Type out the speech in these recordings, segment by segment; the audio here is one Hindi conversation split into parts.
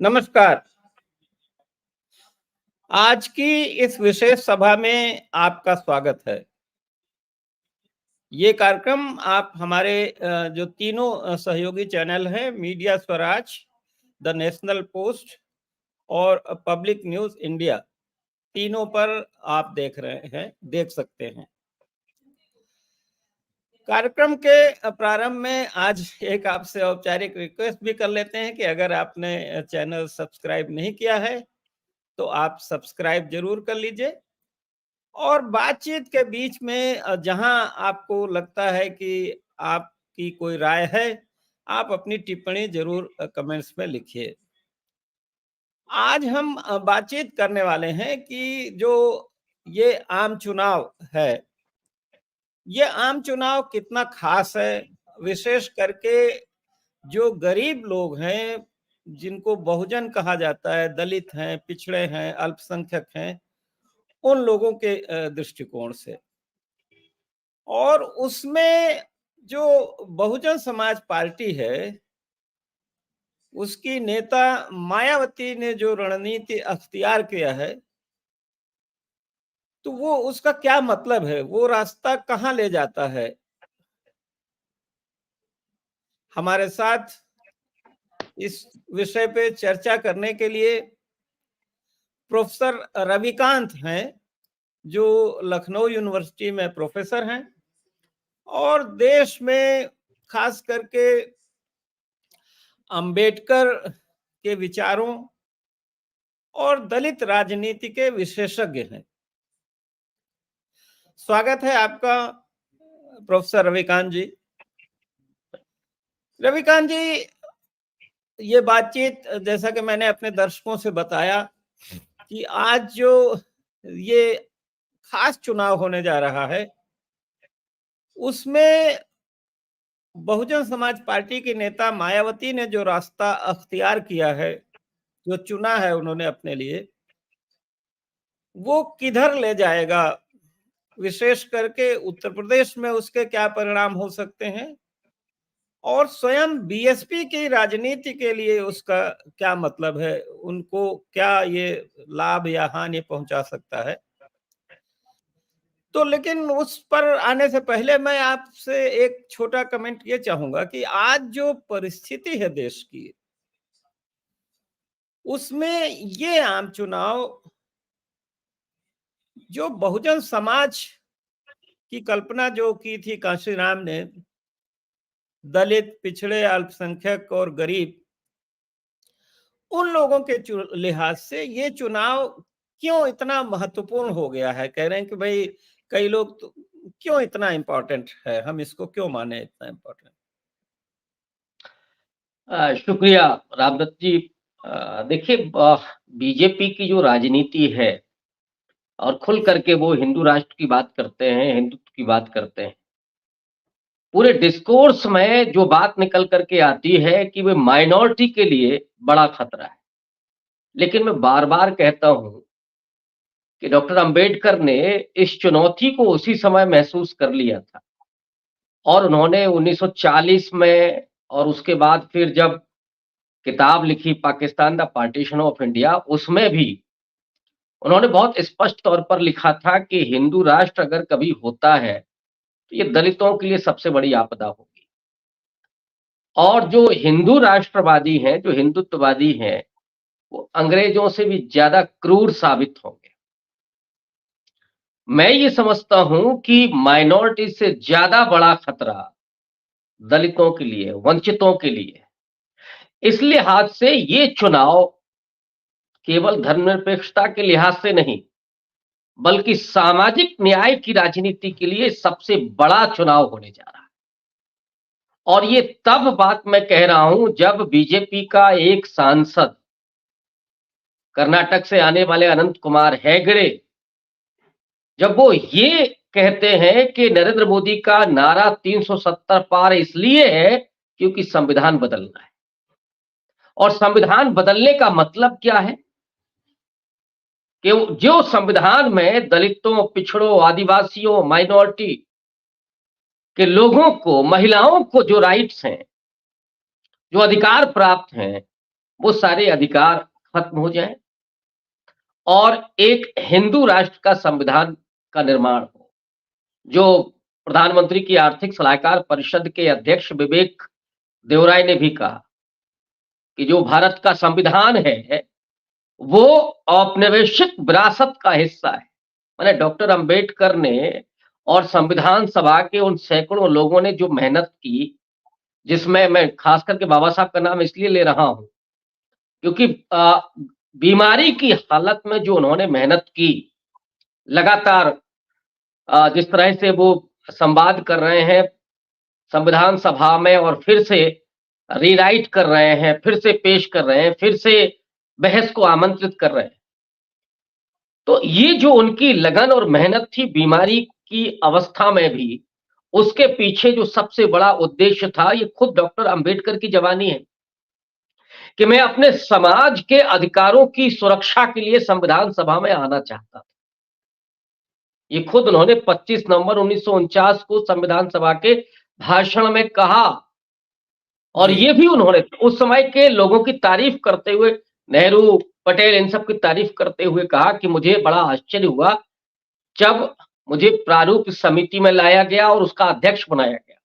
नमस्कार। आज की इस विशेष सभा में आपका स्वागत है। ये कार्यक्रम आप हमारे जो तीनों सहयोगी चैनल हैं, media Swaraj, the national post और पब्लिक न्यूज़ इंडिया, तीनों पर आप देख सकते हैं। कार्यक्रम के प्रारंभ में आज एक आपसे औपचारिक रिक्वेस्ट भी कर लेते हैं कि अगर आपने चैनल सब्सक्राइब नहीं किया है, तो आप सब्सक्राइब ज़रूर कर लीजिए। और बातचीत के बीच में जहां आपको लगता है कि आपकी कोई राय है, आप अपनी टिप्पणी जरूर कमेंट्स में लिखिए। आज हम बातचीत करने वाले हैं कि जो ये आम चुनाव है, ये आम चुनाव कितना खास है, विशेष करके जो गरीब लोग हैं, जिनको बहुजन कहा जाता है, दलित हैं, पिछड़े हैं, अल्पसंख्यक हैं, उन लोगों के दृष्टिकोण से। और उसमें जो बहुजन समाज पार्टी है, उसकी नेता मायावती ने जो रणनीति अख्तियार किया है, तो वो उसका क्या मतलब है, वो रास्ता कहाँ ले जाता है। हमारे साथ इस विषय पे चर्चा करने के लिए प्रोफेसर रविकांत हैं, जो लखनऊ यूनिवर्सिटी में प्रोफेसर हैं और देश में खास करके अंबेडकर के विचारों और दलित राजनीति के विशेषज्ञ हैं। स्वागत है आपका प्रोफेसर रविकांत जी। रविकांत जी, ये बातचीत जैसा कि मैंने अपने दर्शकों से बताया कि आज जो ये खास चुनाव होने जा रहा है, उसमें बहुजन समाज पार्टी की नेता मायावती ने जो रास्ता अख्तियार किया है, जो चुना है उन्होंने अपने लिए, वो किधर ले जाएगा, विशेष करके उत्तर प्रदेश में उसके क्या परिणाम हो सकते हैं और स्वयं बीएसपी की राजनीति के लिए उसका क्या मतलब है, उनको क्या ये लाभ या हानि पहुंचा सकता है। तो लेकिन उस पर आने से पहले मैं आपसे एक छोटा कमेंट ये चाहूंगा कि आज जो परिस्थिति है देश की, उसमें ये आम चुनाव जो बहुजन समाज की कल्पना जो की थी कांशीराम ने, दलित, पिछड़े, अल्पसंख्यक और गरीब, उन लोगों के लिहाज से ये चुनाव क्यों इतना महत्वपूर्ण हो गया है। कह रहे हैं कि भाई कई लोग तो क्यों इतना इम्पोर्टेंट है, हम इसको क्यों माने इतना इम्पोर्टेंट। शुक्रिया रामदत्त जी। देखिए, बीजेपी की जो राजनीति है और खुल करके वो हिंदू राष्ट्र की बात करते हैं, हिंदुत्व की बात करते हैं। पूरे डिस्कोर्स में जो बात निकल करके आती है कि वे माइनॉरिटी के लिए बड़ा खतरा है। लेकिन मैं बार-बार कहता हूं कि डॉक्टर अंबेडकर ने इस चुनौती को उसी समय महसूस कर लिया था और उन्होंने 1940 में और उसके बाद फिर जब किताब लिखी Pakistan the partition of India, उसमें भी उन्होंने बहुत स्पष्ट तौर पर लिखा था कि हिंदू राष्ट्र अगर कभी होता है तो ये दलितों के लिए सबसे बड़ी आपदा होगी। और जो हिंदू राष्ट्रवादी हैं, जो हिंदुत्ववादी हैं, वो अंग्रेजों से भी ज्यादा क्रूर साबित होंगे। मैं ये समझता हूं कि माइनॉरिटी से ज्यादा बड़ा खतरा दलितों के लिए, वंचितों के लिए। इस लिहाज से ये चुनाव केवल धर्मनिरपेक्षता के लिहाज से नहीं, बल्कि सामाजिक न्याय की राजनीति के लिए सबसे बड़ा चुनाव होने जा रहा है। और ये तब बात मैं कह रहा हूं जब बीजेपी का एक सांसद, कर्नाटक से आने वाले अनंत कुमार हेगड़े, जब वो ये कहते हैं कि नरेंद्र मोदी का नारा 370 पार इसलिए है क्योंकि संविधान बदलना है। और संविधान बदलने का मतलब क्या है कि जो संविधान में दलितों, पिछड़ों, आदिवासियों, माइनॉरिटी के लोगों को, महिलाओं को जो राइट्स हैं, जो अधिकार प्राप्त हैं, वो सारे अधिकार खत्म हो जाएं और एक हिंदू राष्ट्र का संविधान का निर्माण हो। जो प्रधानमंत्री की आर्थिक सलाहकार परिषद के अध्यक्ष विवेक देवराय ने भी कहा कि जो भारत का संविधान है वो औपनिवेशिक विरासत का हिस्सा है। माने डॉक्टर अंबेडकर ने और संविधान सभा के उन सैकड़ों लोगों ने जो मेहनत की, जिसमें मैं खास करके बाबा साहब का नाम इसलिए ले रहा हूं क्योंकि बीमारी की हालत में जो उन्होंने मेहनत की, लगातार जिस तरह से वो संवाद कर रहे हैं संविधान सभा में और फिर से रीराइट कर रहे हैं, फिर से पेश कर रहे हैं, फिर से बहस को आमंत्रित कर रहे हैं। तो ये जो उनकी लगन और मेहनत थी बीमारी की अवस्था में भी, उसके पीछे जो सबसे बड़ा उद्देश्य था, ये खुद डॉक्टर अंबेडकर की जवानी है कि मैं अपने समाज के अधिकारों की सुरक्षा के लिए संविधान सभा में आना चाहता था। ये खुद उन्होंने 25 नवंबर 1949 को संविधान सभा के भाषण में कहा और ये भी उन्होंने उस समय के लोगों की तारीफ करते हुए, नेहरू, पटेल इन सब की तारीफ करते हुए कहा कि मुझे बड़ा आश्चर्य हुआ जब मुझे प्रारूप समिति में लाया गया और उसका अध्यक्ष बनाया गया।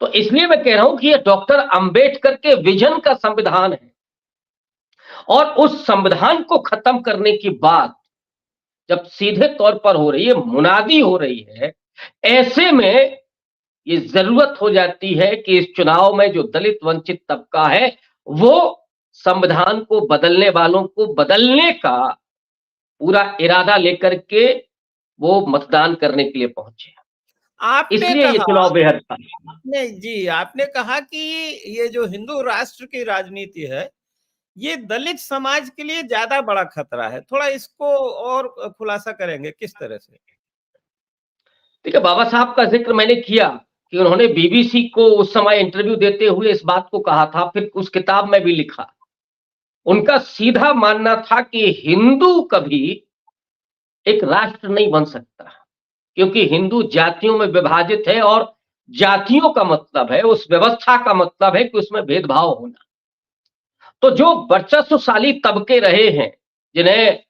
तो इसलिए मैं कह रहा हूं कि ये डॉक्टर अंबेडकर के विजन का संविधान है और उस संविधान को खत्म करने की बात जब सीधे तौर पर हो रही है, मुनादी हो रही है, ऐसे में ये जरूरत हो जाती है कि इस चुनाव में जो दलित वंचित तबका है वो संविधान को बदलने वालों को बदलने का पूरा इरादा लेकर के वो मतदान करने के लिए पहुंचे। आपने इसलिए ये कहा चुनाव बेहद था। आपने कहा कि ये जो हिंदू राष्ट्र की राजनीति है, ये दलित समाज के लिए ज्यादा बड़ा खतरा है। थोड़ा इसको और खुलासा करेंगे किस तरह से? देखिए, बाबा साहब का जिक्र मैंने किया कि उन्होंने बीबीसी को उस समय इंटरव्यू देते हुए इस बात को कहा था, फिर उस किताब में भी लिखा। उनका सीधा मानना था कि हिंदू कभी एक राष्ट्र नहीं बन सकता क्योंकि हिंदू जातियों में विभाजित है और जातियों का मतलब है, उस व्यवस्था का मतलब है कि उसमें भेदभाव होना। तो जो वर्चस्वशाली तबके रहे हैं, जिन्हें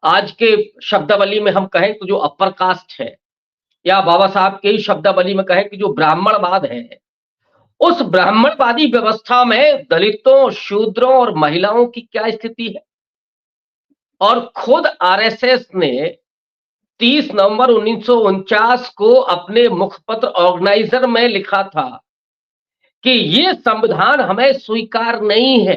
आज के शब्दावली में हम कहें तो जो अपर कास्ट है या बाबा साहब के ही शब्दावली में कहें कि जो ब्राह्मणवाद है, उस ब्राह्मणवादी व्यवस्था में दलितों, शूद्रों और महिलाओं की क्या स्थिति है? और खुद आरएसएस ने 30 नवंबर 1949 को अपने मुखपत्र ऑर्गेनाइजर में लिखा था कि ये संविधान हमें स्वीकार नहीं है।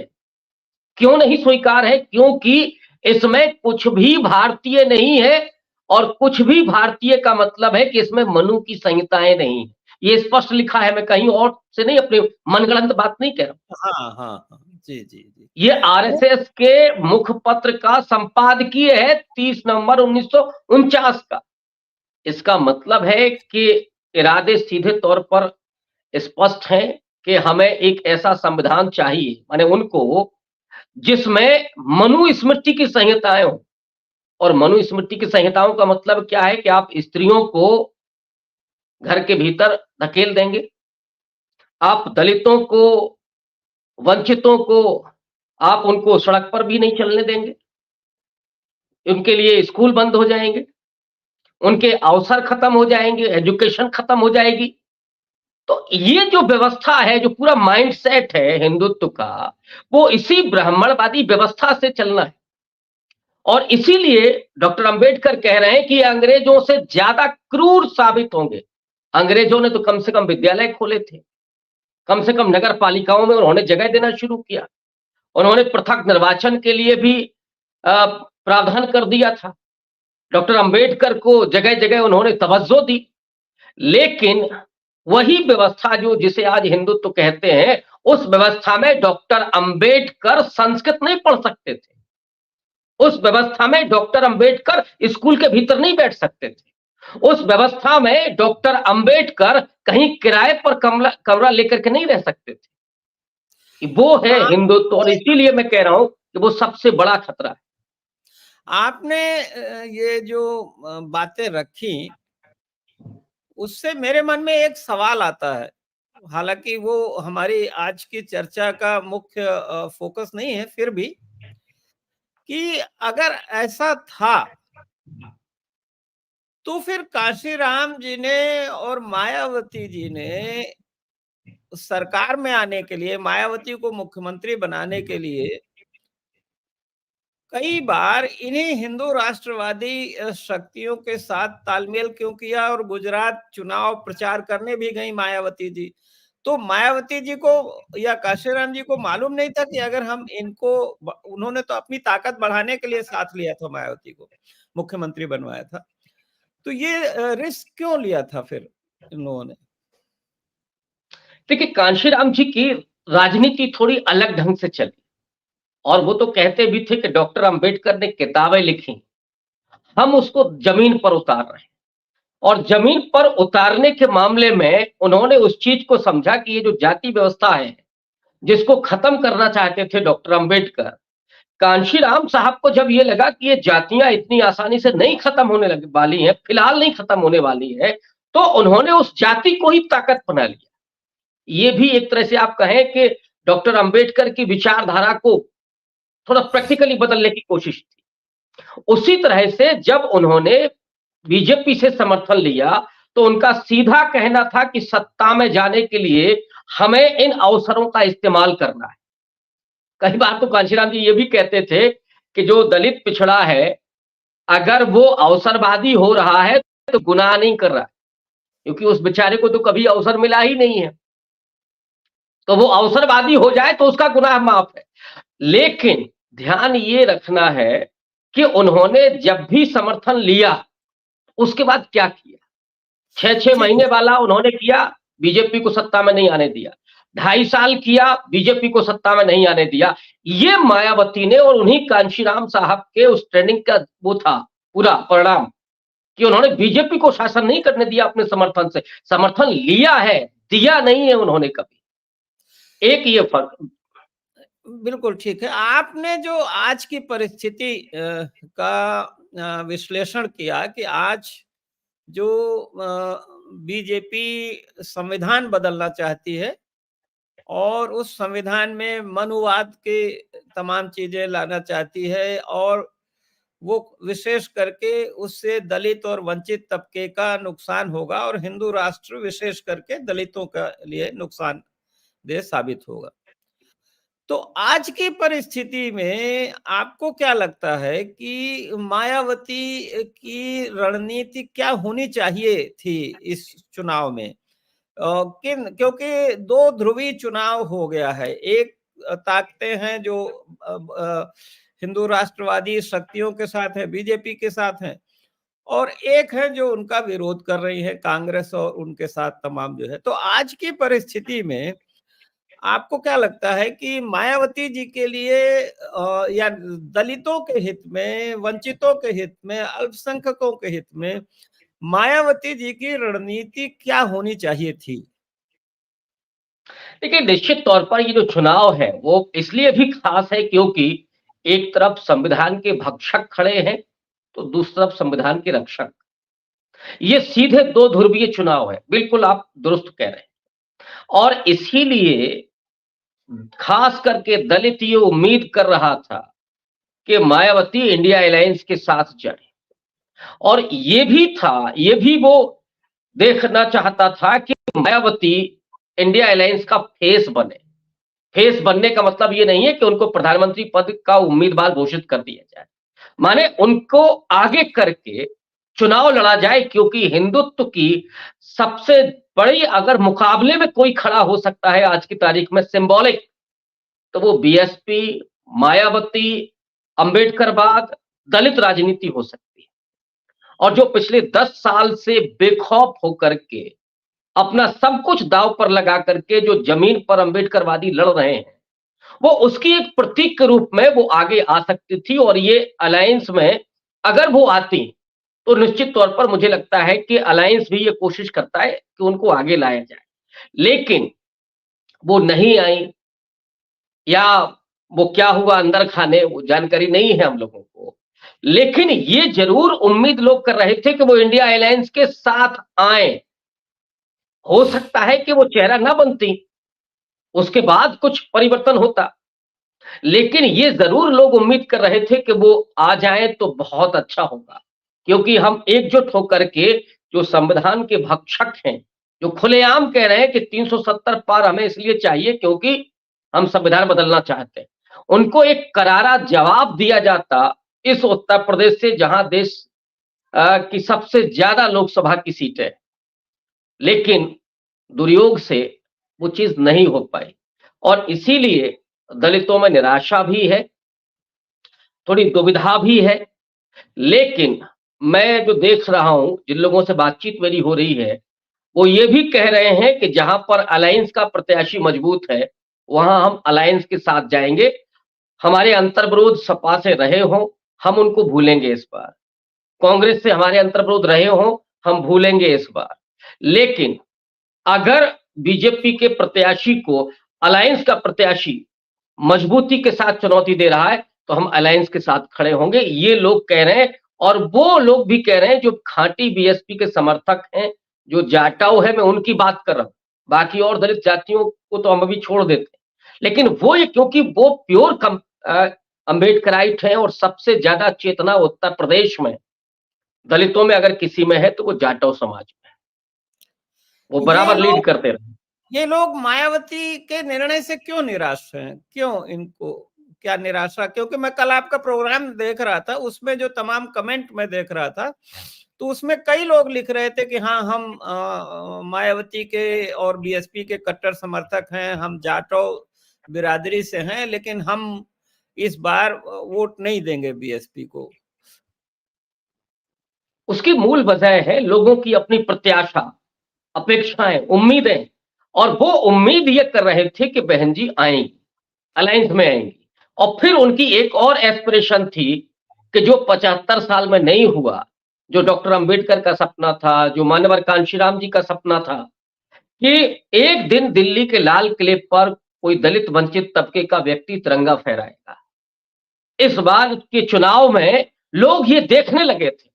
क्यों नहीं स्वीकार है? क्योंकि इसमें कुछ भी भारतीय नहीं है और कुछ भी भारतीय का मतलब है कि इसमें मनु की संहिताएं नहीं है। ये स्पष्ट लिखा है, मैं कहीं और से नहीं अपने मनगढ़ंत बात नहीं कह रहा हूं। हाँ, हाँ, हाँ। जी, जी, जी। ये आरएसएस के मुखपत्र का संपादकीय है 30 नवंबर 1949 का। इसका मतलब है कि इरादे सीधे तौर पर स्पष्ट हैं कि हमें एक ऐसा संविधान चाहिए, माने उनको जिसमें मनुस्मृति की संहिताएं हों। और मनुस्मृति की संहिताओं का मतलब क्या है कि आप स्त्रियों को घर के भीतर धकेल देंगे, आप दलितों को, वंचितों को, आप उनको सड़क पर भी नहीं चलने देंगे, उनके लिए स्कूल बंद हो जाएंगे, उनके अवसर खत्म हो जाएंगे, एजुकेशन खत्म हो जाएगी। तो ये जो व्यवस्था है, जो पूरा माइंडसेट है हिंदुत्व का, वो इसी ब्राह्मणवादी व्यवस्था से चलना है। और इसीलिए डॉक्टर अंबेडकर कह रहे हैं कि अंग्रेजों से ज्यादा क्रूर साबित होंगे। अंग्रेजों ने तो कम से कम विद्यालय खोले थे, कम से कम नगर पालिकाओं में उन्होंने जगह देना शुरू किया, उन्होंने पृथक निर्वाचन के लिए भी प्रावधान कर दिया था। डॉक्टर अंबेडकर को जगह जगह उन्होंने तवज्जो दी। लेकिन वही व्यवस्था जो जिसे आज हिंदुत्व कहते हैं, उस व्यवस्था में डॉक्टर अंबेडकर संस्कृत नहीं पढ़ सकते थे। उस व्यवस्था में डॉक्टर अंबेडकर स्कूल के भीतर नहीं बैठ सकते थे। उस व्यवस्था में डॉक्टर अंबेडकर कहीं किराए पर कमरा लेकर के नहीं रह सकते थे। वो है हिंदुत्व और इसीलिए मैं कह रहा हूं कि वो सबसे बड़ा खतरा है। आपने ये जो बातें रखी, उससे मेरे मन में एक सवाल आता है हालांकि वो हमारी आज की चर्चा का मुख्य फोकस नहीं है, फिर भी कि अगर ऐसा था तो फिर काशीराम जी ने और मायावती जी ने सरकार में आने के लिए, मायावती को मुख्यमंत्री बनाने के लिए कई बार इन्हीं हिंदू राष्ट्रवादी शक्तियों के साथ तालमेल क्यों किया, और गुजरात चुनाव प्रचार करने भी गई मायावती जी। तो मायावती जी को या काशीराम जी को मालूम नहीं था कि अगर हम इनको उन्होंने तो अपनी ताकत बढ़ाने के लिए साथ लिया था, मायावती को मुख्यमंत्री बनवाया था। तो ये रिस्क क्यों लिया था फिर इन लोगों ने? देखिए, कांशीराम जी की राजनीति थोड़ी अलग ढंग से चली, और वो तो कहते भी थे कि डॉक्टर अंबेडकर ने किताबें लिखी, हम उसको जमीन पर उतार रहे हैं। और जमीन पर उतारने के मामले में उन्होंने उस चीज को समझा कि ये जो जाति व्यवस्था है, जिसको खत्म करना चाहते थे डॉक्टर अंबेडकर, कांशीराम साहब को जब ये लगा कि ये जातियां इतनी आसानी से नहीं खत्म होने लगी वाली हैं, फिलहाल नहीं खत्म होने वाली है, तो उन्होंने उस जाति को ही ताकत बना लिया। ये भी एक तरह से आप कहें कि डॉक्टर अंबेडकर की विचारधारा को थोड़ा प्रैक्टिकली बदलने की कोशिश थी। उसी तरह से जब उन्होंने बीजेपी से समर्थन लिया, तो उनका सीधा कहना था कि सत्ता में जाने के लिए हमें इन अवसरों का इस्तेमाल करना है। कई बार तो कांशीराम जी ये भी कहते थे कि जो दलित पिछड़ा है, अगर वो अवसरवादी हो रहा है तो गुनाह नहीं कर रहा है, क्योंकि उस बेचारे को तो कभी अवसर मिला ही नहीं है। तो वो अवसरवादी हो जाए तो उसका गुनाह माफ है। लेकिन ध्यान ये रखना है कि उन्होंने जब भी समर्थन लिया, उसके बाद क्या किया। 6-6 जी, महीने वाला उन्होंने किया, बीजेपी को सत्ता में नहीं आने दिया। 2.5 साल किया, बीजेपी को सत्ता में नहीं आने दिया। ये मायावती ने और उन्हीं कांशीराम साहब के उस ट्रेनिंग का वो था पूरा परिणाम, कि उन्होंने बीजेपी को शासन नहीं करने दिया अपने समर्थन से। समर्थन लिया है, दिया नहीं है उन्होंने कभी। एक ये फर्क। बिल्कुल ठीक है। आपने जो आज की परिस्थिति का विश्लेषण किया कि आज जो बीजेपी संविधान बदलना चाहती है और उस संविधान में मनुवाद के तमाम चीजें लाना चाहती है, और वो विशेष करके उससे दलित और वंचित तबके का नुकसान होगा, और हिंदू राष्ट्र विशेष करके दलितों का लिए नुकसानदेह साबित होगा। तो आज की परिस्थिति में आपको क्या लगता है कि मायावती की रणनीति क्या होनी चाहिए थी इस चुनाव में? किन क्योंकि दो ध्रुवी चुनाव हो गया है। एक ताकतें हैं जो हिंदू राष्ट्रवादी शक्तियों के साथ है, बीजेपी के साथ हैं, और एक है जो उनका विरोध कर रही है, कांग्रेस और उनके साथ तमाम जो है। तो आज की परिस्थिति में आपको क्या लगता है कि मायावती जी के लिए या दलितों के हित में, वंचितों के हित में, अल्पसंख्यकों के हित में मायावती जी की रणनीति क्या होनी चाहिए थी? देखिए, निश्चित तौर पर ये जो चुनाव है वो इसलिए भी खास है क्योंकि एक तरफ संविधान के भक्षक खड़े हैं, तो दूसरी तरफ संविधान के रक्षक। ये सीधे दो ध्रुवीय चुनाव है, बिल्कुल आप दुरुस्त कह रहे हैं। और इसीलिए खास करके दलित ये उम्मीद कर रहा था कि मायावती इंडिया अलायंस के साथ जाए, और ये भी था, ये भी वो देखना चाहता था कि मायावती इंडिया अलायंस का फेस बने। फेस बनने का मतलब ये नहीं है कि उनको प्रधानमंत्री पद का उम्मीदवार घोषित कर दिया जाए, माने उनको आगे करके चुनाव लड़ा जाए, क्योंकि हिंदुत्व की सबसे बड़ी अगर मुकाबले में कोई खड़ा हो सकता है आज की तारीख में सिंबॉलिक, तो वो बीएसपी, मायावती, अंबेडकरवाद, दलित राजनीति हो सकती है। और जो पिछले 10 साल से बेखौफ होकर के अपना सब कुछ दांव पर लगा करके जो जमीन पर अंबेडकरवादी लड़ रहे हैं, वो उसकी एक प्रतीक के रूप में वो आगे आ सकती थी। और ये अलायंस में अगर वो आती, तो निश्चित तौर पर मुझे लगता है कि अलायंस भी ये कोशिश करता है कि उनको आगे लाया जाए। लेकिन वो नहीं आई, या वो क्या हुआ अंदर खाने, वो जानकारी नहीं है हम लोगों को। लेकिन ये जरूर उम्मीद लोग कर रहे थे कि वो इंडिया अलायंस के साथ आए, हो सकता है कि वो चेहरा ना बनती, उसके बाद कुछ परिवर्तन होता। लेकिन ये ज़रूर लोग उम्मीद कर रहे थे कि वो आ जाएँ तो बहुत अच्छा होगा। क्योंकि हम एकजुट होकर के जो संविधान के भक्षक हैं, जो खुलेआम कह रहे हैं कि 370 पार हमें इसलिए चाहिए क्योंकि हम संविधान बदलना चाहते हैं। उनको एक करारा जवाब दिया जाता इस उत्तर प्रदेश से जहाँ देश की सबसे ज़्यादा लोकसभा की सीटें हैं। लेकिन दुर्योग से वो चीज़ नहीं हो पाई और इसीलिए दलितों में निराशा भी है, थोड़ी दुविधा भी है। लेकिन मैं जो देख रहा हूँ, जिन लोगों से बातचीत मेरी हो रही है, वो ये भी कह रहे हैं कि जहाँ पर अलायंस का प्रत्याशी मजबूत है, वहाँ हम अलायंस के साथ जाएँगे। हमारे अंतर्विरोध सपा से रहे हों, हम उनको भूलेंगे इस बार। कांग्रेस से हमारे अंतर्विरोध रहे हों, हम भूलेंगे इस बार। लेकिन अगर बीजेपी के प्रत्याशी को अलायंस का प्रत्याशी मजबूती के साथ चुनौती दे रहा है, तो हम अलायंस के साथ खड़े होंगे, ये लोग कह रहे हैं और वो लोग भी कह रहे हैं जो खाँटी बीएसपी के समर्थक हैं, जो जाटाऊ है, मैं उनकी बात कर रहा हूँ। बाकी और दलित जातियों को तो हम अभी छोड़ देते हैं। लेकिन वो ये क्योंकि वो प्योर अम्बेडकराइट हैं और सबसे ज़्यादा चेतना उत्तर प्रदेश में, दलितों में अगर किसी में है, तो वो जाटव समाज में है। वो ये बराबर लीड लोग करते रहे। ये लोग मायावती के निर्णय से क्यों निराश हैं? क्यों इनको क्या निराशा? क्योंकि मैं कल आपका प्रोग्राम देख रहा था, उसमें जो तमाम कमेंट मैं देख रहा था, तो उसमें कई लोग लिख रहे थे कि हाँ, हम मायावती के और बीएसपी के कट्टर समर्थक हैं, हम जाटव बिरादरी से हैं, लेकिन हम इस बार वोट नहीं देंगे बीएसपी को। उसकी मूल वजह है लोगों की अपनी प्रत्याशा, अपेक्षाएँ, उम्मीदें और वो उम्मीद ये कर रहे थे कि बहन जी आएँगी, अलायंस में आएँगी और फिर उनकी एक और एस्पिरेशन थी कि जो 75 साल में नहीं हुआ, जो डॉक्टर अंबेडकर का सपना था, जो मान्यवर कांशीराम जी का सपना था, कि एक दिन दिल्ली के लाल किले पर कोई दलित वंचित तबके का व्यक्ति तिरंगा फहराएगा। इस बार के चुनाव में लोग ये देखने लगे थे।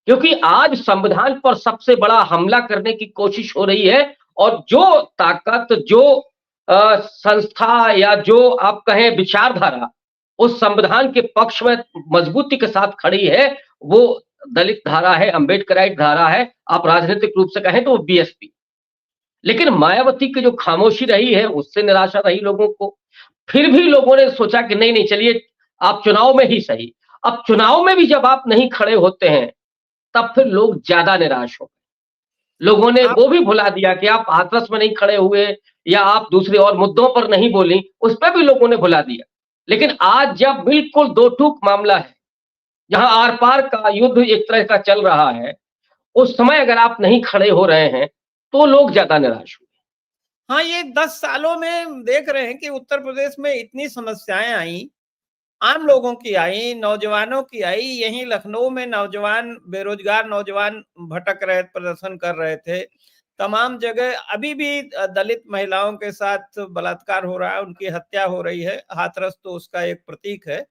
क्योंकि आज संविधान पर सबसे बड़ा हमला करने की कोशिश हो रही है और जो ताकत, जो संस्था या जो आप कहें विचारधारा उस संविधान के पक्ष में मजबूती के साथ खड़ी है, वो दलित धारा है, अम्बेडकराइट धारा है, आप राजनीतिक रूप से कहें तो वो बीएसपी। लेकिन मायावती की जो खामोशी रही है, उससे निराशा रही लोगों को। फिर भी लोगों ने सोचा कि नहीं, नहीं चलिए आप चुनाव में ही सही। अब चुनाव में भी जब आप नहीं खड़े होते हैं, तब फिर लोग ज़्यादा निराश हो गए। लोगों ने आप वो भी भुला दिया कि आप हाथरस में नहीं खड़े हुए या आप दूसरे और मुद्दों पर नहीं बोली, उस पे भी लोगों ने भुला दिया। लेकिन आज जब बिल्कुल दो टूक मामला है, जहाँ आर-पार का युद्ध एक तरह का चल रहा है, उस समय अगर आप नहीं खड़े हो रहे हैं, तो लोग ज़्यादा निराश हुए। हाँ, ये 10 सालों में देख रहे हैं कि उत्तर प्रदेश में इतनी समस्याएं आई, आम लोगों की आई, नौजवानों की आई। यहीं लखनऊ में नौजवान, बेरोजगार नौजवान भटक रहे, प्रदर्शन कर रहे थे। तमाम जगह अभी भी दलित महिलाओं के साथ बलात्कार हो रहा है, उनकी हत्या हो रही है। हाथरस तो उसका एक प्रतीक है।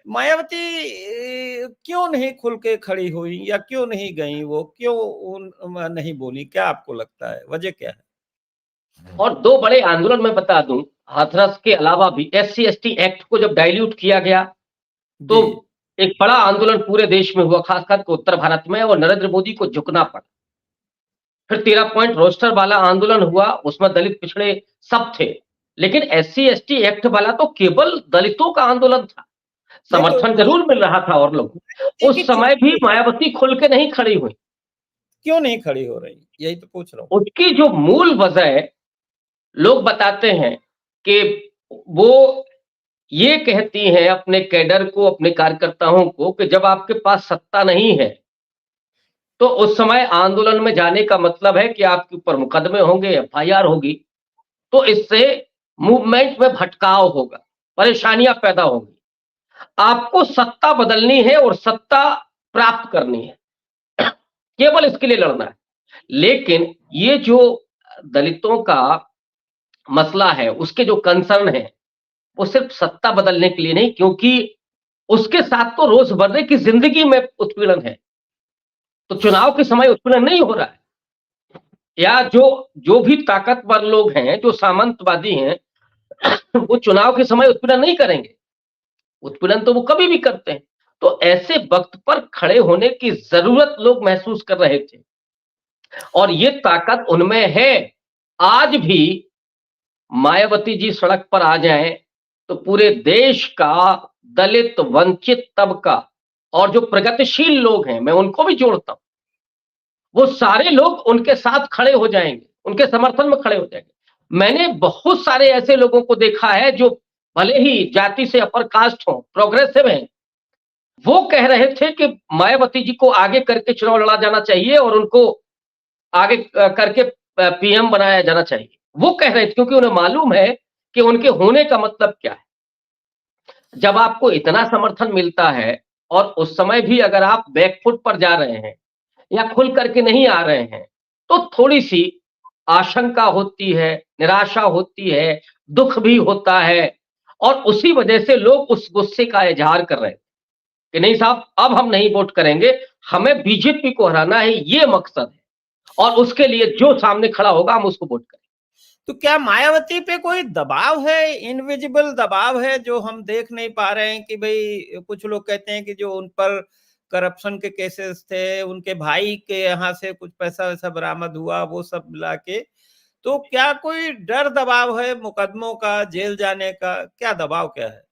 मायावती क्यों नहीं खुल के खड़ी हुई या क्यों नहीं गई? वो क्यों नहीं बोली? क्या आपको लगता है, वजह क्या है? और 2 बड़े आंदोलन मैं बता दूँ, हाथरस के अलावा भी एससी-एसटी एक्ट को जब डाइल्यूट किया गया, जी। तो एक बड़ा आंदोलन पूरे देश में हुआ, खासकर के उत्तर भारत में और नरेंद्र मोदी को झुकना पड़ा। फिर 13 पॉइंट रोस्टर वाला आंदोलन हुआ, उसमें दलित पिछड़े सब थे। लेकिन एससी-एसटी एक्ट वाला तो केवल दलितों का आंदोलन था। नहीं तो समर्थन ज़रूर मिल रहा था और लोगों मायावती को। की उस समय भी चुनौती मायावती खुल के नहीं खड़ी हुई। क्यों नहीं खड़ी हो रही? यही तो पूछ रहा हूँ। उसकी जो मूल वजह लोग बताते हैं कि वो ये कहती हैं अपने कैडर को, अपने कार्यकर्ताओं को कि जब आपके पास सत्ता नहीं है, तो उस समय आंदोलन में जाने का मतलब है कि आपके ऊपर मुकदमे होंगे, एफआईआर होगी, तो इससे मूवमेंट में भटकाव होगा, परेशानियां पैदा होंगी। आपको सत्ता बदलनी है और सत्ता प्राप्त करनी है, केवल इसके लिए लड़ना है। लेकिन ये जो दलितों का मसला है, उसके जो कंसर्न है, वो सिर्फ सत्ता बदलने के लिए नहीं, क्योंकि उसके साथ तो रोजमर्रे की जिंदगी में उत्पीड़न है। तो चुनाव के समय उत्पीड़न नहीं हो रहा है। या जो जो भी ताकतवर लोग हैं, जो सामंतवादी हैं, वो चुनाव के समय उत्पीड़न नहीं करेंगे। उत्पीड़न तो वो कभी भी करते हैं। तो ऐसे वक्त पर खड़े होने की जरूरत लोग महसूस कर रहे थे, और ये ताकत उनमें है। आज भी मायावती जी सड़क पर आ जाएं तो पूरे देश का दलित, वंचित तबका और जो प्रगतिशील लोग हैं, मैं उनको भी जोड़ता हूं, वो सारे लोग उनके साथ खड़े हो जाएंगे, उनके समर्थन में खड़े हो जाएंगे। मैंने बहुत सारे ऐसे लोगों को देखा है जो भले ही जाति से अपर कास्ट हो, प्रोग्रेसिव हैं, वो कह रहे थे कि मायावती जी को आगे करके चुनाव लड़ा जाना चाहिए और उनको आगे करके पीएम बनाया जाना चाहिए। वो कह रहे थे क्योंकि उन्हें मालूम है कि उनके होने का मतलब क्या है। जब आपको इतना समर्थन मिलता है और उस समय भी अगर आप बैकफुट पर जा रहे हैं या खुल करके नहीं आ रहे हैं, तो थोड़ी-सी आशंका होती है, निराशा होती है, दुःख भी होता है, और उसी वजह से लोग उस गुस्से का इज़हार कर रहे हैं कि नहीं साहब, अब हम नहीं वोट करेंगे, हमें बीजेपी को हराना है, ये मकसद है, और उसके लिए जो सामने खड़ा होगा हम उसको वोट करेंगे। तो क्या मायावती पे कोई दबाव है, इनविजिबल दबाव है जो हम देख नहीं पा रहे हैं कि भई कुछ लोग कहते हैं कि जो उन पर करप्शन के केसेस थे, उनके भाई के यहाँ से कुछ पैसा-वैसा बरामद हुआ, वो सब मिला के। तो क्या कोई डर दबाव है मुकदमों का, जेल जाने का? क्या दबाव क्या है?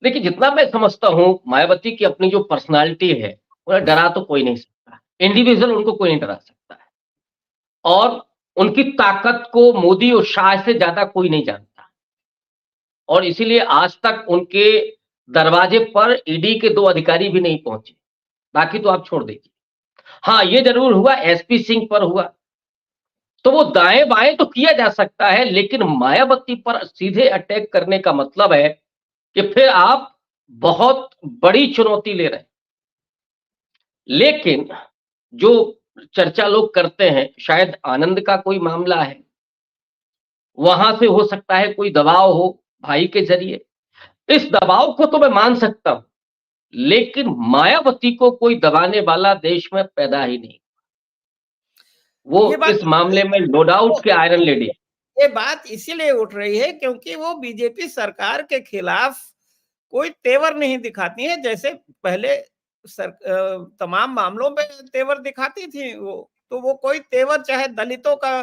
देखिए, जितना मैं समझता हूँ, मायावती की अपनी जो पर्सनैलिटी है, उन्हें डरा तो कोई नहीं सकता। इंडिविजुअल उनको कोई नहीं डरा सकता है, और उनकी ताकत को मोदी और शाह से ज़्यादा कोई नहीं जानता, और इसीलिए आज तक उनके दरवाजे पर ईडी के 2 अधिकारी भी नहीं पहुँचे। बाकी तो आप छोड़ दीजिए। हाँ, ये ज़रूर हुआ, एसपी सिंह पर हुआ, तो वो दाएँ-बाएँ तो किया जा सकता है, लेकिन मायावती पर सीधे अटैक करने का मतलब है कि फिर आप बहुत बड़ी चुनौती ले रहे हैं। लेकिन जो चर्चा लोग करते हैं, शायद आनंद का कोई मामला है, वहाँ से हो सकता है कोई दबाव हो भाई के ज़रिए। इस दबाव को तो मैं मान सकता हूँ, लेकिन मायावती को कोई दबाने वाला देश में पैदा ही नहीं। वो ये बात इस मामले में नो डाउट कि आयरन लेडी है। ये बात इसीलिए उठ रही है क्योंकि वो बीजेपी सरकार के खिलाफ कोई तेवर नहीं दिखाती हैं, जैसे पहले तमाम मामलों में तेवर दिखाती थी वो। तो वो कोई तेवर, चाहे दलितों का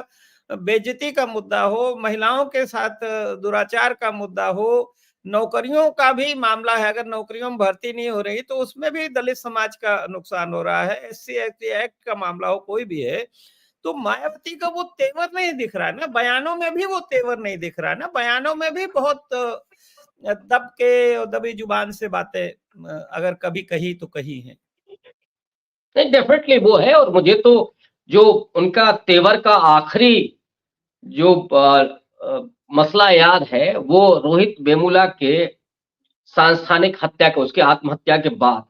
बेइज्जती का मुद्दा हो, महिलाओं के साथ दुराचार का मुद्दा हो, नौकरियों का भी मामला है, अगर नौकरियों में भर्ती नहीं हो रही तो उसमें भी दलित समाज का नुकसान हो रहा है, एससी एसटी एक्ट का मामला हो, कोई भी है। तो मायावती का वो तेवर नहीं दिख रहा है ना, बयानों में भी वो तेवर नहीं दिख रहा है ना, बयानों में भी बहुत दब के और दबी जुबान से बातें अगर कभी कही तो कही हैं। नहीं, डेफिनेटली वो है, और मुझे तो जो उनका तेवर का आखिरी जो मसला याद है, वो रोहित वेमुला के सांस्थानिक हत्या के, उसकी आत्महत्या के बाद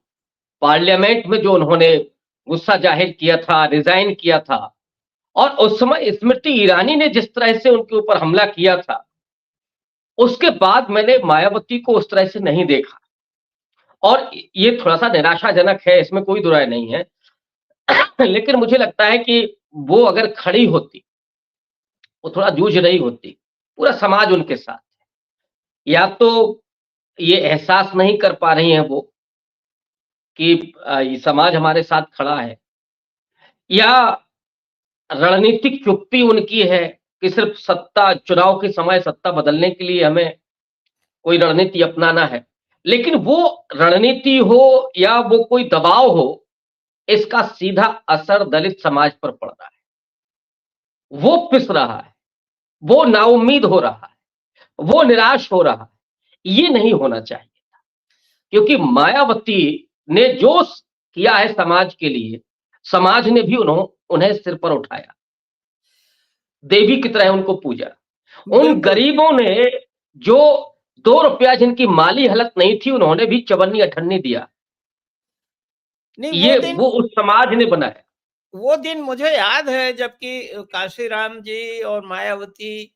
पार्लियामेंट में जो उन्होंने गुस्सा जाहिर किया था, रिजाइन किया था, और उस समय स्मृति ईरानी ने जिस तरह से उनके ऊपर हमला किया था, उसके बाद मैंने मायावती को उस तरह से नहीं देखा, और ये थोड़ा-सा निराशाजनक है, इसमें कोई दो राय नहीं है। लेकिन मुझे लगता है कि वो अगर खड़ी होती, वो थोड़ा जूझ रही होती, पूरा समाज उनके साथ है। या तो ये एहसास नहीं कर पा रही हैं वो कि ये समाज हमारे साथ खड़ा है, या रणनीतिक चुप्पी उनकी है कि सिर्फ सत्ता, चुनाव के समय सत्ता बदलने के लिए हमें कोई रणनीति अपनाना है। लेकिन वो रणनीति हो या वो कोई दबाव हो, इसका सीधा असर दलित समाज पर पड़ रहा है। वो पिस रहा है, वो नाउम्मीद हो रहा है, वो निराश हो रहा है। ये नहीं होना चाहिए, क्योंकि मायावती ने जो किया है समाज के लिए, समाज ने भी उन्हें सिर पर उठाया, देवी की तरह उनको पूजा। उन बिल्कुल। गरीबों ने जो 2 रुपया जिनकी माली हालत नहीं थी, उन्होंने भी चवन्नी अठन्नी दिया। नहीं, वो उस समाज ने बनाया। वो दिन मुझे याद है जबकि काशीराम जी और मायावती,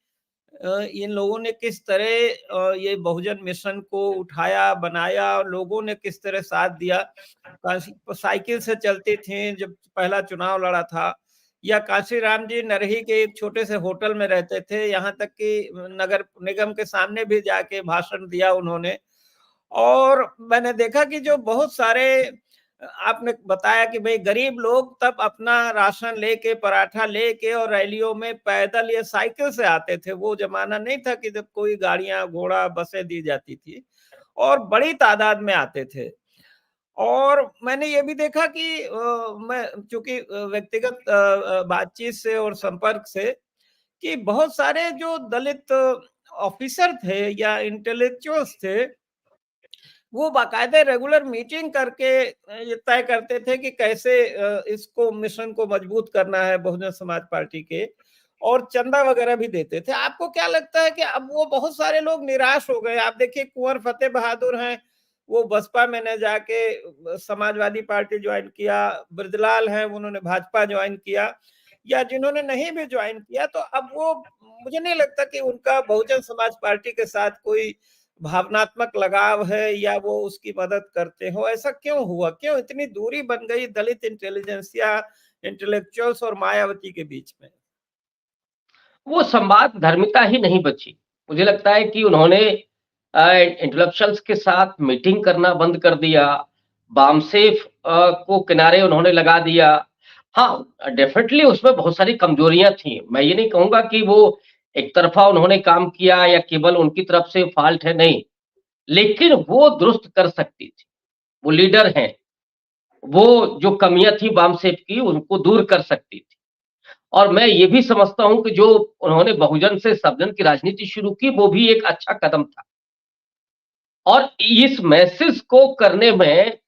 इन लोगों ने किस तरह ये बहुजन मिशन को उठाया, बनाया, और लोगों ने किस तरह साथ दिया। साइकिल से चलती थी जब पहला चुनाव लड़ा था। या काशीराम जी नरही के एक छोटे से होटल में रहते थे, यहाँ तक कि नगर निगम के सामने भी जाके भाषण दिया उन्होंने। और मैंने देखा कि जो बहुत सारे आपने बताया कि भाई गरीब लोग तब अपना राशन लेके, पराठा लेके और रैलियों में पैदल या साइकिल से आते थे। वो ज़माना नहीं था कि जब कोई गाड़ियाँ, घोड़ा, बसें दी जाती थी और बड़ी तादाद में आते थे। और मैंने ये भी देखा कि मैं चूँकि व्यक्तिगत बातचीत से और संपर्क से कि बहुत सारे जो दलित ऑफिसर थे या इंटेलेक्चुअल्स थे, वो बाकायदे रेगुलर मीटिंग करके ये तय करते थे कि कैसे इसको मिशन को मजबूत करना है बहुजन समाज पार्टी के, और चंदा वगैरह भी देते थे। आपको क्या लगता है कि अब वो बहुत सारे लोग निराश हो गए? आप देखिए कुंवर फतेह बहादुर हैं, वो बसपा में न जाके समाजवादी पार्टी ज्वाइन किया, बृजलाल हैं उन्होंने भाजपा ज्वाइन किया, या जिन्होंने नहीं भी ज्वाइन किया तो अब वो, मुझे नहीं लगता कि उनका बहुजन समाज पार्टी के साथ कोई भावनात्मक लगाव है या वो उसकी मदद करते हो। ऐसा क्यों हुआ? क्यों इतनी दूरी बन गई दलित इंटेलिजेंसिया, इंटेलेक्चुअल्स और मायावती के बीच में? वो संवाद धर्मिता ही नहीं बची। मुझे लगता है कि उन्होंने इंटेलेक्चुअल्स के साथ मीटिंग करना बंद कर दिया, बामसेफ को किनारे उन्होंने लगा दिया। हाँ, डेफ़िनेटली उसमें बहुत सारी कमजोरियाँ थी। मैं ये नहीं कहूँगा कि वो एक तरफ़ा उन्होंने काम किया या केवल उनकी तरफ से फ़ॉल्ट है, नहीं। लेकिन वो दुरुस्त कर सकती थी। वो लीडर हैं, वो जो कमियाँ थी बामसेफ की, उनको दूर कर सकती थी। और मैं ये भी समझता हूँ कि जो उन्होंने बहुजन से सबजन की राजनीति शुरू की, वो भी एक अच्छा कदम था। और इस मैसेज को करने में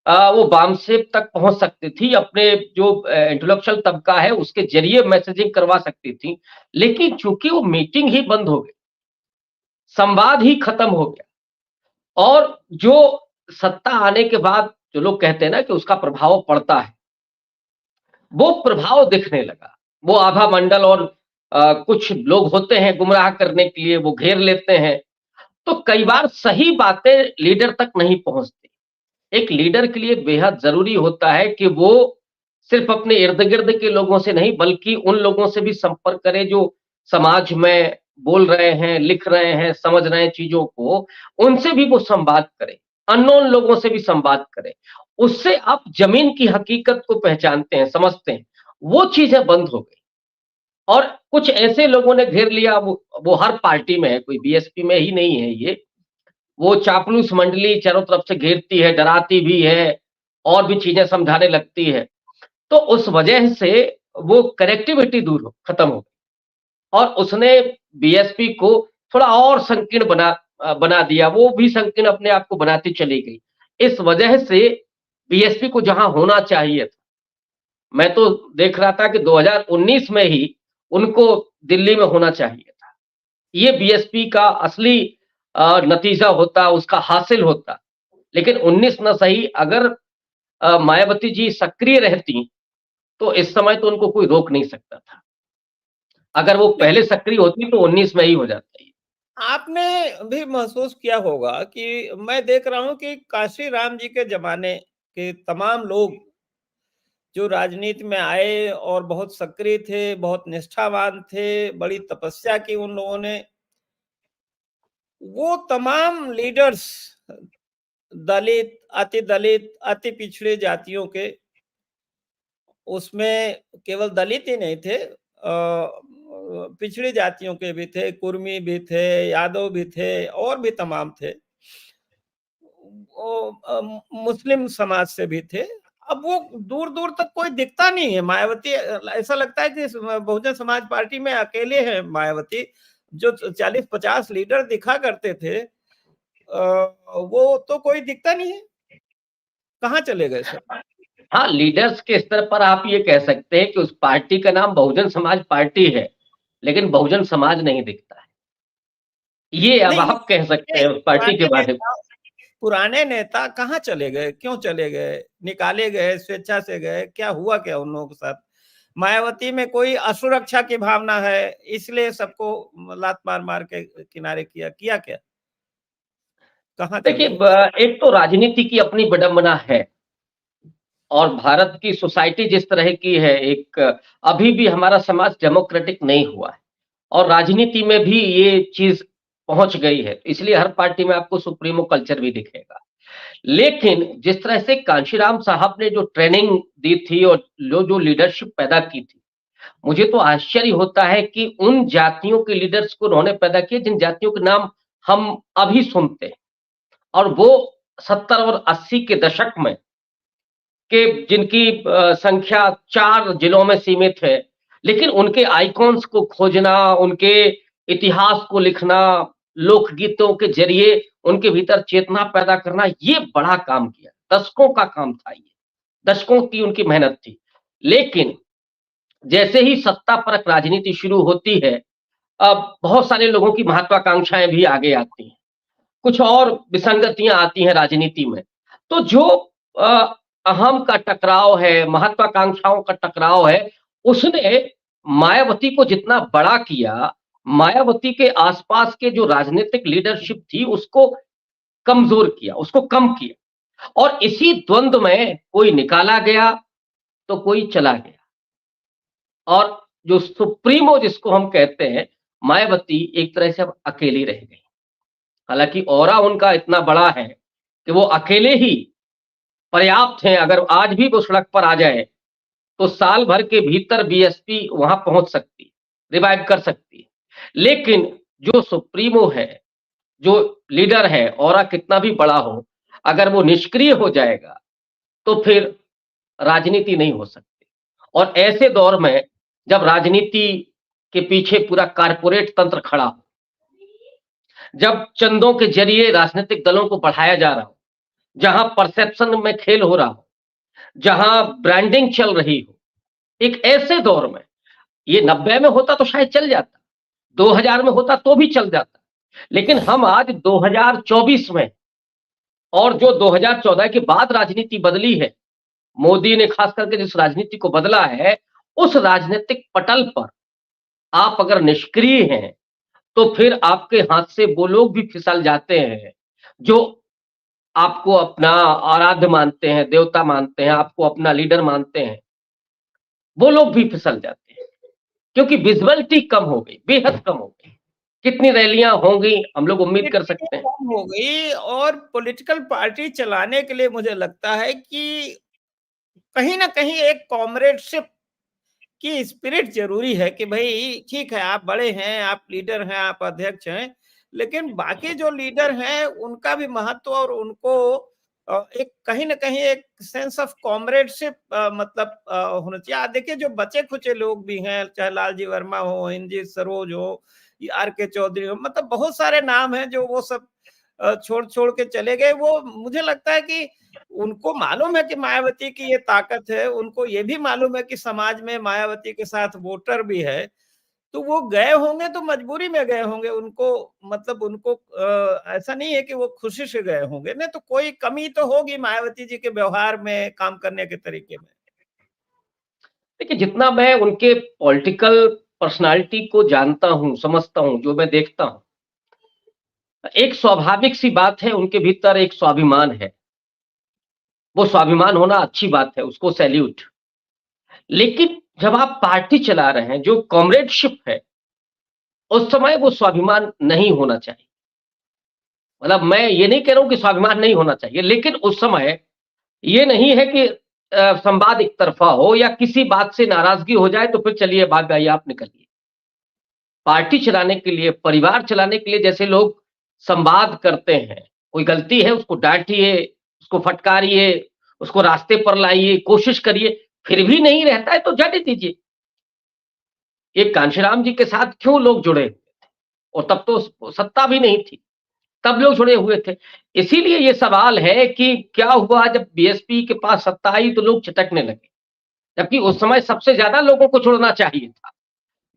वो बामसेफ तक पहुँच सकती थी, अपने जो इंटेलेक्चुअल तबका है, उसके ज़रिए मैसेजिंग करवा सकती थी। लेकिन चूँकि वो मीटिंग ही बंद हो गई, संवाद ही खत्म हो गया और जो सत्ता आने के बाद जो लोग कहते हैं ना कि उसका प्रभाव पड़ता है, वो प्रभाव दिखने लगा। वो आभा मंडल और कुछ लोग होते हैं गुमराह करने के लिए, वो घेर लेते हैं। तो कई बार सही बातें लीडर तक नहीं पहुँचती। एक लीडर के लिए बेहद ज़रूरी होता है कि वो सिर्फ़ अपने इर्द-गिर्द के लोगों से नहीं, बल्कि उन लोगों से भी संपर्क करे जो समाज में बोल रहे हैं, लिख रहे हैं, समझ रहे हैं चीज़ों को, उनसे भी वो संवाद करे। अननोन लोगों से भी संवाद करे। उससे आप ज़मीन की हकीकत को पहचानते हैं, समझते हैं। वो चीज़ें बंद हो गई और कुछ ऐसे लोगों ने घेर लिया, वो हर पार्टी में है, कोई बीएसपी में ही नहीं है ये। वो चापलूस मंडली चारों तरफ से घेरती है, डराती भी है और भी चीज़ें समझाने लगती है। तो उस वजह से वो कनेक्टिविटी दूर हो खत्म हो गई और उसने बीएसपी को थोड़ा और संकीर्ण बना दिया। वो भी संकीर्ण अपने आप को बनाती चली गई। इस वजह से बीएसपी को जहाँ होना चाहिए था, मैं तो देख रहा था कि 2019 में ही उनको दिल्ली में होना चाहिए था। ये बीएसपी का असली नतीजा होता, उसका हासिल होता। लेकिन 19 ना सही, अगर मायावती जी सक्रिय रहती, तो इस समय तो उनको कोई रोक नहीं सकता था। अगर वो पहले लेकिन सक्रिय होती तो 19 में ही हो जाता ये। आपने भी महसूस किया होगा कि मैं देख रहा हूँ कि काशी राम जी के ज़माने के तमाम लोग जो राजनीति में आए और बहुत सक्रिय थे, बहुत निष्ठावान थे, बड़ी तपस्या की उन लोगों ने, वो तमाम लीडर्स दलित, अति दलित, अति पिछड़े जातियों के, उसमें केवल दलित ही नहीं थे, पिछड़ी जातियों के भी थे, कुर्मी भी थे, यादव भी थे और भी तमाम थे। मुस्लिम समाज से भी थे। अब वो दूर-दूर तक कोई दिखता नहीं है। मायावती ऐसा लगता है कि बहुजन समाज पार्टी में अकेले हैं मायावती, जो 40-50 लीडर दिखा करते थे, वो तो कोई दिखता नहीं है। कहाँ चले गए सब? हाँ, लीडर्स के स्तर पर आप ये कह सकते हैं कि उस पार्टी का नाम बहुजन समाज पार्टी है, लेकिन बहुजन समाज नहीं दिखता है। ये अब नहीं, आप कह सकते ये हैं उस पार्टी के बारे में। पुराने नेता कहाँ चले गए? क्यों चले गए? निकाले गए, स्वेच्छा से गए? क्या हुआ क्या उन लोगों के साथ? मायावती में कोई असुरक्षा की भावना है, इसलिए सबको लात मार-मार के किनारे किया, किया क्या? कहाँ चले देखिए गए? ब एक तो राजनीति की अपनी विडंबना है। और भारत की सोसाइटी जिस तरह की है, एक अभी भी हमारा समाज डेमोक्रेटिक नहीं हुआ है और राजनीति में भी ये चीज़ पहुँच गई है। इसलिए हर पार्टी में आपको सुप्रीमो कल्चर भी दिखेगा। लेकिन जिस तरह से कांशीराम साहब ने जो ट्रेनिंग दी थी और जो लीडरशिप पैदा की थी, मुझे तो आश्चर्य होता है कि उन जातियों के लीडर्स को उन्होंने पैदा किए जिन जातियों के नाम हम अभी सुनते हैं और वो 70 और 80 के दशक में के जिनकी संख्या 4 जिलों में सीमित है, लेकिन उनके आइकॉन्स को खोजना, उनके इतिहास को लिखना, लोकगीतों के ज़रिए उनके भीतर चेतना पैदा करना, ये बड़ा काम किया। दशकों का काम था ये, दशकों की उनकी मेहनत थी। लेकिन जैसे ही सत्तापरक राजनीति शुरू होती है, अब बहुत सारे लोगों की महत्वाकांक्षाएँ भी आगे आती हैं। कुछ और विसंगतियाँ आती हैं राजनीति में। तो जो अ, अहम का टकराव है, महत्वाकांक्षाओं का टकराव है, उसने मायावती को जितना बड़ा किया, मायावती के आसपास के जो राजनीतिक लीडरशिप थी, उसको कमज़ोर किया, उसको कम किया और इसी द्वंद में कोई निकाला गया, तो कोई चला गया। और जो सुप्रीमो जिसको हम कहते हैं, मायावती एक तरह से अब अकेली रह गई। हालाँकि ऑरा उनका इतना बड़ा है कि वो अकेले ही पर्याप्त हैं, अगर आज भी वो सड़क पर आ जाए, तो साल भर के भीतर बीएसपी वहाँ पहुँच सकती है, रिवाइव कर सकती है। लेकिन जो सुप्रीमो है, जो लीडर है, ऑरा कितना भी बड़ा हो, अगर वो निष्क्रिय हो जाएगा, तो फिर राजनीति नहीं हो सकती। और ऐसे दौर में जब राजनीति के पीछे पूरा कॉर्पोरेट तंत्र खड़ा हो, जब चंदों के ज़रिए राजनीतिक दलों को बढ़ाया जा रहा हो, जहाँ परसेप्शन में खेल हो रहा हो, जहाँ ब्रांडिंग चल रही हो, एक ऐसे दौर में ये 90 में होता तो शायद चल जाता, 2000 में होता तो भी चल जाता। लेकिन हम आज 2024 में और जो 2014 के बाद राजनीति बदली है, मोदी ने खास करके जिस राजनीति को बदला है, उस राजनीतिक पटल पर आप अगर निष्क्रिय हैं, तो फिर आपके हाथ से वो लोग भी फिसल जाते हैं, जो आपको अपना आराध्य मानते हैं, देवता मानते हैं, आपको अपना लीडर मानते हैं, वो लोग भी फिसल जाते हैं। क्योंकि विजिबिलिटी कम हो गई, बेहद कम हो गई। कितनी रैलियाँ होंगी, हम लोग उम्मीद कर सकते हैं। कम हो गई और पॉलिटिकल पार्टी चलाने के लिए मुझे लगता है कि कहीं न कहीं एक कॉमरेडशिप की स्पिरिट ज़रूरी है कि भई ठीक है, आप बड़े हैं, आप लीडर हैं, आप अध्यक्ष हैं, लेकिन बाकी जो लीडर हैं, उनका भी महत्व और उनको एक कहीं न कहीं एक सेंस ऑफ कॉमरेडशिप मतलब होना चाहिए। देखिए जो बचे-खुचे लोग भी हैं, चाहे लालजी वर्मा हो, इंजीत सरोज हो, या आर.के. चौधरी हो, मतलब बहुत सारे नाम हैं जो वो सब छोड़-छोड़ के चले गए। वो मुझे लगता है कि उनको मालूम है कि मायावती की ये ताकत है, उनको ये भी मालूम है कि समाज में मायावती के साथ वोटर भी है, तो वो गए होंगे तो मजबूरी में गए होंगे। उनको मतलब उनको ऐसा नहीं है कि वो खुशी से गए होंगे, नहीं तो कोई कमी तो होगी मायावती जी के व्यवहार में, काम करने के तरीके में। देखिए, जितना मैं उनके पॉलिटिकल पर्सनैलिटी को जानता हूँ, समझता हूँ, जो मैं देखता हूँ, एक स्वाभाविक सी बात है, उनके भीतर एक स्वाभिमान है। वो स्वाभिमान होना अच्छी बात है, उसको सैल्यूट। लेकिन जब आप पार्टी चला रहे हैं, जो कॉमरेडशिप है, उस समय वो स्वाभिमान नहीं होना चाहिए। मतलब मैं ये नहीं कह रहा हूँ कि स्वाभिमान नहीं होना चाहिए, लेकिन उस समय ये नहीं है कि संवाद एक तरफ़ा हो या किसी बात से नाराज़गी हो जाए तो फिर चलिए भाग आइए आप निकलिए। पार्टी चलाने के लिए, परिवार चलाने के लिए जैसे लोग संवाद करते हैं, कोई गलती है उसको डाँटिए, उसको फटकारिए, उसको रास्ते पर लाइए, कोशिश करिए, फिर भी नहीं रहता है तो जाने दीजिए। ये कांशीराम जी के साथ क्यों लोग जुड़े हुए थे? और तब तो सत्ता भी नहीं थी, तब लोग जुड़े हुए थे। इसीलिए ये सवाल है कि क्या हुआ जब बीएसपी के पास सत्ता आई तो लोग छिटकने लगे, जबकि उस समय सबसे ज़्यादा लोगों को जुड़ना चाहिए था।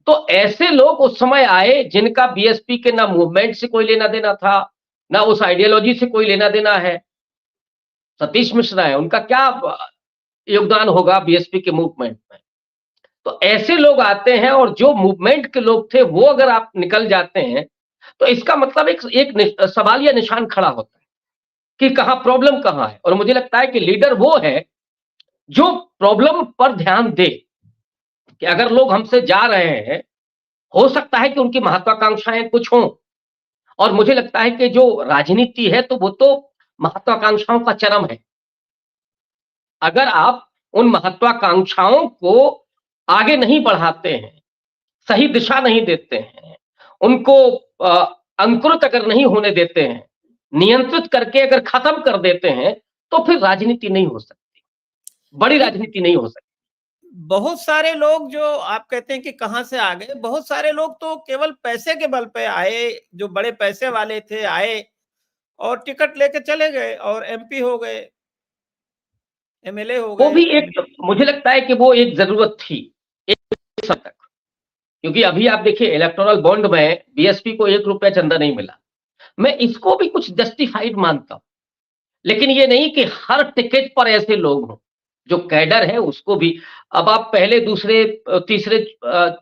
तो ऐसे लोग उस समय आए जिनका बीएसपी के ना मूवमेंट से कोई लेना-देना था, ना उस आइडियोलॉजी से कोई लेना-देना है। सतीश मिश्रा है, उनका क्या योगदान होगा बीएसपी के मूवमेंट में? तो ऐसे लोग आते हैं और जो मूवमेंट के लोग थे वो अगर आप निकल जाते हैं, तो इसका मतलब एक सवालिया निशान खड़ा होता है कि कहाँ प्रॉब्लम कहाँ है? और मुझे लगता है कि लीडर वो है जो प्रॉब्लम पर ध्यान दे कि अगर लोग हमसे जा रहे हैं, हो सकता है कि उनकी महत्वाकांक्षाएं कुछ हों, और मुझे लगता है कि जो राजनीति है तो वो तो महत्वाकांक्षाओं का चरम है। अगर आप उन महत्वाकांक्षाओं को आगे नहीं बढ़ाते हैं, सही दिशा नहीं देते हैं, उनको अंकुरित अगर नहीं होने देते हैं, नियंत्रित करके अगर खत्म कर देते हैं, तो फिर राजनीति नहीं हो सकती, बड़ी नहीं, राजनीति नहीं हो सकती। बहुत सारे लोग जो आप कहते हैं कि कहाँ से आ गए, बहुत सारे लोग तो केवल पैसे के बल पे आए, जो बड़े पैसे वाले थे आए और टिकट लेके चले गए और एमपी हो गए, एमएलए हो वो गए। भी एक, मुझे लगता है कि वो एक ज़रूरत थी, एक समय तक। क्योंकि अभी आप देखिए इलेक्टोरल बॉन्ड में बीएसपी को ₹1 चंदा नहीं मिला। मैं इसको भी कुछ जस्टिफाइड मानता हूँ। लेकिन ये नहीं कि हर टिकट पर ऐसे लोग हों, जो कैडर है उसको भी। अब आप पहले, दूसरे, तीसरे,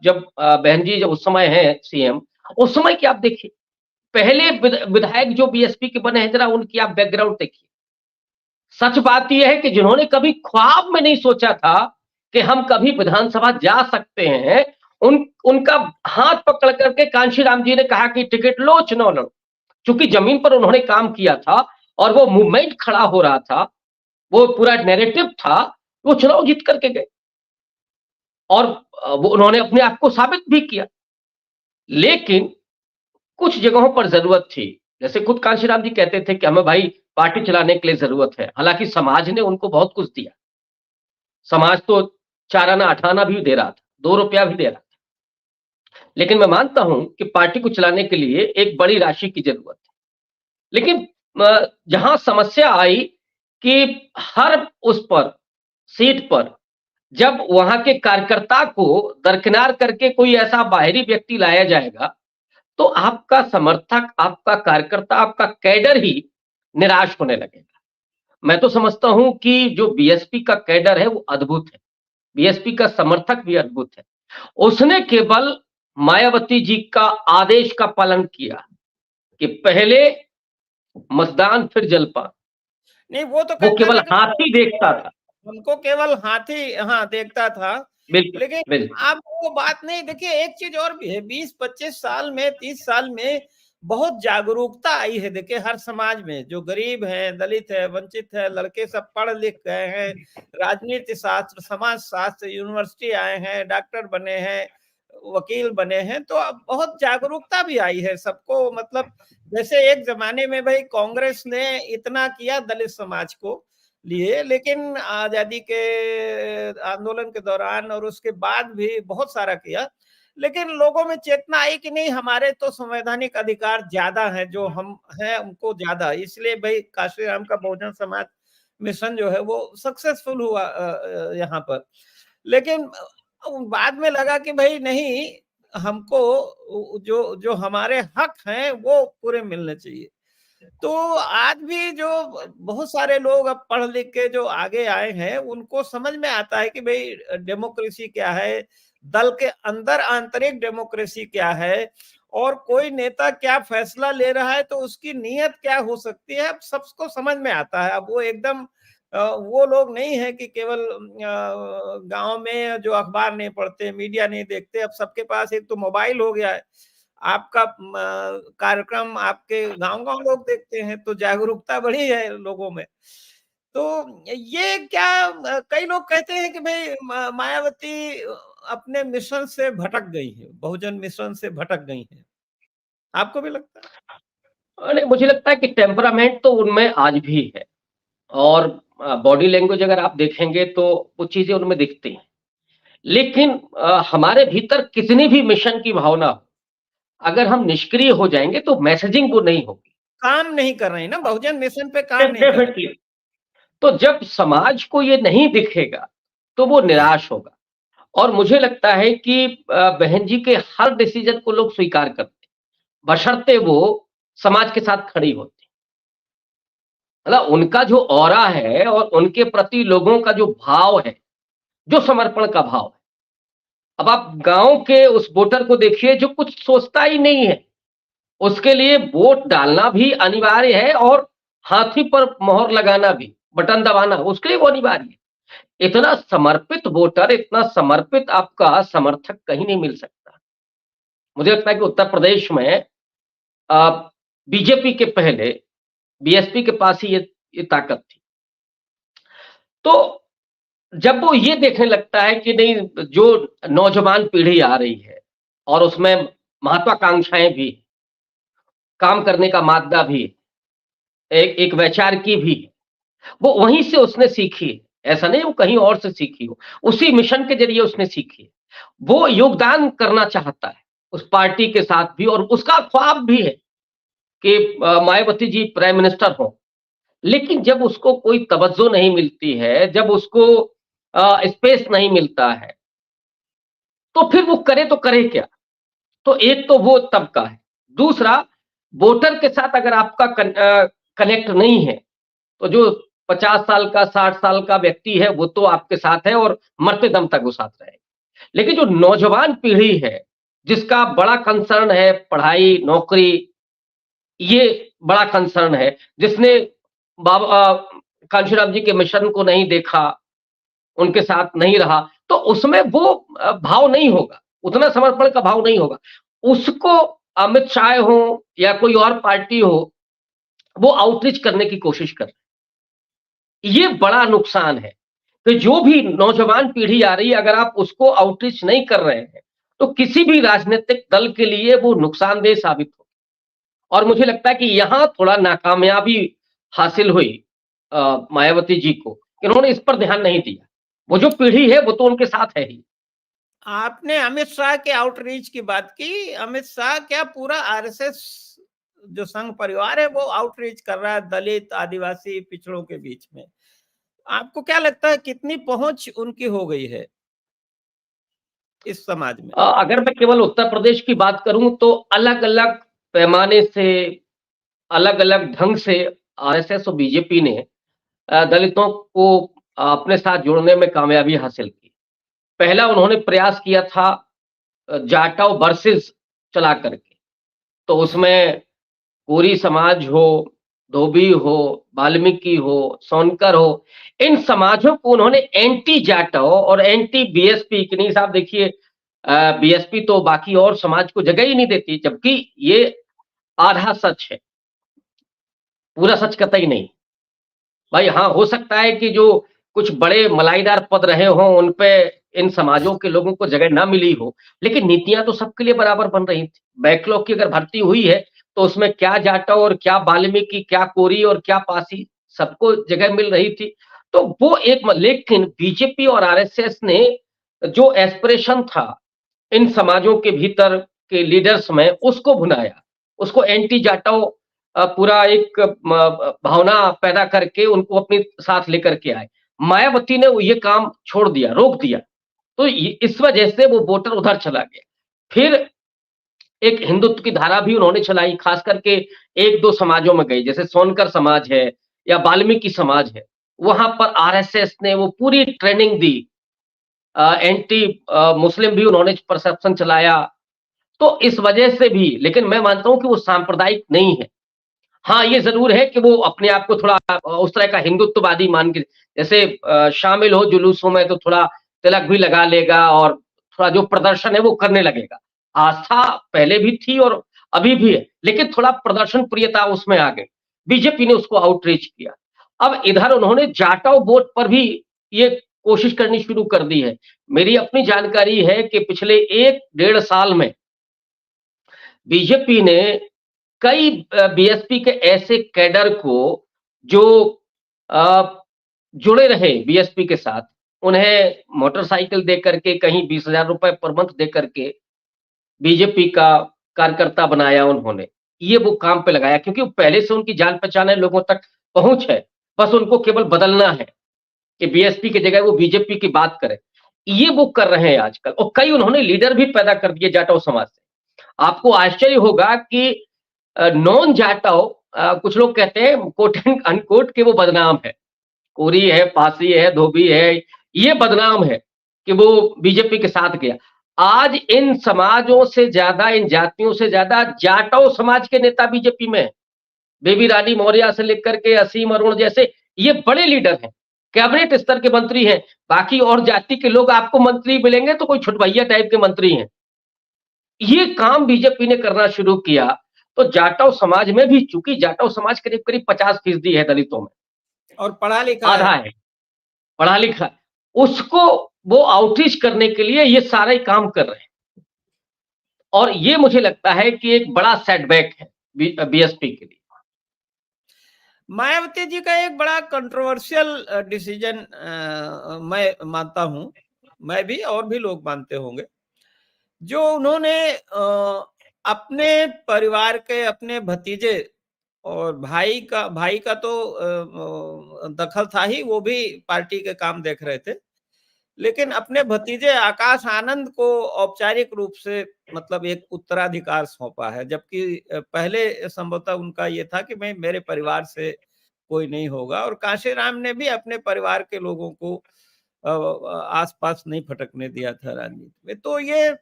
जब बहन जी जब उस समय हैं सीएम, उस समय की आप देखिए, पहले विधायक जो बीएसपी के बने हैं, जरा उनकी आप बैकग्राउंड देखिए। सच बात यह है कि जिन्होंने कभी ख्वाब में नहीं सोचा था कि हम कभी विधानसभा जा सकते हैं, उनका हाथ पकड़ करके कांशीराम जी ने कहा कि टिकट लो, चुनाव लड़ो। चूंकि जमीन पर उन्होंने काम किया था और वो मूवमेंट खड़ा हो रहा था, वो पूरा नैरेटिव था, वो चुनाव जीत करके गए और वो उन्होंने अपने आप को साबित भी किया। लेकिन कुछ जगहों पर जरूरत थी, जैसे खुद कांशीराम जी कहते थे कि हमें भाई पार्टी चलाने के लिए जरूरत है। हालांकि समाज ने उनको बहुत कुछ दिया, समाज तो 4 आना 8 आना भी दे रहा था, ₹2 भी दे रहा था। लेकिन मैं मानता हूं कि पार्टी को चलाने के लिए एक बड़ी राशि की जरूरत है। लेकिन जहां समस्या आई कि हर उस पर, सीट पर, जब वहां के कार्यकर्ता को दरकिनार करके कोई ऐसा बाहरी व्यक्ति लाया जाएगा, तो आपका समर्थक, आपका कार्यकर्ता, आपका कैडर ही निराश होने लगेगा। मैं तो समझता हूं कि जो बीएसपी का कैडर है वो अद्भुत है, बीएसपी का समर्थक भी अद्भुत है। उसने केवल मायावती जी का आदेश का पालन किया कि पहले मतदान फिर जलपान। नहीं, वो तो वो कहता केवल था कि हाथी देखता था। हमको केवल हाथी हाँ देखता था। बिल्कुल, लेकिन बिल्कुल। अब वो बात नहीं, देखिए एक चीज और भी है, 20-25 साल में, 30 साल में बहुत जागरूकता आई है। देखिए हर समाज में जो गरीब है, दलित है, वंचित है, लड़के सब पढ़ लिख गए हैं, राजनीति शास्त्र, समाज शास्त्र, यूनिवर्सिटी आए हैं, डॉक्टर बने हैं, वकील बने हैं, तो अब बहुत जागरूकता भी आई है सबको। मतलब जैसे एक जमाने में भाई कांग्रेस ने इतना किया दलित समाज को लिए, लेकिन आजादी के आंदोलन के दौरान और उसके बाद भी बहुत सारा किया, लेकिन लोगों में चेतना आई कि नहीं, हमारे तो संवैधानिक अधिकार ज्यादा है, जो हम हैं उनको ज्यादा, इसलिए भाई काशीराम का बहुजन समाज मिशन जो है वो सक्सेसफुल हुआ यहाँ पर। लेकिन बाद में लगा कि भाई नहीं, हमको जो जो हमारे हक हैं वो पूरे मिलने चाहिए। तो आज भी जो बहुत सारे लोग अब पढ़ लिख के जो आगे आए हैं, उनको समझ में आता है कि भाई डेमोक्रेसी क्या है, दल के अंदर आंतरिक डेमोक्रेसी क्या है, और कोई नेता क्या फैसला ले रहा है तो उसकी नीयत क्या हो सकती है, अब सबको समझ में आता है। अब वो एकदम वो लोग नहीं है कि केवल गांव में जो अखबार नहीं पढ़ते, मीडिया नहीं देखते, अब सबके पास एक तो मोबाइल हो गया है, आपका कार्यक्रम आपके गांव-गांव लोग देखते हैं, तो जागरूकता बढ़ी है लोगों में। तो ये क्या, कई लोग कहते हैं कि भई मायावती अपने मिशन से भटक गई हैं, बहुजन मिशन से भटक गई हैं। आपको भी लगता है? अरे मुझे लगता है कि टेम्परामेंट तो उनमें आज भी है, और बॉडी लैंग्वेज अगर आप देखेंगे तो वो चीजें उनमें दिखती हैं। लेकिन हमारे भीतर कितनी भी मिशन की भावना हो, अगर हम निष्क्रिय हो जाएंगे तो मैसेजिंग वो नहीं होगी। काम नहीं कर रही ना, बहुजन मिशन पे काम नहीं कर रही। डेफिनेटली। तो जब समाज को ये नहीं दिखेगा तो वो निराश होगा। और मुझे लगता है कि बहन जी के हर डिसीजन को लोग स्वीकार करते हैं, बशर्ते वो समाज के साथ खड़ी होती। मतलब उनका जो ऑरा है और उनके प्रति लोगों का जो भाव है, जो समर्पण का भाव है। अब आप गांव के उस वोटर को देखिए जो कुछ सोचता ही नहीं है, उसके लिए वोट डालना भी अनिवार्य है और हाथी पर मोहर लगाना भी, बटन दबाना, उसके लिए वो अनिवार्य है। इतना समर्पित वोटर, इतना समर्पित आपका समर्थक कहीं नहीं मिल सकता। मुझे लगता है कि उत्तर प्रदेश में बीजेपी के पहले बीएसपी के पास ही ये ताकत थी। तो जब वो ये देखने लगता है कि नहीं, जो नौजवान पीढ़ी आ रही है और उसमें महत्वाकांक्षाएँ भी, काम करने का मादा भी, एक एक वैचारिकी भी, वो वहीं से उसने सीखी है। ऐसा नहीं वो कहीं और से सीखी हो, उसी मिशन के ज़रिए उसने सीखी है। वो योगदान करना चाहता है, उस पार्टी के साथ भी, और उसका ख्वाब भी है कि मायावती जी प्राइम मिनिस्टर हों। लेकिन जब उसको कोई तवज्जो नहीं मिलती है, जब उसको स्पेस नहीं मिलता है, तो फिर वो करे तो करे क्या? तो एक तो वो तबका है। दूसरा, वोटर के साथ अगर आपका कनेक्ट नहीं है, तो जो 50 साल का, 60 साल का व्यक्ति है, वो तो आपके साथ है और मरते दम तक वो साथ रहेगा। लेकिन जो नौजवान पीढ़ी है, जिसका बड़ा कंसर्न है पढ़ाई, नौकरी, ये बड़ा कंसर्न है, जिसने कांशीराम जी के मिशन को नहीं देखा, उनके साथ नहीं रहा, तो उसमें वो भाव नहीं होगा, उतना समर्पण का भाव नहीं होगा। उसको अमित शाह हो या कोई और पार्टी हो, वो आउटरीच करने की कोशिश कर, ये बड़ा नुकसान है। तो जो भी नौजवान पीढ़ी आ रही है, अगर आप उसको आउटरीच नहीं कर रहे हैं, तो किसी भी राजनीतिक दल के लिए वो नुकसानदेह साबित हो। और मुझे लगता है कि यहाँ थोड़ा नाकामयाबी हासिल हुई मायावती जी को, कि उन्होंने इस पर ध्यान नहीं दिया। वो जो पीढ़ी है, वो तो उनके साथ है ही। आपने अमित शाह के आउटरीच की बात की। अमित शाह क्या पूरा आरएसएस जो संघ परिवार है वो आउटरीच कर रहा है दलित, आदिवासी, पिछड़ों के बीच में? आपको क्या लगता है कितनी पहुंच उनकी हो गई है इस समाज में? अगर मैं केवल उत्तर प्रदेश की बात करूं, तो अलग-अलग पैमाने से, अलग-अलग ढंग से आरएसएस और बीजेपी ने दलितों को अपने साथ जोड़ने में कामयाबी हासिल की। पहला उन्होंने प्रयास किया था जाटव वर्सेस चला करके, तो उसमें कोरी समाज हो, धोबी हो, वाल्मीकि हो, सोनकर हो, इन समाजों को उन्होंने एंटी जाटव और एंटी बीएसपी कि नहीं साहब देखिए, बीएसपी तो बाकी और समाज को जगह ही नहीं देती, जबकि ये आधा सच है, पूरा सच कतई नहीं। भाई हाँ, हो सकता है कि जो कुछ बड़े मलाईदार पद रहे हों, उन पे इन समाजों के लोगों को जगह ना मिली हो, लेकिन नीतियाँ तो सबके लिए बराबर बन रही थी। बैकलॉग की अगर भर्ती हुई है, तो उसमें क्या जाटव और क्या वाल्मीकि, क्या कोरी और क्या पासी, सबको जगह मिल रही थी। तो वो एक लेकिन बीजेपी और आरएसएस ने जो एस्पिरेशन था इन समाजों के भीतर के लीडर्स में, उसको भुनाया, उसको एंटी जाटव पूरा एक भावना पैदा करके उनको अपने साथ लेकर के आए। मायावती ने वो ये काम छोड़ दिया, रोक दिया, तो इस वजह से वो वोटर उधर चला गया। फिर एक हिंदुत्व की धारा भी उन्होंने चलाई, खास करके 1-2 समाजों में गई, जैसे सोनकर समाज है या वाल्मीकि समाज है, वहां पर आरएसएस ने वो पूरी ट्रेनिंग दी, एंटी मुस्लिम भी उन्होंने परसेप्शन चलाया। तो इस वजह से भी, लेकिन मैं मानता हूं कि वो सांप्रदायिक नहीं है। हाँ, ये ज़रूर है कि वो अपने आप को थोड़ा उस तरह का हिंदुत्ववादी मान के, जैसे शामिल हो जुलूसों में तो थोड़ा तिलक भी लगा लेगा और थोड़ा जो प्रदर्शन है वो करने लगेगा। आस्था पहले भी थी और अभी भी है, लेकिन थोड़ा प्रदर्शन प्रियता उसमें आ गई। बीजेपी ने उसको आउटरीच किया। अब इधर उन्होंने जाटव वोट पर भी ये कोशिश करनी शुरू कर दी है। मेरी अपनी जानकारी है कि पिछले 1 डेढ़ साल में बीजेपी ने कई बीएसपी के ऐसे कैडर को जो अ, जुड़े रहे बीएसपी के साथ, उन्हें मोटरसाइकिल दे करके, कहीं 20,000 रुपए पर मंथ दे करके बीजेपी का कार्यकर्ता बनाया उन्होंने। ये वो काम पे लगाया, क्योंकि पहले से उनकी जान-पहचान है, लोगों तक पहुँच है, बस उनको केवल बदलना है कि बीएसपी की जगह वो बीजेपी की बात करें। ये वो कर रहे हैं आजकल, और कई उन्होंने लीडर भी पैदा कर दिए जाटव समाज से। आपको आश्चर्य होगा कि नॉन जाटव, कुछ लोग कहते हैं कोट एंड अनकोट कि वो बदनाम है। कोरी है, पासी है, धोबी है, ये बदनाम है कि वो बीजेपी के साथ गया। आज इन समाजों से ज़्यादा, इन जातियों से ज़्यादा जाटव समाज के नेता बीजेपी में हैं। बेबी रानी मौर्य से लेकर के असीम अरुण जैसे ये बड़े लीडर हैं। कैबिनेट स्तर के मंत्री हैं, बाकी और जाति के लोग आपको मंत्री मिलेंगे तो कोई छुटभैया टाइप के मंत्री हैं। ये काम बीजेपी ने करना शुरू किया, तो जाटव समाज में भी, चूंकि जाटव समाज करीब-करीब 50% है दलितों में, और पढ़ा लिखा आधा है, पढ़ा लिखा है, उसको वो आउटरीच करने के लिए ये सारे काम कर रहे हैं। और ये मुझे लगता है कि एक बड़ा सेटबैक है बीएसपी के लिए। मायावती जी का एक बड़ा कंट्रोवर्शियल डिसीजन मैं मानता हूं, मैं भी और भी लोग मानते होंगे, जो उन्होंने अपने परिवार के, अपने भतीजे और भाई का तो दखल था ही, वो भी पार्टी के काम देख रहे थे, लेकिन अपने भतीजे आकाश आनंद को औपचारिक रूप से मतलब एक उत्तराधिकार सौंपा है, जबकि पहले संभवतः उनका ये था कि मैं, मेरे परिवार से कोई नहीं होगा, और कांशीराम ने भी अपने परिवार के लोगों को आसपास नहीं फटकने दिया था राजनीति में। तो ये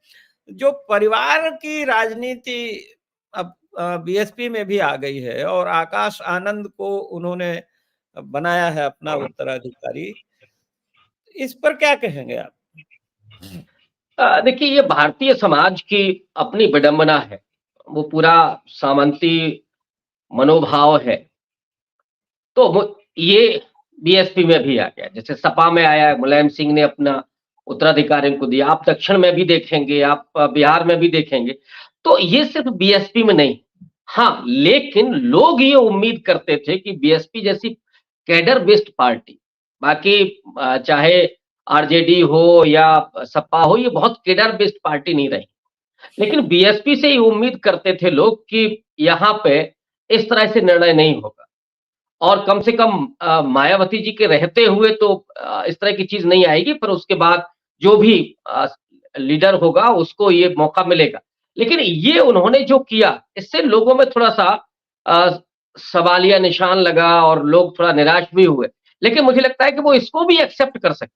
जो परिवार की राजनीति अब बीएसपी में भी आ गई है, और आकाश आनंद को उन्होंने बनाया है अपना उत्तराधिकारी, इस पर क्या कहेंगे आप? देखिए, ये भारतीय समाज की अपनी विडंबना है, वो पूरा सामंती मनोभाव है। तो ये बीएसपी में भी आ गया, जैसे सपा में आया, मुलायम सिंह ने अपना उत्तराधिकारी को दिया, आप दक्षिण में भी देखेंगे, आप बिहार में भी देखेंगे। तो ये सिर्फ बीएसपी में नहीं, हाँ, लेकिन लोग ये उम्मीद करते थे कि बीएसपी जैसी कैडर बेस्ड पार्टी, बाकी चाहे आरजेडी हो या सपा हो, ये बहुत कैडर बेस्ड पार्टी नहीं रही, लेकिन बीएसपी से ये उम्मीद करते थे लोग कि यहाँ पे इस तरह से निर्णय नहीं होगा, और कम से कम मायावती जी के रहते हुए तो इस तरह की चीज नहीं आएगी, पर उसके बाद जो भी लीडर होगा उसको ये मौका मिलेगा। लेकिन ये उन्होंने जो किया, इससे लोगों में थोड़ा सा सवालिया निशान लगा और लोग थोड़ा निराश भी हुए, लेकिन मुझे लगता है कि वो इसको भी एक्सेप्ट कर सकते,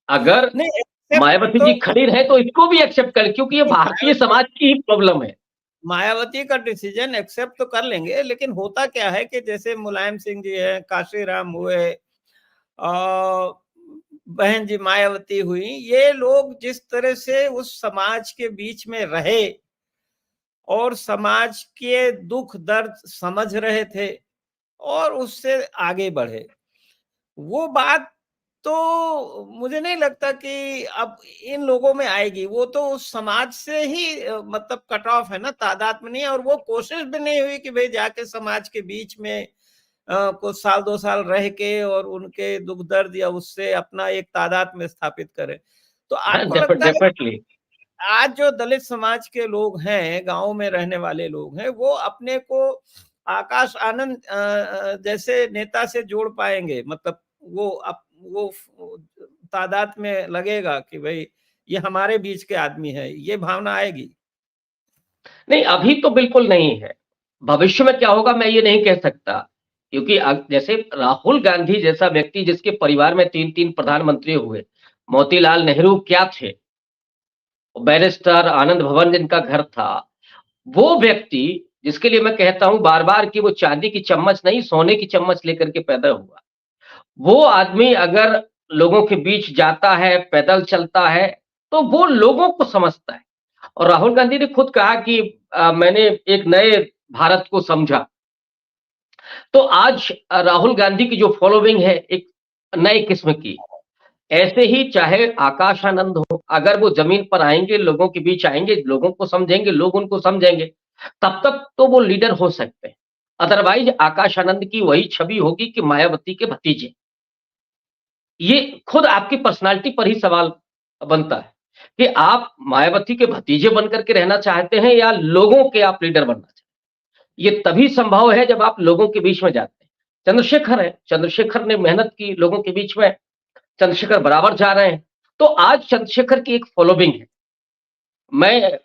अगर नहीं मायावती तो जी खड़ी रहे तो इसको भी एक्सेप्ट कर, क्योंकि ये भारतीय समाज की ही प्रॉब्लम है। मायावती का डिसीजन एक्सेप्ट तो कर लेंगे, लेकिन होता क्या है कि जैसे मुलायम सिंह जी हैं, काशीराम हुए, बहन जी मायावती हुई, ये लोग जिस तरह से उस समाज के बीच में रहे और समाज के दुख दर्द समझ रहे थे और उससे आगे बढ़े, वो बात तो मुझे नहीं लगता कि अब इन लोगों में आएगी। वो तो उस समाज से ही मतलब कट ऑफ है ना, तादाद में नहीं है, और वो कोशिश भी नहीं हुई कि भाई जाके समाज के बीच में कुछ साल 2 साल रह के और उनके दुख दर्द या उससे अपना एक तादाद में स्थापित करे। तो आपको लगता है डेफिनेटली आज जो दलित समाज के लोग हैं, गाँव में रहने वाले लोग हैं, वो अपने को आकाश आनंद जैसे नेता से जोड़ पाएंगे? मतलब वो तादाद में लगेगा कि भाई ये हमारे बीच के आदमी है, ये भावना आएगी? नहीं, अभी तो बिल्कुल नहीं है। भविष्य में क्या होगा मैं ये नहीं कह सकता, क्योंकि जैसे राहुल गांधी जैसा व्यक्ति जिसके परिवार में 3-3 प्रधानमंत्री हुए, मोतीलाल नेहरू क्या थे? बैरिस्टर आनंद भवन जिनका घर था, वो व्यक्ति जिसके लिए मैं कहता हूँ बार-बार कि वो चांदी की चम्मच नहीं, सोने की चम्मच लेकर के पैदा हुआ। वो आदमी अगर लोगों के बीच जाता है, पैदल चलता है, तो वो लोगों को समझता है। और राहुल गांधी ने खुद कहा कि मैंने एक नए भारत को समझा। तो आज राहुल गांधी की जो फॉलोइंग है एक नए किस्म की, ऐसे ही चाहे आकाश आनंद हो, अगर वो जमीन पर आएंगे, लोगों के बीच आएंगे, लोगों को समझेंगे, लोग उनको समझेंगे, तब तक तो वो लीडर हो सकते हैं। अदरवाइज आकाश आनंद की वही छवि होगी कि मायावती के भतीजे। ये खुद आपकी पर्सनालिटी पर ही सवाल बनता है कि आप मायावती के भतीजे बनकर के रहना चाहते हैं या लोगों के आप लीडर बनना चाहते हैं। ये तभी संभव है जब आप लोगों के बीच में जाते हैं। चंद्रशेखर है, चंद्रशेखर ने मेहनत की लोगों के बीच में, चंद्रशेखर बराबर जा रहे हैं। तो आज चंद्रशेखर की एक फॉलोइंग है। मैं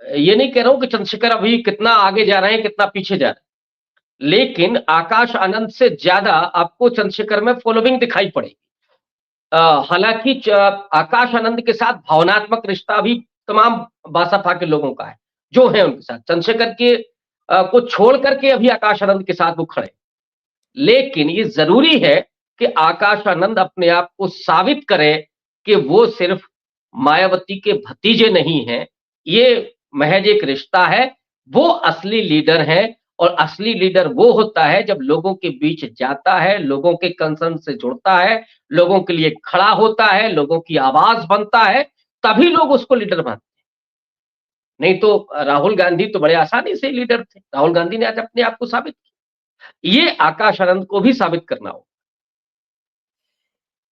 ये नहीं कह रहा हूं कि चंद्रशेखर अभी कितना आगे जा रहे हैं, कितना पीछे जा रहे हैं, लेकिन आकाश आनंद से ज्यादा आपको चंद्रशेखर में फॉलोइंग दिखाई पड़ेगी। हालांकि आकाश आनंद के साथ भावनात्मक रिश्ता भी तमाम बासपा के लोगों का है, जो है उनके साथ। चंद्रशेखर के को छोड़ करके अभी आकाश आनंद के साथ वो खड़े, लेकिन ये जरूरी है कि आकाश आनंद अपने आप को साबित करे कि वो सिर्फ मायावती के भतीजे नहीं हैं, ये महज एक रिश्ता है। वो असली लीडर हैं और असली लीडर वो होता है जब लोगों के बीच जाता है, लोगों के कंसर्न से जुड़ता है, लोगों के लिए खड़ा होता है, लोगों की आवाज बनता है, तभी लोग उसको लीडर मानते हैं। नहीं तो राहुल गांधी तो बड़े आसानी से लीडर थे। राहुल गांधी ने आज अपने आप को साबित किया। ये आकाश आनंद को भी साबित करना होगा।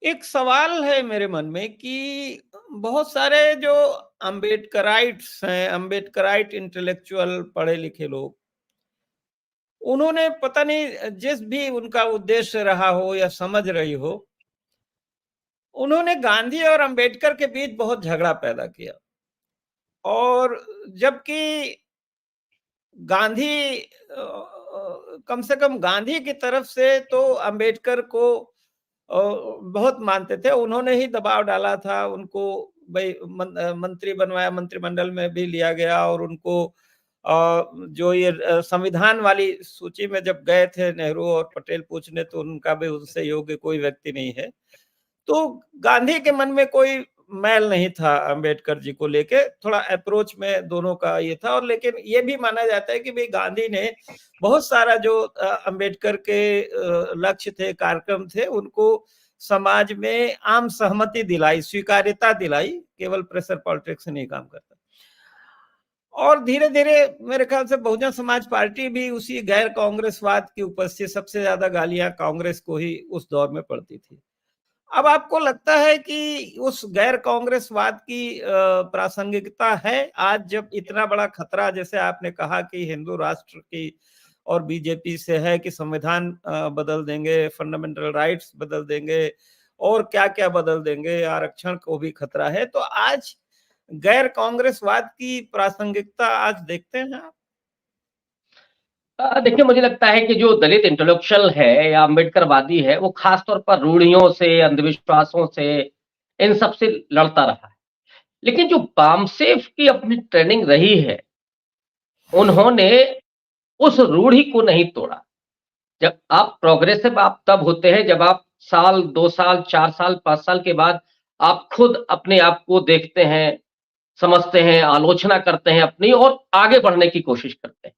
एक सवाल है मेरे मन में कि बहुत सारे जो अम्बेडकराइट्स हैं, अम्बेडकराइट इंटेलेक्चुअल पढ़े लिखे लोग, उन्होंने पता नहीं जिस भी उनका उद्देश्य रहा हो या समझ रही हो, उन्होंने गांधी और अंबेडकर के बीच बहुत झगड़ा पैदा किया। और जबकि गांधी कम से कम गांधी की तरफ से तो अंबेडकर को बहुत मानते थे। उन्होंने ही दबाव डाला था, उनको भाई मंत्री बनवाया, मंत्रिमंडल में भी लिया गया और उनको जो ये संविधान वाली सूची में जब गए थे नेहरू और पटेल पूछने, तो उनका भी उनसे योग्य कोई व्यक्ति नहीं है। तो गांधी के मन में कोई मैल नहीं था अंबेडकर जी को लेके, थोड़ा अप्रोच में दोनों का ये था। और लेकिन ये भी माना जाता है कि भाई गांधी ने बहुत सारा जो अंबेडकर के लक्ष्य थे, कार्यक्रम थे, उनको समाज में आम सहमति दिलाई, स्वीकार्यता दिलाई, केवल प्रेशर पॉलिटिक्स से नहीं काम करता। और धीरे धीरे मेरे ख्याल से बहुजन समाज पार्टी भी उसी गैर कांग्रेसवाद की उपज से सबसे ज्यादा गालियां कांग्रेस को ही उस दौर में पड़ती थी। अब आपको लगता है कि उस गैर कांग्रेसवाद की प्रासंगिकता है आज, जब इतना बड़ा खतरा, जैसे आपने कहा कि हिंदू राष्ट्र की और बीजेपी से है कि संविधान बदल देंगे, फंडामेंटल राइट्स बदल देंगे और क्या क्या बदल देंगे, आरक्षण को भी खतरा है, तो आज गैर कांग्रेसवाद की प्रासंगिकता आज देखते हैं आप? देखिए, मुझे लगता है कि जो दलित इंटेलेक्चुअल है या अम्बेडकरवादी है, वो खास तौर पर रूढ़ियों से, अंधविश्वासों से, इन सब से लड़ता रहा है। लेकिन जो बामसेफ की अपनी ट्रेनिंग रही है, उन्होंने उस रूढ़ि को नहीं तोड़ा। जब आप प्रोग्रेसिव आप तब होते हैं जब आप साल, 2 साल, 4 साल, 5 साल के बाद आप खुद अपने आप को देखते हैं, समझते हैं, आलोचना करते हैं अपनी और आगे बढ़ने की कोशिश करते हैं।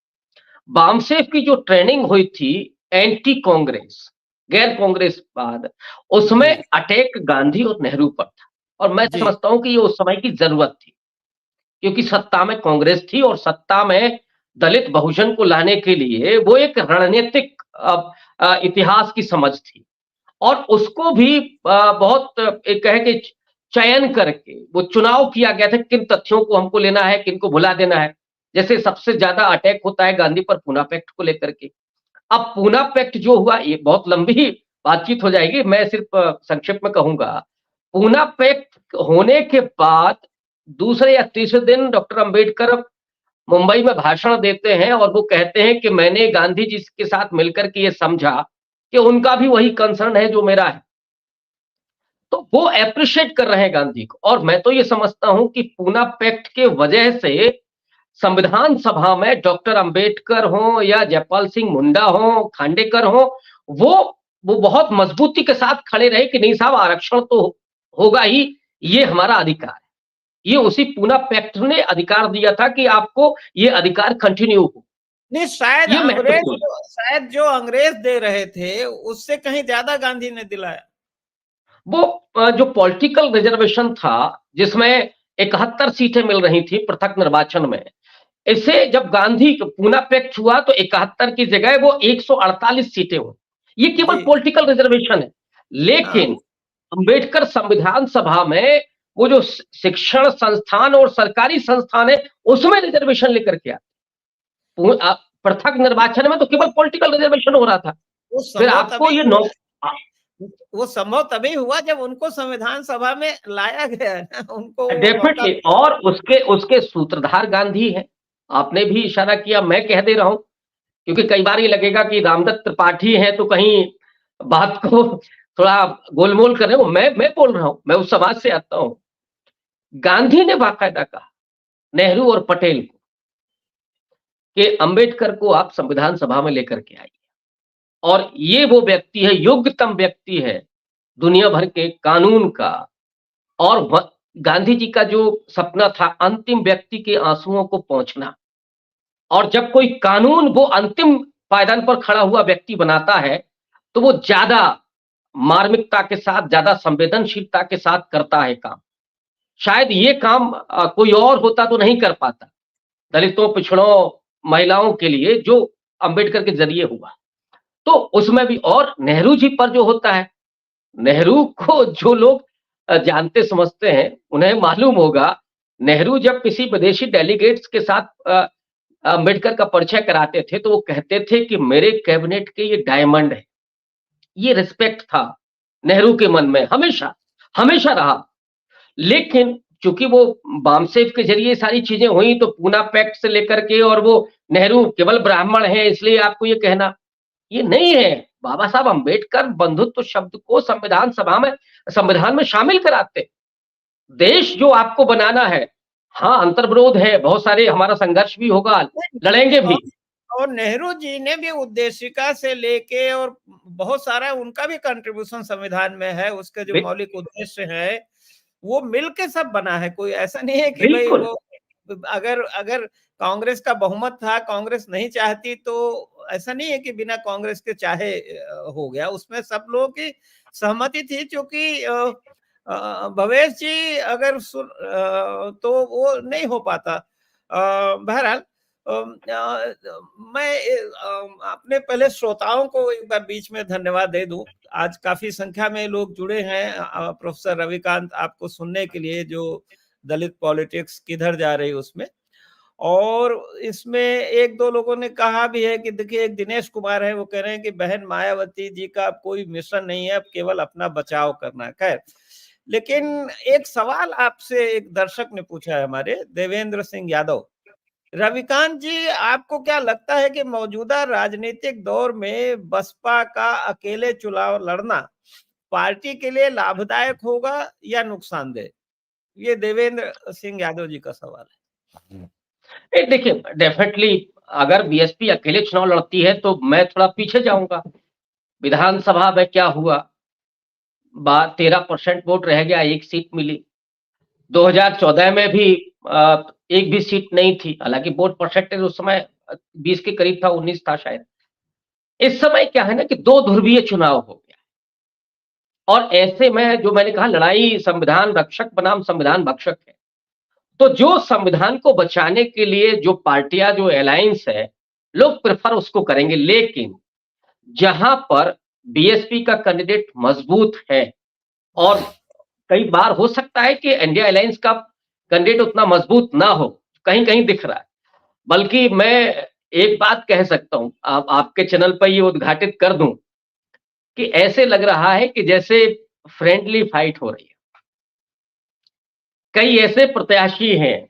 बामसेफ की जो ट्रेनिंग हुई थी एंटी कांग्रेस, गैर कांग्रेसवाद, उसमें जी, अटैक गांधी और नेहरू पर था और मैं जी, समझता हूं कि ये उस समय की जरूरत थी, क्योंकि सत्ता में कांग्रेस थी और सत्ता में दलित बहुजन को लाने के लिए वो एक रणनीतिक इतिहास की समझ थी और उसको भी बहुत एक कहे कि चयन करके वो चुनाव किया गया था, किन तथ्यों को हमको लेना है, किनको भुला देना है। जैसे सबसे ज्यादा अटैक होता है गांधी पर पूना पैक्ट को लेकर के। अब पूना पैक्ट जो हुआ, ये बहुत लंबी बातचीत हो जाएगी, मैं सिर्फ संक्षेप में कहूंगा। पूना पैक्ट होने के बाद दूसरे या तीसरे दिन डॉक्टर अंबेडकर मुंबई में भाषण देते हैं और वो कहते हैं कि मैंने गांधी जी के साथ मिलकर के ये समझा कि उनका भी वही कंसर्न है जो मेरा है। तो वो अप्रिशिएट कर रहे हैं गांधी को और मैं तो ये समझता हूं कि पूना पैक्ट के वजह से संविधान सभा में डॉक्टर अंबेडकर हो या जयपाल सिंह मुंडा हो, खांडेकर हो, वो बहुत मजबूती के साथ खड़े रहे कि नहीं साहब, आरक्षण तो होगा ही, ये हमारा अधिकार है। ये उसी पूना पैक्ट ने अधिकार दिया था कि आपको ये अधिकार कंटिन्यू हो। नहीं, शायद ये अंग्रेज महत्वपूर्ण, शायद जो अंग्रेज दे रहे थे उससे कहीं ज्यादा गांधी ने दिलाया। वो जो पॉलिटिकल रिजर्वेशन था जिसमें 71 सीटें मिल रही थी पृथक निर्वाचन में, इसे जब गांधी पूना पैक्ट हुआ तो 71 की जगह वो 148 सीटें हुई। ये केवल जी, पॉलिटिकल रिजर्वेशन है। हाँ, लेकिन अंबेडकर संविधान सभा में वो जो शिक्षण संस्थान और सरकारी संस्थान है उसमें रिजर्वेशन लेकर के आए। पृथक निर्वाचन में तो केवल पॉलिटिकल रिजर्वेशन हो रहा था। वो फिर संभव आपको तभी ये हुआ, नौ, वो संभव तभी हुआ जब उनको संविधान सभा में लाया गया ना, उनको वो मौका डेफिनेटली, मिला। और उसके उसके सूत्रधार गांधी है। आपने भी इशारा किया, मैं कह दे रहा हूं, क्योंकि कई बार ये लगेगा कि रामदत्त त्रिपाठी है तो कहीं बात को थोड़ा गोलमोल कर रहे हो। मैं बोल रहा हूं, मैं उस समाज से आता हूं। गांधी ने बाकायदा कहा नेहरू और पटेल को कि अंबेडकर को आप संविधान सभा में लेकर के आइए। और ये वो व्यक्ति है, योग्यतम व्यक्ति है दुनिया भर के कानून का। और गांधी जी का जो सपना था अंतिम व्यक्ति के आंसुओं को पहुंचना, और जब कोई कानून वो अंतिम पायदान पर खड़ा हुआ व्यक्ति बनाता है तो वो ज्यादा मार्मिकता के साथ, ज्यादा संवेदनशीलता के साथ करता है काम। शायद ये काम कोई और होता तो नहीं कर पाता, दलितों, पिछड़ों, महिलाओं के लिए जो अंबेडकर के जरिए हुआ। तो उसमें भी, और नेहरू जी पर जो होता है, नेहरू को जो लोग जानते समझते हैं उन्हें मालूम होगा, नेहरू जब किसी विदेशी डेलीगेट्स के साथ अंबेडकर का परिचय कराते थे तो वो कहते थे कि मेरे कैबिनेट के ये डायमंड है। ये रिस्पेक्ट था नेहरू के मन में, हमेशा हमेशा रहा। लेकिन चूंकि वो बामसेफ के जरिए सारी चीजें हुई, तो पूना पैक्ट से लेकर के, और वो नेहरू केवल ब्राह्मण है इसलिए आपको ये कहना, ये नहीं है। बाबा साहब अंबेडकर बंधुत्व शब्द को संविधान में शामिल कराते। देश जो आपको बनाना है, हाँ अंतर्विरोध है, बहुत सारे हमारा संघर्ष भी होगा, लड़ेंगे भी। और नेहरू जी ने भी उद्देशिका से लेके और बहुत सारा उनका भी कंट्रीब्यूशन संविधान में है, उसके जो मौलिक उद्देश्य है वो मिलके सब बना है। कोई ऐसा नहीं है कि भाई वो अगर कांग्रेस का बहुमत था, कांग्रेस नहीं चाहती, तो ऐसा नहीं है कि बिना कांग्रेस के चाहे हो गया। उसमें सब लोगों की सहमति थी, क्योंकि भवेश जी अगर तो वो नहीं हो पाता। बहरहाल मैं अपने पहले श्रोताओं को एक बार बीच में धन्यवाद दे दूं। आज काफी संख्या में लोग जुड़े हैं प्रोफेसर रविकांत आपको सुनने के लिए, जो दलित पॉलिटिक्स किधर जा रही उसमें। और इसमें एक दो लोगों ने कहा भी है कि देखिए, एक दिनेश कुमार है, वो कह रहे हैं कि बहन मायावती जी का अब कोई मिशन नहीं है, अब केवल अपना बचाव करना है। खैर, लेकिन एक सवाल आपसे एक दर्शक ने पूछा है, हमारे देवेंद्र सिंह यादव। रविकांत जी, आपको क्या लगता है कि मौजूदा राजनीतिक दौर में बसपा का अकेले चुनाव लड़ना पार्टी के लिए लाभदायक होगा या नुकसानदेह? ये देवेंद्र सिंह यादव जी का सवाल है। देखिए, डेफिनेटली अगर बीएसपी अकेले चुनाव लड़ती है तो मैं थोड़ा पीछे जाऊंगा। विधानसभा में क्या हुआ, 13% वोट रह गया, एक सीट मिली। 2014 में भी एक भी सीट नहीं थी, हालांकि वोट परसेंटेज उस समय 20 के करीब था, 19 था शायद। इस समय क्या है ना कि दो ध्रुवीय चुनाव हो गया, और ऐसे में जो मैंने कहा, लड़ाई संविधान रक्षक बनाम संविधान भक्षक है। तो जो संविधान को बचाने के लिए जो पार्टियां, जो अलायंस है, लोग प्रेफर उसको करेंगे। लेकिन जहां पर बीएसपी का कैंडिडेट मजबूत है, और कई बार हो सकता है कि इंडिया अलायंस का कैंडिडेट उतना मजबूत ना हो, कहीं कहीं दिख रहा है। बल्कि मैं एक बात कह सकता हूं, आपके चैनल पर ये उद्घाटित कर दूं कि ऐसे लग रहा है कि जैसे फ्रेंडली फाइट हो रही है। कई ऐसे प्रत्याशी हैं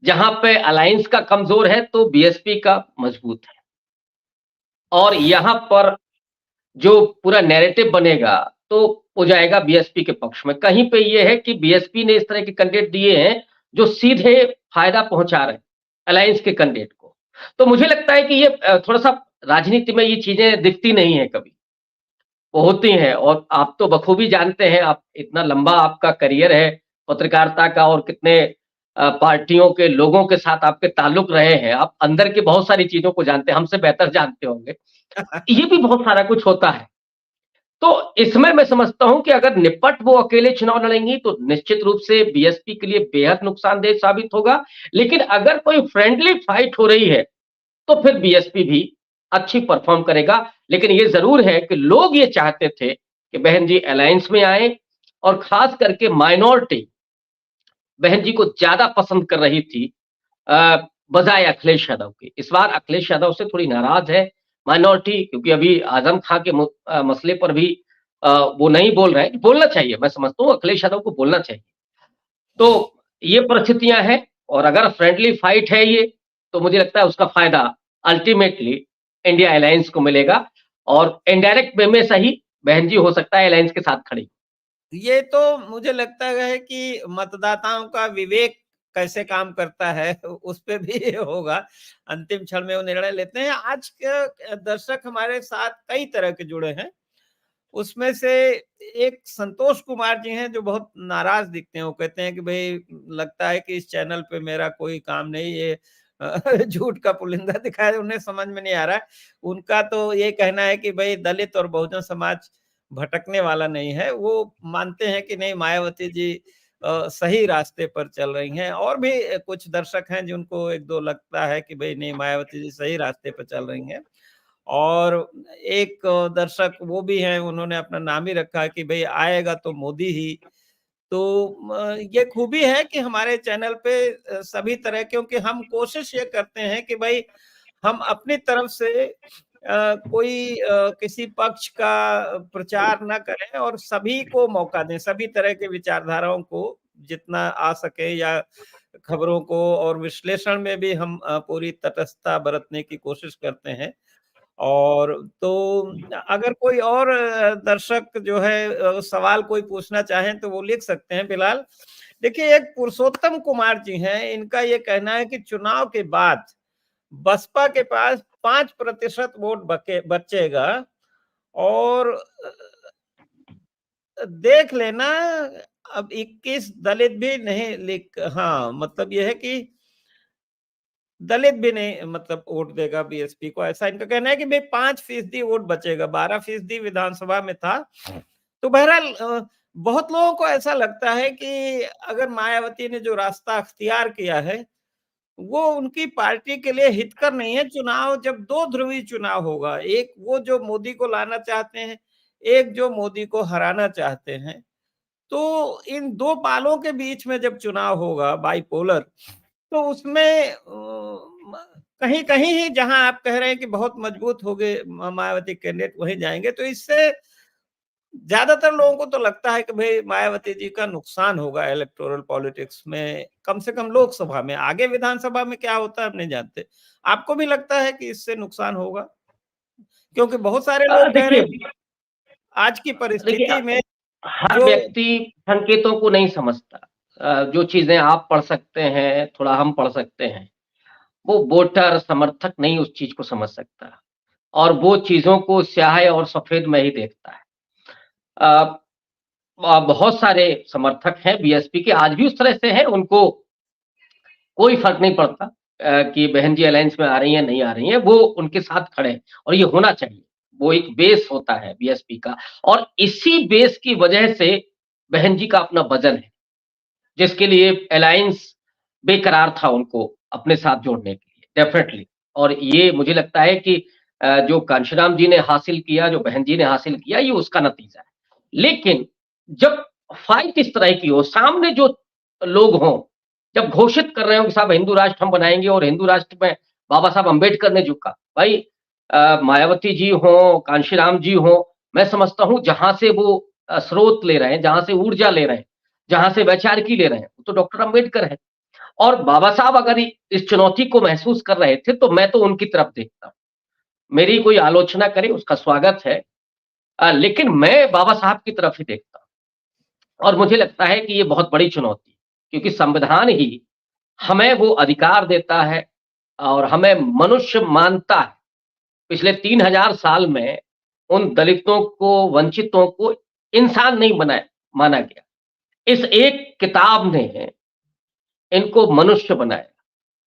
जहां पे अलायंस का कमजोर है तो बीएसपी का मजबूत है, और यहां पर जो पूरा नैरेटिव बनेगा तो हो जाएगा बीएसपी के पक्ष में। कहीं पे ये है कि बीएसपी ने इस तरह के कैंडिडेट दिए हैं जो सीधे फायदा पहुंचा रहे हैं अलायंस के कैंडिडेट को। तो मुझे लगता है कि ये थोड़ा सा राजनीति में ये चीजें दिखती नहीं है, कभी वो होती हैं। और आप तो बखूबी जानते हैं, आप इतना लंबा आपका करियर है पत्रकारिता का, और कितने पार्टियों के लोगों के साथ आपके ताल्लुक रहे हैं, आप अंदर की बहुत सारी चीजों को जानते हैं, हमसे बेहतर जानते होंगे। ये भी बहुत सारा कुछ होता है। तो इसमें मैं समझता हूं कि अगर निपट वो अकेले चुनाव लड़ेंगी तो निश्चित रूप से बीएसपी के लिए बेहद नुकसानदेह साबित होगा। लेकिन अगर कोई फ्रेंडली फाइट हो रही है तो फिर बीएसपी भी अच्छी परफॉर्म करेगा। लेकिन ये जरूर है कि लोग ये चाहते थे कि बहन जी अलायंस में आए, और खास करके माइनॉरिटी बहन जी को ज्यादा पसंद कर रही थी बजाय अखिलेश यादव के। इस बार अखिलेश यादव से थोड़ी नाराज है माइनॉरिटी, क्योंकि अभी आजम खां के मसले पर भी वो नहीं बोल रहे हैं। बोलना चाहिए, मैं समझता हूँ अखिलेश यादव को बोलना चाहिए। तो ये परिस्थितियां हैं, और अगर फ्रेंडली फाइट है ये, तो मुझे लगता है उसका फायदा अल्टीमेटली इंडिया अलायंस को मिलेगा, और इनडायरेक्ट वे में सही बहन जी हो सकता है अलायंस के साथ खड़ी। ये तो मुझे लगता है कि मतदाताओं का विवेक कैसे काम करता है उस पे भी होगा। अंतिम क्षण में वो निर्णय लेते हैं। आज के दर्शक हमारे साथ कई तरह के जुड़े हैं। उसमें से एक संतोष कुमार जी हैं जो बहुत नाराज दिखते हैं। वो कहते हैं कि भाई लगता है कि इस चैनल पे मेरा कोई काम नहीं, ये झूठ का पुलिंदा दिखाया, उन्हें समझ में नहीं आ रहा है। उनका तो ये कहना है कि भाई दलित और बहुजन समाज भटकने वाला नहीं है। वो मानते हैं कि नहीं, मायावती जी सही रास्ते पर चल रही हैं। और भी कुछ दर्शक हैं जिनको 1-2 लगता है कि भाई नहीं, मायावती जी सही रास्ते पर चल रही हैं। और एक दर्शक वो भी हैं, उन्होंने अपना नाम ही रखा है कि भई आएगा तो मोदी ही। तो ये खूबी है कि हमारे चैनल पे सभी तरह, क्योंकि हम कोशिश ये करते हैं कि भई हम अपनी तरफ से कोई किसी पक्ष का प्रचार ना करें और सभी को मौका दें, सभी तरह के विचारधाराओं को जितना आ सके, या खबरों को, और विश्लेषण में भी हम पूरी तटस्थता बरतने की कोशिश करते हैं। और तो अगर कोई और दर्शक जो है सवाल कोई पूछना चाहें तो वो लिख सकते हैं फिलहाल। देखिए, एक पुरुषोत्तम कुमार जी हैं, इनका ये कहना है कि चुनाव के बाद बसपा के पास 5% वोट बचेगा, और देख लेना, अब 21 दलित भी नहीं लिख, हाँ मतलब ये है कि दलित भी नहीं मतलब वोट देगा बीएसपी को, ऐसा इनका कहना है कि भाई 5% वोट बचेगा, 12% विधानसभा में था। तो बहरहाल बहुत लोगों को ऐसा लगता है कि अगर मायावती ने जो रास्ता अख्तियार किया है, वो उनकी पार्टी के लिए हितकर नहीं है। चुनाव जब 2 ध्रुवीय चुनाव होगा, एक वो जो मोदी को लाना चाहते हैं, एक जो मोदी को हराना चाहते हैं, तो इन 2 पालों के बीच में जब चुनाव होगा बाइपोलर, तो उसमें कहीं-कहीं ही जहां आप कह रहे हैं कि बहुत मजबूत हो गए मायावती कैंडिडेट, वहीं जाएंगे। तो इससे ज्यादातर लोगों को तो लगता है कि भाई मायावती जी का नुकसान होगा इलेक्टोरल पॉलिटिक्स में, कम से कम लोकसभा में। आगे विधानसभा में क्या होता है हम नहीं जानते। आपको भी लगता है कि इससे नुकसान होगा? क्योंकि बहुत सारे लोग कह रहे देखिए हैं कि आज की देखिए परिस्थिति में हर जो व्यक्ति संकेतों को नहीं समझता। जो चीजें आप पढ़ सकते हैं, थोड़ा हम पढ़ सकते हैं, वो वोटर समर्थक नहीं उस चीज को समझ सकता, और वो चीजों को स्याह और सफेद में ही देखता है। अ, बहुत सारे समर्थक हैं बीएसपी के, आज भी उस तरह से हैं, उनको कोई फर्क नहीं पड़ता कि बहन जी अलायंस में आ रही हैं, नहीं आ रही हैं, वो उनके साथ खड़े हैं और ये होना चाहिए। वो एक बेस होता है बीएसपी का, और इसी बेस की वजह से बहन जी का अपना वजन है, जिसके लिए अलायंस बेकरार था उनको अपने साथ जोड़ने के लिए, डेफिनिटली। और ये मुझे लगता है कि जो कांशीराम जी ने हासिल किया, जो बहन जी ने हासिल किया, ये उसका नतीजा है। लेकिन जब फाइट इस तरह की हो, सामने जो लोग हों, जब घोषित कर रहे हो कि साहब हिंदू राष्ट्र हम बनाएँगे, और हिंदू राष्ट्र में बाबा साहब अम्बेडकर ने झुका। भाई मायावती जी हों, कांशीराम जी हों, मैं समझता हूँ जहाँ से वो स्रोत ले रहे हैं, जहाँ से ऊर्जा ले रहे हैं, जहाँ से वैचारिकी ले रहे हैं, वो तो डॉक्टर अम्बेडकर है। और बाबा साहब अगर इस चुनौती को महसूस कर रहे थे, तो मैं तो उनकी तरफ देखता हूँ। मेरी कोई आलोचना करे उसका स्वागत है, लेकिन मैं बाबा साहब की तरफ ही देखता हूँ। और मुझे लगता है कि ये बहुत बड़ी चुनौती है, क्योंकि संविधान ही हमें वो अधिकार देता है और हमें मनुष्य मानता है। पिछले 3000 साल में उन दलितों को, वंचितों को इंसान नहीं बनाया माना गया। इस एक किताब ने इनको मनुष्य बनाया।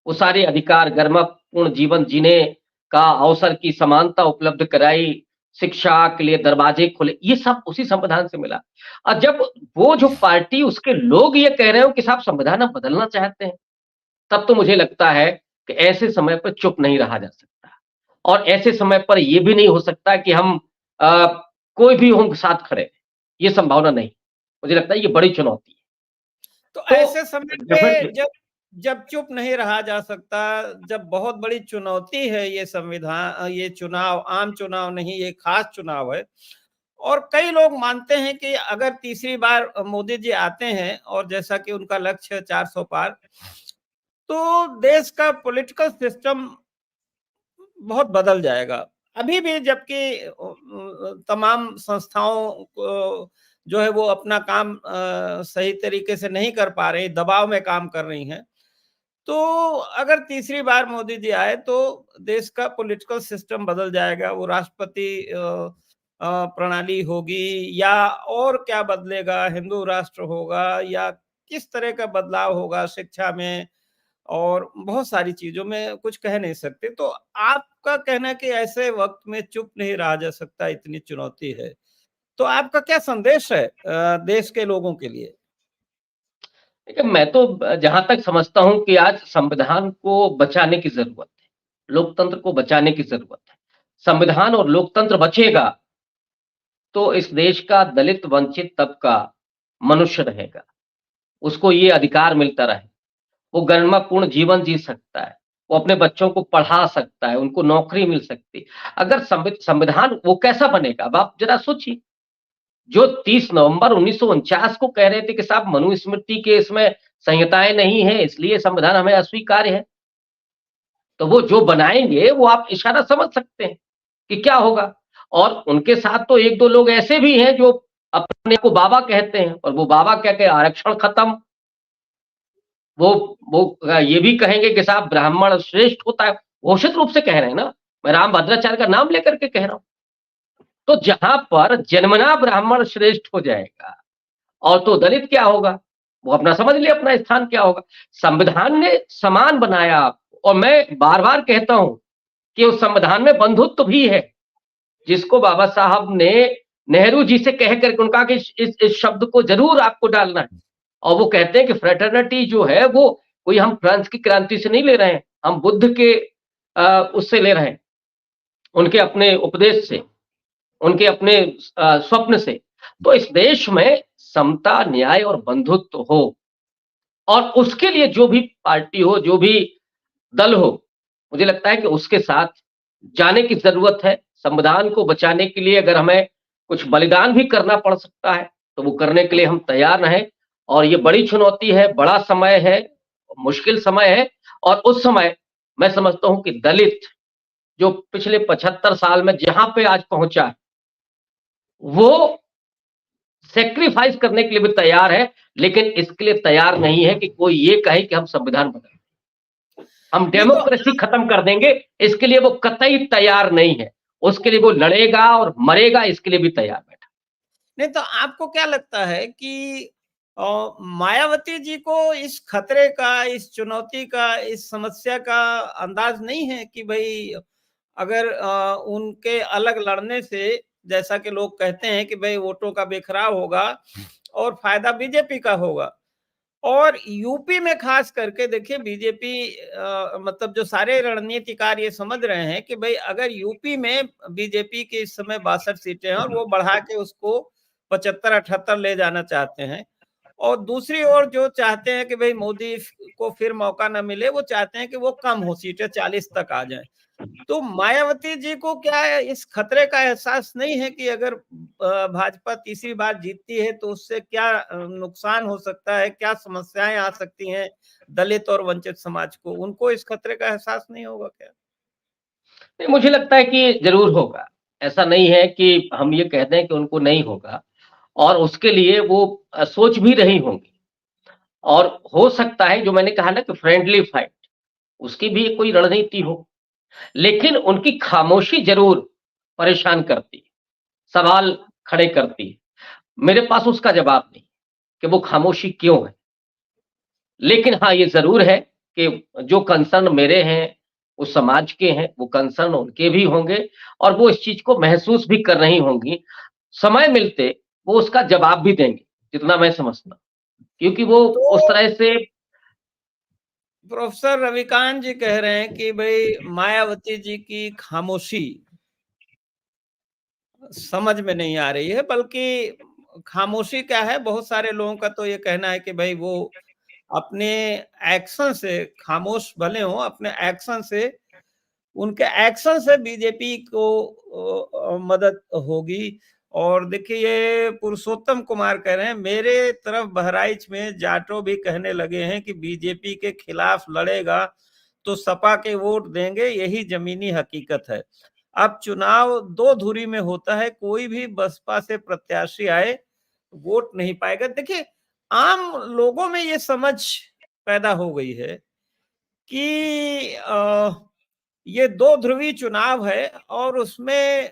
वो सारे अधिकार, गरिमापूर्ण जीवन जीने का अवसर की समानता उपलब्ध कराई, शिक्षा के लिए दरवाजे खोले, ये सब उसी संविधान से मिला। और जब वो जो पार्टी, उसके लोग ये कह रहे हो कि साहब संविधान हम बदलना चाहते हैं, तब तो मुझे लगता है कि ऐसे समय पर चुप नहीं रहा जा सकता। और ऐसे समय पर ये भी नहीं हो सकता कि हम अ, कोई भी हो साथ खड़े, ये संभावना नहीं। मुझे लगता है ये बड़ी चुनौती है। तो तो ऐसे समय पे डेफिनिटली जब जब चुप नहीं रहा जा सकता, जब बहुत बड़ी चुनौती है ये संविधान, ये चुनाव आम चुनाव नहीं, ये खास चुनाव है, और कई लोग मानते हैं कि अगर तीसरी बार मोदी जी आते हैं, और जैसा कि उनका लक्ष्य है 400 पार, तो देश का पॉलिटिकल सिस्टम बहुत बदल जाएगा। अभी भी जबकि तमाम संस्थाओं को जो है वो अपना काम सही तरीके से नहीं कर पा रही, दबाव में काम कर रही हैं। तो अगर तीसरी बार मोदी जी आए तो देश का पॉलिटिकल सिस्टम बदल जाएगा, वो राष्ट्रपति प्रणाली होगी या और क्या बदलेगा, हिंदू राष्ट्र होगा या किस तरह का बदलाव होगा शिक्षा में और बहुत सारी चीजों में कुछ कह नहीं सकते। तो आपका कहना है कि ऐसे वक्त में चुप नहीं रहा जा सकता, इतनी चुनौती है। तो आपका क्या संदेश है देश के लोगों के लिए? देखिए, मैं तो जहाँ तक समझता हूँ कि आज संविधान को बचाने की ज़रूरत है, लोकतंत्र को बचाने की ज़रूरत है। संविधान और लोकतंत्र बचेगा, तो इस देश का दलित वंचित तबका मनुष्य रहेगा, उसको ये अधिकार मिलता रहे, वो गरिमापूर्ण जीवन जी सकता है, वो अपने बच्चों को पढ़ा सकता है, उनको नौकरी मिल सकती है। अगर संविधान वो कैसा बनेगा? अब आप ज़रा सोचिए, जो 30 नवंबर 1949 को कह रहे थे कि साहब मनुस्मृति के इसमें संहिताएँ नहीं है, इसलिए संविधान हमें अस्वीकार्य है। तो वो जो बनाएँगे, वो आप इशारा समझ सकते हैं कि क्या होगा। और उनके साथ तो 1-2 लोग ऐसे भी हैं जो अपने को बाबा कहते हैं और वो बाबा क्या कहे आरक्षण खत्म। वो ये भी कहेंगे कि साहब ब्राह्मण श्रेष्ठ होता है, घोषित रूप से कह रहे हैं ना। मैं रामभद्राचार्य का नाम लेकर के कह रहा हूँ। तो जहाँ पर जन्मना ब्राह्मण श्रेष्ठ हो जाएगा और तो दलित क्या होगा? वो अपना समझ लिए अपना स्थान क्या होगा। संविधान ने समान बनाया आपको और मैं बार-बार कहता हूँ कि उस संविधान में बंधुत्व भी है, जिसको बाबा साहब ने नेहरू जी से कह कर के उनका कि इस शब्द को ज़रूर आपको डालना है। और वो कहते हैं कि फ्रेटर्निटी जो है वो कोई हम फ्रांस की क्रांति से नहीं ले रहे हैं, हम बुद्ध के उससे ले रहे हैं, उनके अपने उपदेश से, उनके अपने स्वप्न से। तो इस देश में समता, न्याय और बंधुत्व हो और उसके लिए जो भी पार्टी हो, जो भी दल हो, मुझे लगता है कि उसके साथ जाने की ज़रूरत है। संविधान को बचाने के लिए अगर हमें कुछ बलिदान भी करना पड़ सकता है, तो वो करने के लिए हम तैयार रहें और ये बड़ी चुनौती है, बड़ा समय है, मुश्किल समय है और उस समय मैं समझता हूँ कि दलित जो पिछले 75 साल में जहाँ पे आज पहुँचा है, वो सैक्रिफाइस करने के लिए भी तैयार है, लेकिन इसके लिए तैयार नहीं है कि कोई ये कहे कि हम संविधान बदलें। हम नहीं तो डेमोक्रेसी खत्म कर देंगे, इसके लिए वो कतई तैयार नहीं है। उसके लिए वो लड़ेगा और मरेगा, इसके लिए भी तैयार बैठा। नहीं तो आपको क्या लगता है कि मायावती जी को इस खतरे का, इस चुनौती का, इस समस्या का अंदाज नहीं है कि भाई अगर उनके अलग लड़ने से, जैसा कि लोग कहते हैं कि भाई वोटों का बिखराव होगा और फायदा बीजेपी का होगा। और यूपी में खास करके देखिए बीजेपी मतलब जो सारे रणनीतिकार ये समझ रहे हैं कि भाई अगर यूपी में बीजेपी की इस समय 62 सीटें हैं और वो बढ़ा के उसको 75-78 ले जाना चाहते हैं। और दूसरी ओर जो चाहते हैं कि भाई मोदी को फिर मौका ना मिले, वो चाहते हैं कि वो कम हो, सीटें 40 तक आ जाएं। तो मायावती जी को क्या इस खतरे का एहसास नहीं है कि अगर भाजपा तीसरी बार जीतती है तो उससे क्या नुकसान हो सकता है, क्या समस्याएं आ सकती हैं दलित और वंचित समाज को? उनको इस खतरे का एहसास नहीं होगा क्या? नहीं, मुझे लगता है कि ज़रूर होगा। ऐसा नहीं है कि हम ये कह दें कि उनको नहीं होगा और उसके लिए वो सोच भी रही होंगी और हो सकता है जो मैंने कहा ना कि फ्रेंडली फाइट, उसकी भी कोई रणनीति हो। लेकिन उनकी खामोशी ज़रूर परेशान करती है, सवाल खड़े करती है। मेरे पास उसका जवाब नहीं कि वो खामोशी क्यों है। लेकिन हाँ, ये ज़रूर है कि जो कंसर्न मेरे हैं, उस समाज के हैं, वो कंसर्न उनके भी होंगे और वो इस चीज़ को महसूस भी कर रही होंगी। समय मिलते वो उसका जवाब भी देंगे, जितना मैं समझता हूँ। क्योंकि वो तो उस तरह से प्रोफेसर रविकांत जी कह रहे हैं कि भाई मायावती जी की खामोशी समझ में नहीं आ रही है, बल्कि खामोशी क्या है, बहुत सारे लोगों का तो ये कहना है कि भाई वो अपने एक्शन से खामोश भले हों, अपने एक्शन से, उनके एक्शन से बीजेपी को मदद होगी। और देखिए ये पुरुषोत्तम कुमार कह रहे हैं, मेरे तरफ बहराइच में जाटो भी कहने लगे हैं कि बीजेपी के खिलाफ लड़ेगा तो सपा के वोट देंगे, यही जमीनी हकीकत है। अब चुनाव दो धुरी में होता है, कोई भी बसपा से प्रत्याशी आए वोट नहीं पाएगा। देखिए आम लोगों में ये समझ पैदा हो गई है कि ये दो ध्रुवी चुनाव है और उसमें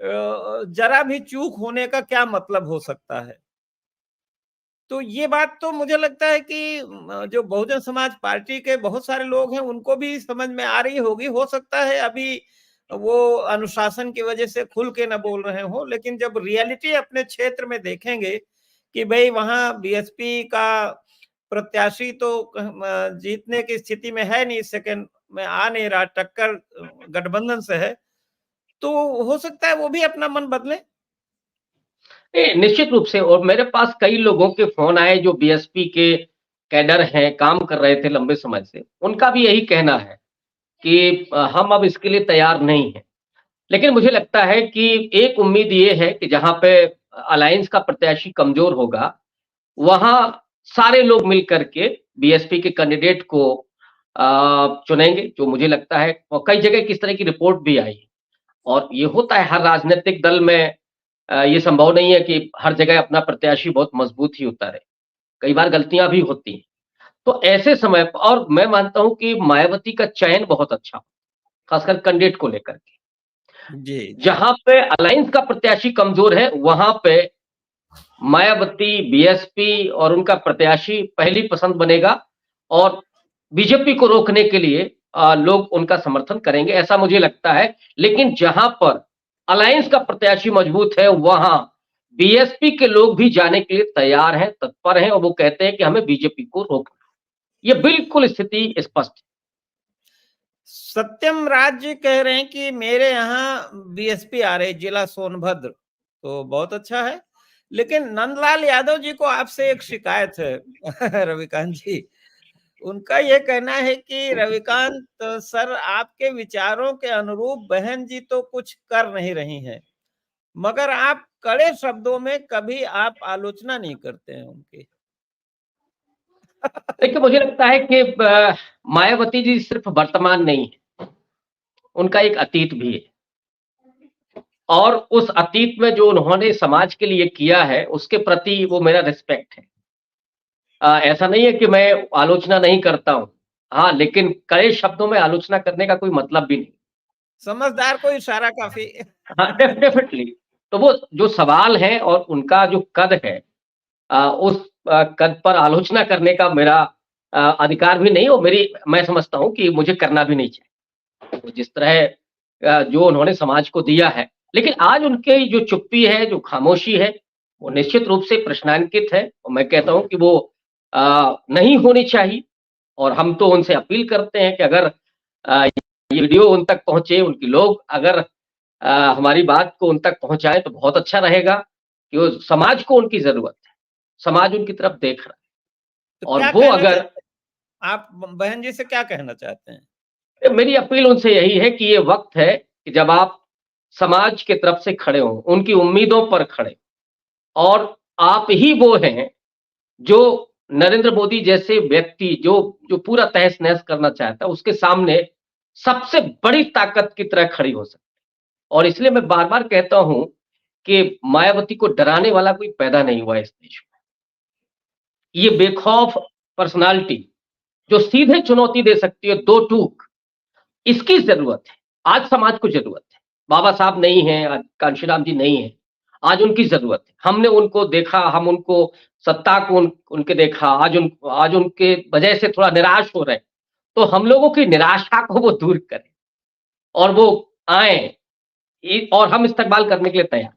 जरा भी चूक होने का क्या मतलब हो सकता है। तो ये बात तो मुझे लगता है कि जो बहुजन समाज पार्टी के बहुत सारे लोग हैं उनको भी समझ में आ रही होगी। हो सकता है अभी वो अनुशासन की वजह से खुल के ना बोल रहे हो, लेकिन जब रियलिटी अपने क्षेत्र में देखेंगे कि भाई वहां बीएसपी का प्रत्याशी तो जीतने की स्थिति में है नहीं, सेकंड में आ नहीं रहा, टक्कर गठबंधन से है, तो हो सकता है वो भी अपना मन बदले। निश्चित रूप से। और मेरे पास कई लोगों के फ़ोन आए जो बीएसपी के कैडर हैं, काम कर रहे थे लंबे समय से। उनका भी यही कहना है कि हम अब इसके लिए तैयार नहीं हैं। लेकिन मुझे लगता है कि एक उम्मीद ये है कि जहाँ पे अलायंस का प्रत्याशी कमज़ोर होगा, वहाँ सारे लोग मिल कर के बीएसपी के कैंडिडेट को चुनेंगे, जो मुझे लगता है। और कई जगह किस तरह की रिपोर्ट भी आई है। और ये होता है हर राजनीतिक दल में। ये संभव नहीं है कि हर जगह अपना प्रत्याशी बहुत मजबूत ही उतारे। कई बार गलतियाँ भी होती हैं। तो ऐसे समय प और मैं मानता हूँ कि मायावती का चयन बहुत अच्छा, खासकर कैंडिडेट को लेकर के। जी, जी। जहाँ पे अलायंस का प्रत्याशी कमज़ोर है, वहाँ पे मायावती, बीएसपी और उनका प्रत्याशी पहली पसंद बनेगा और बीजेपी को रोकने के लिए लोग उनका समर्थन करेंगे, ऐसा मुझे लगता है। लेकिन जहाँ पर अलायंस का प्रत्याशी मजबूत है, वहाँ बीएसपी के लोग भी जाने के लिए तैयार हैं, तत्पर हैं और वो कहते हैं कि हमें बीजेपी को रोकना है। ये बिल्कुल स्थिति स्पष्ट है। सत्यम राज्य कह रहे हैं कि मेरे यहाँ बीएसपी आ रही जिला सोनभद्र, तो बहुत अच्छा है। लेकिन नंदलाल यादव जी को आपसे एक शिकायत है रविकांत जी। उनका ये कहना है कि रविकांत सर आपके विचारों के अनुरूप बहन जी तो कुछ कर नहीं रही हैं, मगर आप कड़े शब्दों में कभी आप आलोचना नहीं करते हैं उनकी। देखिए, मुझे लगता है कि मायावती जी सिर्फ वर्तमान नहीं है, उनका एक अतीत भी है। और उस अतीत में जो उन्होंने समाज के लिए किया है, उसके प्रति वो मेरा रिस्पेक्ट है। ऐसा नहीं है कि मैं आलोचना नहीं करता हूँ। हाँ, लेकिन कड़े शब्दों में आलोचना करने का कोई मतलब भी नहीं। समझदार को इशारा काफी। हाँ, डेफ़िनेटली। तो वो जो सवाल है और उनका जो कद है, उस कद पर आलोचना करने का मेरा अधिकार भी नहीं, और मैं समझता हूँ कि मुझे करना भी नहीं चाहिए। तो जिस तरह जो उन्होंने समाज को दिया है, लेकिन आज उनकी जो चुप्पी है, जो खामोशी है, वो निश्चित रूप से प्रश्नांकित है और मैं कहता हूँ कि वो नहीं होनी चाहिए। और हम तो उनसे अपील करते हैं कि अगर ये वीडियो उन तक पहुँचे, उनके लोग अगर हमारी बात को उन तक पहुँचाएँ तो बहुत अच्छा रहेगा, कि वो समाज को उनकी ज़रूरत है। समाज उनकी तरफ देख रहा तो है और क्या वो कहना अगर चाहते हैं आप बहन जी से, क्या कहना चाहते हैं? मेरी अपील उनसे यही है कि ये वक़्त है कि जब आप समाज की तरफ से खड़े हों, उनकी उम्मीदों पर खड़े, और आप ही वो हैं जो नरेंद्र मोदी जैसे व्यक्ति जो जो पूरा तहस-नहस करना चाहता है, उसके सामने सबसे बड़ी ताकत की तरह खड़ी हो सकती है। और इसलिए मैं बार-बार कहता हूँ कि मायावती को डराने वाला कोई पैदा नहीं हुआ इस देश में। ये बेखौफ पर्सनैलिटी जो सीधे चुनौती दे सकती है, दो टूक, इसकी ज़रूरत है। आज समाज को ज़रूरत है। बाबा साहब नहीं हैं, आज कांशीराम जी नहीं हैं। आज उनकी ज़रूरत है। हमने उनको देखा, हम उनको सत्ता को उनके देखा, आज उनके वजह से थोड़ा निराश हो रहे हैं। तो हम लोगों की निराशा को वो दूर करें और वो आएँ, और हम इस्तेमाल करने के लिए तैयार हैं।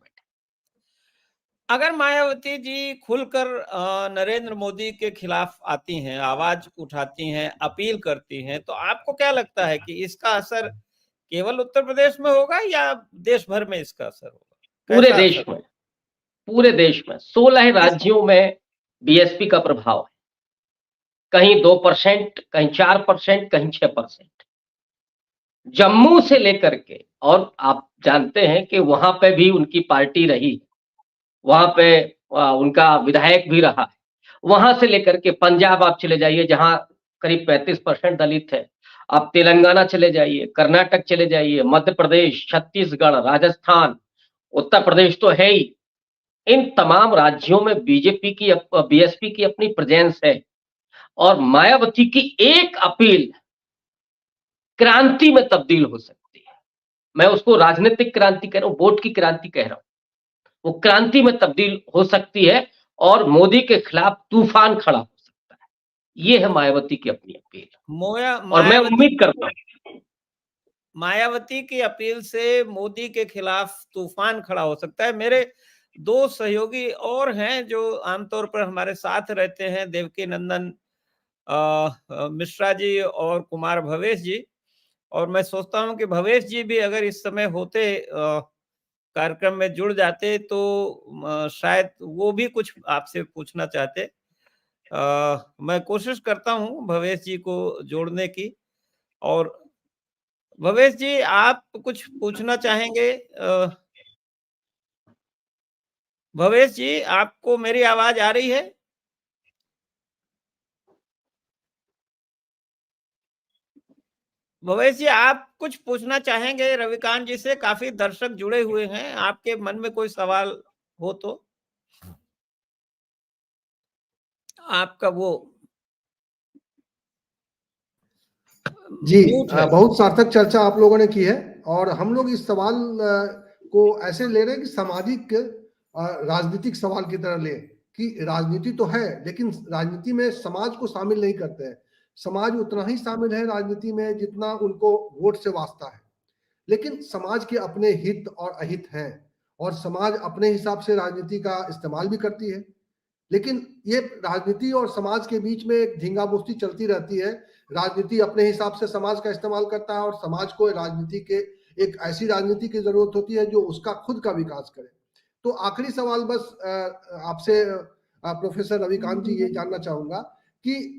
अगर मायावती जी खुलकर नरेंद्र मोदी के खिलाफ आती हैं, आवाज उठाती हैं, अपील करती हैं, तो आपको क्या लगता है कि इसका असर केवल उत्तर प्रदेश में होगा या देश भर में इसका असर होगा? पूरे कैसा असर देश में, होगा? पूरे देश में 16 किस राज्यों में बीएसपी का प्रभाव है। कहीं 2%, कहीं 4%, कहीं 6%। जम्मू से लेकर के, और आप जानते हैं कि वहाँ पे भी उनकी पार्टी रही, वहाँ पे उनका विधायक भी रहा है। वहाँ से लेकर के पंजाब आप चले जाइए जहाँ करीब 35% दलित है। आप तेलंगाना चले जाइए, कर्नाटक चले जाइए, मध्य प्रदेश, छत्तीसगढ़, राजस्थान, उत्तर प्रदेश तो है ही। इन तमाम राज्यों में बीजेपी की बीएसपी की अपनी प्रेजेंस है। और मायावती की एक अपील क्रांति में तब्दील हो सकती है। मैं उसको राजनीतिक क्रांति कह रहा हूं, वोट की क्रांति कह रहा हूं। वो क्रांति में तब्दील हो सकती है और मोदी के खिलाफ तूफान खड़ा हो सकता है। ये है मायावती की अपनी अपील, और मैं उम्मीद करता हूं मायावती की अपील से मोदी के खिलाफ तूफान खड़ा हो सकता है। मेरे दो सहयोगी और हैं जो आमतौर पर हमारे साथ रहते हैं, देवकी नंदन मिश्रा जी और कुमार भवेश जी, और मैं सोचता हूं कि भवेश जी भी अगर इस समय होते कार्यक्रम में जुड़ जाते तो शायद वो भी कुछ आपसे पूछना चाहते। मैं कोशिश करता हूं भवेश जी को जोड़ने की। और भवेश जी, आप कुछ पूछना चाहेंगे? भवेश जी, आपको मेरी आवाज आ रही है? भवेश जी, आप कुछ पूछना चाहेंगे रविकांत जी से? काफी दर्शक जुड़े हुए हैं, आपके मन में कोई सवाल हो तो आपका वो जी, म्यूट है। बहुत सार्थक चर्चा आप लोगों ने की है, और हम लोग इस सवाल को ऐसे ले रहे हैं कि सामाजिक राजनीतिक सवाल की तरह ले, कि राजनीति तो है लेकिन राजनीति में समाज को शामिल नहीं करते हैं। समाज उतना ही शामिल है राजनीति में जितना उनको वोट से वास्ता है, लेकिन समाज के अपने हित और अहित हैं, और समाज अपने हिसाब से राजनीति का इस्तेमाल भी करती है। लेकिन ये राजनीति और समाज के बीच में एक धींगामुष्टी चलती रहती है। राजनीति अपने हिसाब से समाज का इस्तेमाल करता है, और समाज को राजनीति के एक ऐसी राजनीति की जरूरत होती है जो उसका खुद का विकास करे। तो आखिरी सवाल बस आपसे प्रोफेसर रविकांत जी ये जानना चाहूंगा कि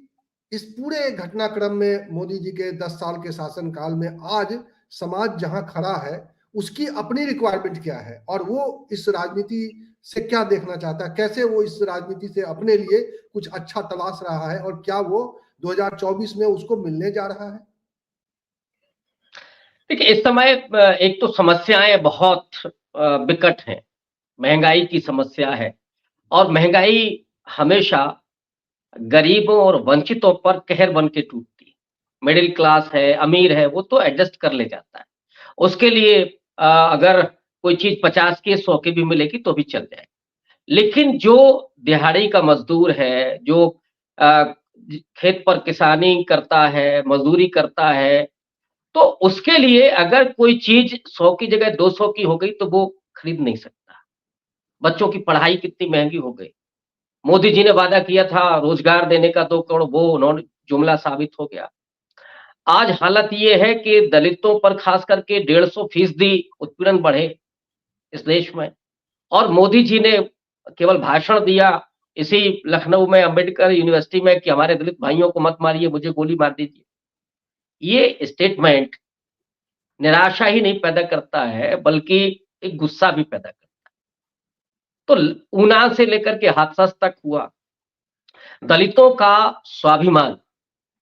इस पूरे घटनाक्रम में मोदी जी के 10 साल के शासनकाल में आज समाज जहां खड़ा है उसकी अपनी रिक्वायरमेंट क्या है, और वो इस राजनीति से क्या देखना चाहता है, कैसे वो इस राजनीति से अपने लिए कुछ अच्छा तलाश रहा है, और क्या वो 2024 में उसको मिलने जा रहा है? देखिए, इस समय एक तो समस्याएं बहुत विकट हैं। महंगाई की समस्या है, और महंगाई हमेशा गरीबों और वंचितों पर कहर बन के टूटती है। मिडिल क्लास है, अमीर है, वो तो एडजस्ट कर ले जाता है। उसके लिए अगर कोई चीज 50 की 100 की भी मिलेगी तो भी चल जाए। लेकिन जो दिहाड़ी का मजदूर है, जो खेत पर किसानी करता है, मजदूरी करता है, तो उसके लिए अगर कोई चीज 100 की जगह 200 की हो गई तो वो खरीद नहीं सकता। बच्चों की पढ़ाई कितनी महंगी हो गई। मोदी जी ने वादा किया था रोजगार देने का 2 करोड़, वो उन्होंने जुमला साबित हो गया। आज हालत ये है कि दलितों पर खास करके 150% उत्पीड़न बढ़े इस देश में, और मोदी जी ने केवल भाषण दिया इसी लखनऊ में अंबेडकर यूनिवर्सिटी में कि हमारे दलित भाइयों को मत मारिए, मुझे गोली मार दीजिए। ये स्टेटमेंट निराशा ही नहीं पैदा करता है बल्कि एक गुस्सा भी पैदा करता है। तो ऊना से लेकर के हाथरस तक हुआ, दलितों का स्वाभिमान,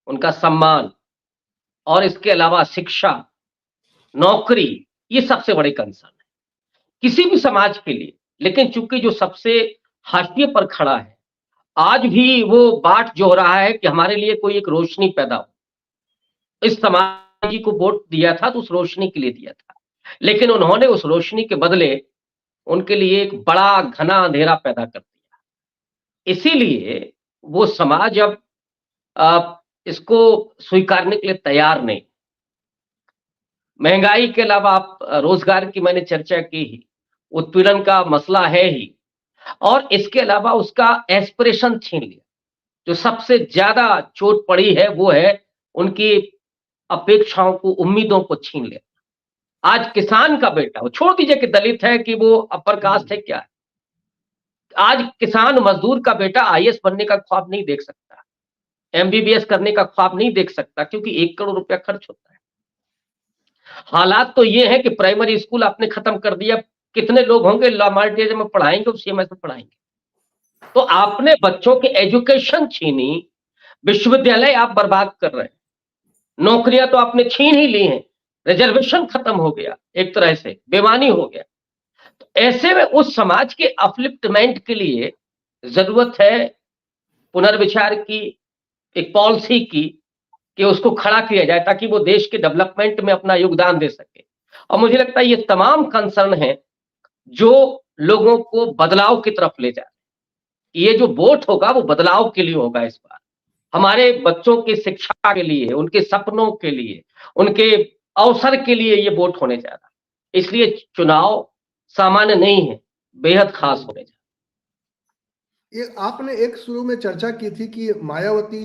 उनका सम्मान, और इसके अलावा शिक्षा, नौकरी, ये सबसे बड़े कंसर्न है किसी भी समाज के लिए। लेकिन चूंकि जो सबसे हाशिए पर खड़ा है, आज भी वो बाट जो हो रहा है कि हमारे लिए कोई एक रोशनी पैदा हो। इस समाज जी को वोट दिया था तो उस रोशनी के लिए दिया था, लेकिन उन्होंने उस रोशनी के बदले उनके लिए एक बड़ा घना अंधेरा पैदा कर दिया। इसीलिए वो समाज अब इसको स्वीकारने के लिए तैयार नहीं। महंगाई के अलावा आप रोजगार की मैंने चर्चा की ही, उत्पीड़न का मसला है ही, और इसके अलावा उसका एस्पिरेशन छीन लिया। जो सबसे ज्यादा चोट पड़ी है वो है उनकी अपेक्षाओं को, उम्मीदों को छीन लिया। आज किसान का बेटा, वो छोड़ दीजिए कि दलित है कि वो अपर कास्ट है, क्या है, आज किसान मजदूर का बेटा आईएएस बनने का ख्वाब नहीं देख सकता, एमबीबीएस करने का ख्वाब नहीं देख सकता, क्योंकि 1 करोड़ रुपया खर्च होता है। हालात तो ये है कि प्राइमरी स्कूल आपने खत्म कर दिया, कितने लोग होंगे लॉ मार्टिज में पढ़ाएंगे और सीएमएस में पढ़ाएंगे। तो आपने बच्चों की एजुकेशन छीनी, विश्वविद्यालय आप बर्बाद कर रहे हैं, नौकरियां तो आपने छीन ही ली हैं, रिजर्वेशन खत्म हो गया, एक तरह से बेईमानी हो गया। तो ऐसे में उस समाज के अपलिफ्टमेंट के लिए जरूरत है पुनर्विचार की, एक पॉलिसी की कि उसको खड़ा किया जाए ताकि वो देश के डेवलपमेंट में अपना योगदान दे सके। और मुझे लगता है ये तमाम कंसर्न है जो लोगों को बदलाव की तरफ ले जाए। ये जो वोट होगा वो बदलाव के लिए होगा इस बार, हमारे बच्चों की शिक्षा के लिए, उनके सपनों के लिए, उनके अवसर के लिए ये वोट होने जा रहा है। इसलिए चुनाव सामान्य नहीं है, बेहद खास होने जा रहा ये आपने एक शुरू में चर्चा की थी कि मायावती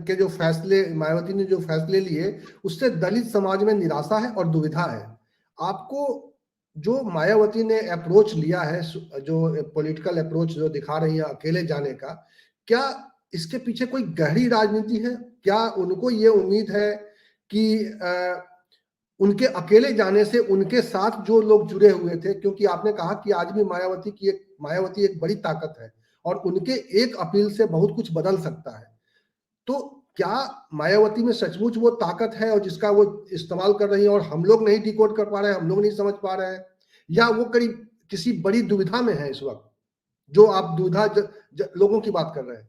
के जो फैसले, मायावती ने जो फैसले लिए उससे दलित समाज में निराशा है और दुविधा है। आपको जो मायावती ने अप्रोच लिया है, जो पॉलिटिकल अप्रोच जो दिखा रही है अकेले जाने का, क्या इसके पीछे कोई गहरी राजनीति है? क्या उनको ये उम्मीद है कि उनके अकेले जाने से उनके साथ जो लोग जुड़े हुए थे, क्योंकि आपने कहा कि आज भी मायावती एक बड़ी ताकत है और उनके एक अपील से बहुत कुछ बदल सकता है, तो क्या मायावती में सचमुच वो ताकत है और जिसका वो इस्तेमाल कर रही है और हम लोग नहीं डिकोड कर पा रहे हैं, हम लोग नहीं समझ पा रहे हैं, या वो करीब किसी बड़ी दुविधा में है इस वक्त, जो आप दुविधा लोगों की बात कर रहे हैं?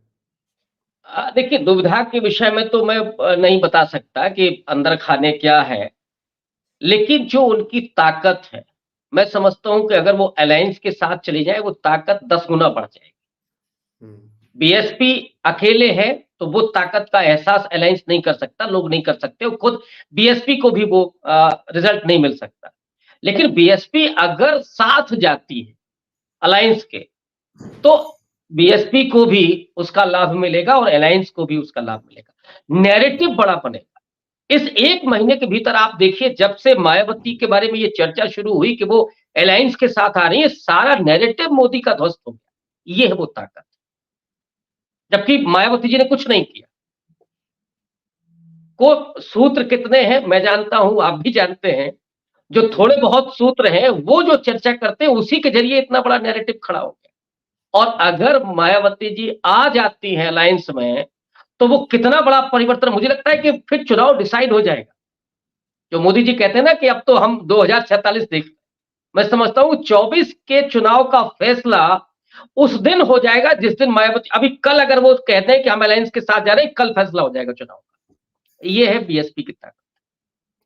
देखिए, दुविधा के विषय में तो मैं नहीं बता सकता कि अंदर खाने क्या है, लेकिन जो उनकी ताकत है, मैं समझता हूं कि अगर वो अलायंस के साथ चली जाए वो ताकत 10 गुना बढ़ जाएगी। बीएसपी अकेले है तो वो ताकत का एहसास अलायंस नहीं कर सकता, लोग नहीं कर सकते, और खुद बीएसपी को भी वो रिजल्ट नहीं मिल सकता। लेकिन बीएसपी अगर साथ जाती है अलायंस के, तो बीएसपी को भी उसका लाभ मिलेगा और अलायंस को भी उसका लाभ मिलेगा, नैरेटिव बड़ा बनेगा। इस 1 महीने के भीतर आप देखिए, जब से मायावती के बारे में ये चर्चा शुरू हुई कि वो अलायंस के साथ आ रही है, सारा नैरेटिव मोदी का ध्वस्त हो गया। ये है वो ताकत, जबकि मायावती जी ने कुछ नहीं किया। को सूत्र कितने हैं मैं जानता हूं, आप भी जानते हैं, जो थोड़े बहुत सूत्र हैं वो जो चर्चा करते हैं उसी के जरिए इतना बड़ा नैरेटिव खड़ा हो गया। और अगर मायावती जी आ जाती हैं अलायंस में, तो वो कितना बड़ा परिवर्तन, मुझे लगता है कि फिर चुनाव डिसाइड हो जाएगा। जो मोदी जी कहते हैं ना कि अब तो हम 2046 देख, मैं समझता हूं 24 के चुनाव का फैसला उस दिन हो जाएगा जिस दिन मायावती, अभी कल अगर वो कहते हैं कि हम अलायंस के साथ जा रहे हैं, कल फैसला हो जाएगा चुनाव का। ये है बीएसपी की ताकत।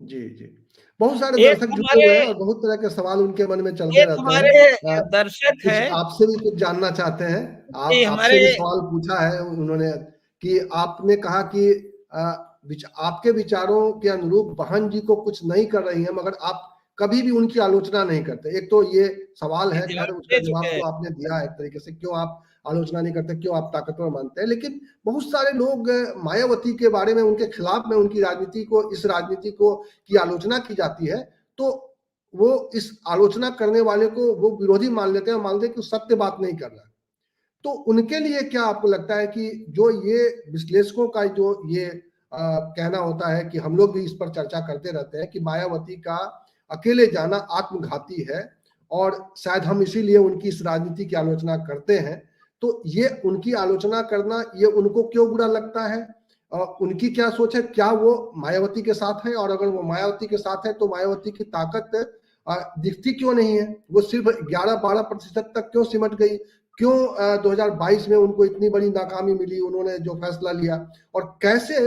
जी जी, बहुत सारे दर्शक जुड़े हुए हैं और बहुत तरह के सवाल उनके मन में चलते रहते हैं। दर्शक है, आपसे भी कुछ जानना चाहते हैं, आपसे भी सवाल पूछा है उन्होंने कि आपने कहा कि आपके विचारों के अनुरूप बहन जी को कुछ नहीं कर रही है, मगर आप कभी भी उनकी आलोचना नहीं करते। एक तो ये सवाल है, खैर उसका जवाब तो आपने दिया है एक तरीके से, क्यों आप आलोचना नहीं करते, क्यों आप ताकतवर मानते हैं। लेकिन बहुत सारे लोग मायावती के बारे में, उनके खिलाफ में, उनकी राजनीति को, इस राजनीति को की आलोचना की जाती है, तो वो इस आलोचना करने वाले को वो विरोधी मान लेते हैं, मानते हैं कि सत्य बात नहीं कर रहा है। तो उनके लिए क्या आपको लगता है कि जो ये विश्लेषकों का जो ये कहना होता है कि हम लोग भी इस पर चर्चा करते रहते हैं कि मायावती का अकेले जाना आत्मघाती है और शायद हम इसीलिए उनकी इस राजनीति की आलोचना करते हैं, तो ये उनकी आलोचना करना, ये उनको क्यों बुरा लगता है? उनकी क्या सोच है? क्या वो मायावती के साथ है? और अगर वो मायावती के साथ है तो मायावती की ताकत दिखती क्यों नहीं है? वो सिर्फ 11-12% तक क्यों सिमट गई? क्यों 2022 में उनको इतनी बड़ी नाकामी मिली, उन्होंने जो फैसला लिया, और कैसे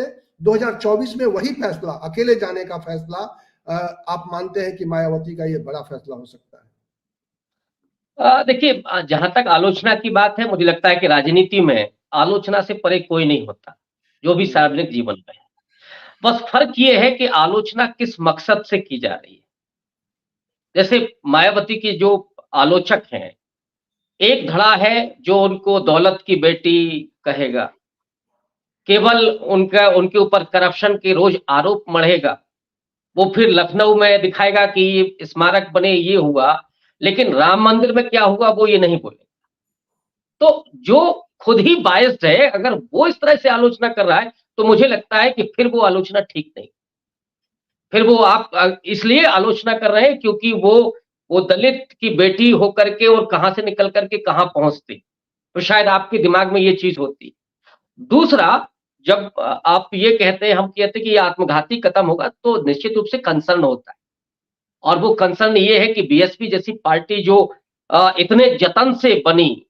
2024 में वही फैसला, अकेले जाने का फैसला, आप मानते हैं कि मायावती का ये बड़ा फैसला हो सकता है? देखिए, जहां तक आलोचना की बात है, मुझे लगता है कि राजनीति में आलोचना से परे कोई नहीं होता, जो भी सार्वजनिक जीवन में है। बस फर्क ये है कि आलोचना किस मकसद से की जा रही है। जैसे मायावती की जो आलोचक हैं, एक धड़ा है जो उनको दौलत की बेटी कहेगा, केवल उनके ऊपर करप्शन के रोज आरोप मढ़ेगा। वो फिर लखनऊ में दिखाएगा कि ये स्मारक बने, ये हुआ, लेकिन राम मंदिर में क्या हुआ वो ये नहीं बोलेगा। तो जो खुद ही बायस्ड है, अगर वो इस तरह से आलोचना कर रहा है, तो मुझे लगता है कि फिर वो आलोचना ठीक नहीं। फिर वो आप इसलिए आलोचना कर रहे हैं क्योंकि वो दलित की बेटी होकर के और कहां से निकल करके कहां पहुंचती, तो शायद आपके दिमाग में ये चीज होती। दूसरा, जब आप ये कहते हैं, हम कहते हैं कि ये आत्मघाती कदम होगा, तो निश्चित रूप से कंसर्न होता है। और वो कंसर्न ये है कि बीएसपी जैसी पार्टी जो इतने जतन से बनी,